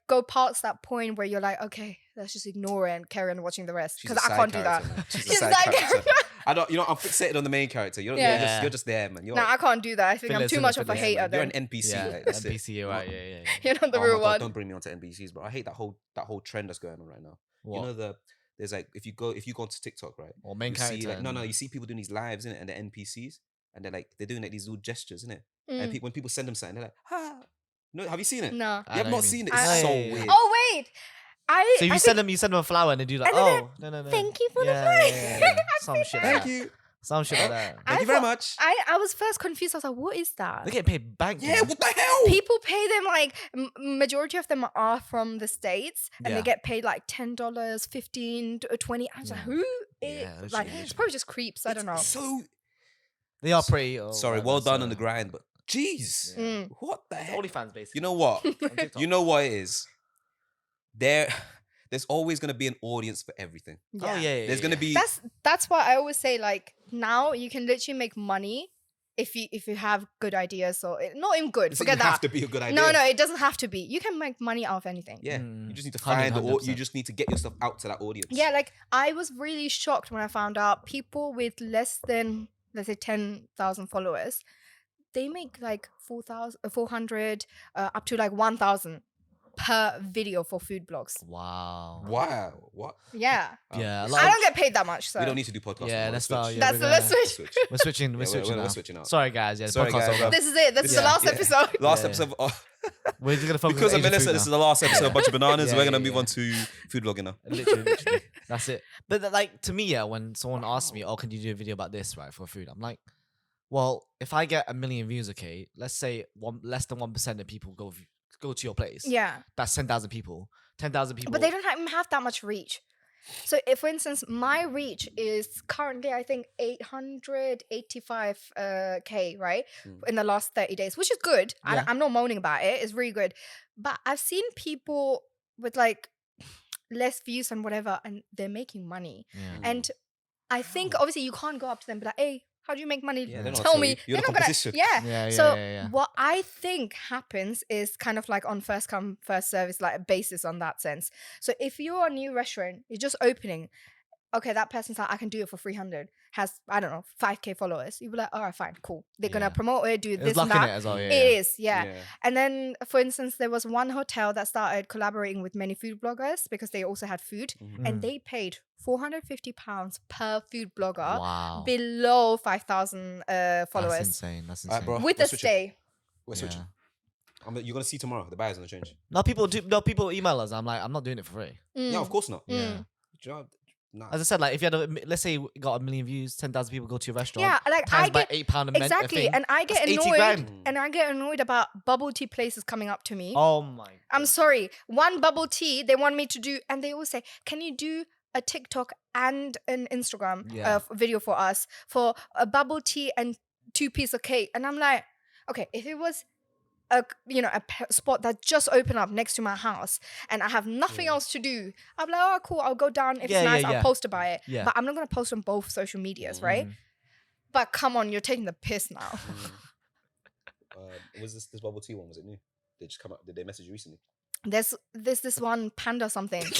go past that point where you're like, okay, let's just ignore it and carry on watching the rest, because I can't do that. She's a side character. I don't, I'm fixated on the main character. You're just there, man. No, I can't do that. I think I'm too much of a hater. You're an NPC. Yeah, like, that's NPC, it. You're right. Yeah. You're not the real one. Don't bring me onto NPCs, bro. I hate that whole trend that's going on right now. What? You know there's like, if you go onto TikTok, right? Or main character. See, like, you see people doing these lives, innit? And they're NPCs, and they're doing like these little gestures, innit? And when people send them something, they're like, ha. No, have you seen it? No. You have not seen it. It's so weird. Oh wait. So you send them a flower and they do like, oh no. Thank you for the flower. Some shit. Thank you. Some shit like that. Thank you very much. I was first confused. I was like, what is that? They get paid bank. Yeah, what the hell? People pay them like majority of them are from the States, and they Yeah. get paid like $10, $15, $20. I was like, who? Like, it's probably just creeps. I don't know. So They are pretty. sorry, well done on the grind, but jeez, what the hell? OnlyFans, basically. You know what? On TikTok. You know what it is? There's always gonna be an audience for everything. Oh yeah. There's gonna be. That's why I always say, like, now you can literally make money if you have good ideas, or not even good. Forget that. It doesn't have to be a good idea. No, it doesn't have to be. You can make money out of anything. Yeah, you just need to 100%. find you just need to get yourself out to that audience. Yeah, like I was really shocked when I found out people with less than, let's say, 10,000 followers, they make like 400 up to like 1,000 per video for food blogs. Wow. What? Yeah. Yeah. I don't get paid that much, so We don't need to do podcasts. Yeah, anymore. let's start. Switch. Yeah, let's switch. We're switching. We're Yeah, switching. we're now. switching out. Sorry, guys. Yeah, the Sorry, podcast's guys, over. This is it. This is the last episode. Last Yeah. episode. We're just gonna focus Because on of Asian Melissa, food this is now. the last episode of Bunch of Bananas. Yeah, We're gonna yeah, move yeah. on to food blogging now. Literally. That's it. But like to me, yeah, when someone asks me, "Oh, can you do a video about this, right, for food?" I'm like, well, if I get 1 million views, okay, let's say less than 1% of people go to your place. Yeah. That's 10,000 people. 10,000 people. But they don't have that much reach. So if, for instance, my reach is currently, I think, 885K, right? In the last 30 days, which is good. Yeah. I'm not moaning about it. It's really good. But I've seen people with like less views and whatever, and they're making money. Yeah. And I think obviously you can't go up to them and be like, hey, how do you make money? Yeah, they're not Tell telling me. you. You're They're the not gonna. competition. Yeah. Yeah, So yeah. what I think happens is kind of like on first come, first service, like a basis on that sense. So if you're a new restaurant, you're just opening, okay, that person's like, I can do it for 300, has, I don't know, 5K followers. You'd be like, all right, fine, cool. They're Yeah. gonna promote it, do There's this luck and in that. it as well. Yeah. It is, yeah. Yeah. And then, for instance, there was one hotel that started collaborating with many food bloggers because they also had food, and they paid £450 per food blogger Wow. below 5,000 followers. That's insane. That's Alright, insane. bro. With We're a switching. stay. We're switching. Yeah. You're gonna see tomorrow. The buyer's gonna change. No, people email us. I'm like, I'm not doing it for free. No, of course not. Yeah. Do you know, nah. As I said, like if you had let's say you got 1 million views, 10,000 people go to your restaurant. Yeah, like times I by get £8 a exactly, thing, and I get that's 80 annoyed, grand. and I get annoyed about bubble tea places coming up to me. Oh my. I'm sorry, one bubble tea they want me to do, and they always say, "Can you do a TikTok and an Instagram video for us for a bubble tea and 2 pieces of cake?" And I'm like, okay, if it was a spot that just opened up next to my house and I have nothing else to do, I'm like, oh cool, I'll go down. If it's nice, I'll post about it. Yeah. But I'm not gonna post on both social medias, right? But come on, you're taking the piss now. Was this bubble tea one? Was it new? They just come up. Did they message you recently? There's this one panda something. Is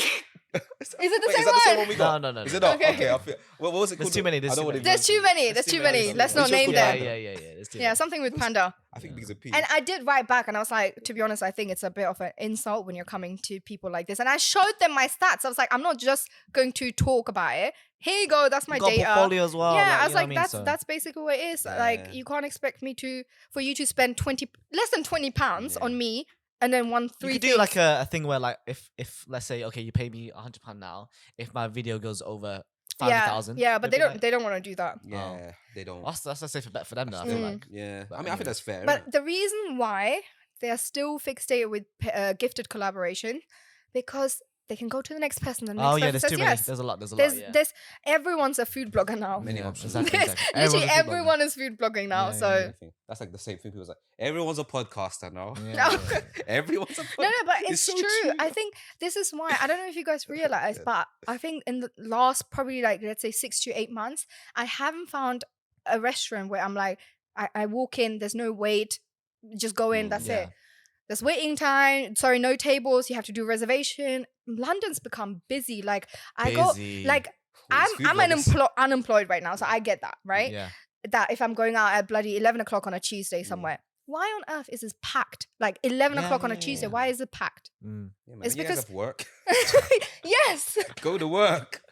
it the Is same that the same one? one we got? No. Is it not? Okay. Okay. I feel, what was it There's called? too many. I There's don't too want many. to- There's too many. There's too many. Let's not name them. Yeah. There's too Yeah, many. something with panda. I think because of P. And I did write back and I was like, to be honest, I think it's a bit of an insult when you're coming to people like this. And I showed them my stats. I was like, I'm not just going to talk about it. Here you go, that's my Got data. portfolio as well. Yeah, I was you know like, what I mean? that's basically what it is. Yeah. Like, you can't expect me for you to spend less than £20 on me, and then You three could do things. like a thing where like if let's say okay you pay me £100 now, if my video goes over 5,000. Yeah, but they'd be they don't want to do that. Yeah, they don't. That's a safer bet for them though. I feel like. Yeah, But I mean, I think that's fair. But the reason why they are still fixated with gifted collaboration, because they can go to the next person. The next Oh yeah, person there's says too many. yes. There's a lot. There's a There's, lot. Yeah. there's everyone's a food blogger now. Many Yeah, options. exactly. Literally Everyone's a food blogger. everyone is food blogging now. Yeah, so yeah, That's like the same thing. People's like, everyone's a podcaster now. Yeah. Everyone's a podcaster. no, but it's so true. I think this is why, I don't know if you guys realize, but I think in the last probably like, let's say 6 to 8 months, I haven't found a restaurant where I'm like, I walk in, there's no wait, just go in, that's yeah. it. There's waiting time. Sorry, no tables. You have to do reservation. London's become busy. Like I go, Busy. like These food I'm bloggers. unemployed right now, so I get that, right? Yeah. That if I'm going out at bloody 11 o'clock on a Tuesday somewhere, why on earth is this packed? Like 11 Yeah, o'clock on a yeah, Tuesday, yeah. why is it packed? Mm. Yeah, man. It's You guys because- have work. Yes. Go to work.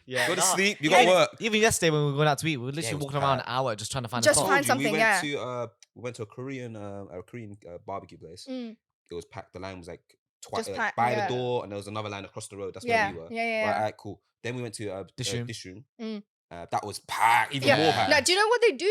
Yeah. Go to no. sleep. You Yeah, got work. Even yesterday when we were going out to eat, we were it literally was walking around an bad. hour just trying to find Just a spot. find Told you, something, we yeah. went to a Korean barbecue place. Mm. It was packed. The line was like twice Just packed, by yeah. the door, and there was another line across the road. That's Yeah, where we were. yeah. Right, alright, cool. Then we went to Dish room. Dish room. Mm. That was packed, even more packed. Now, do you know what they do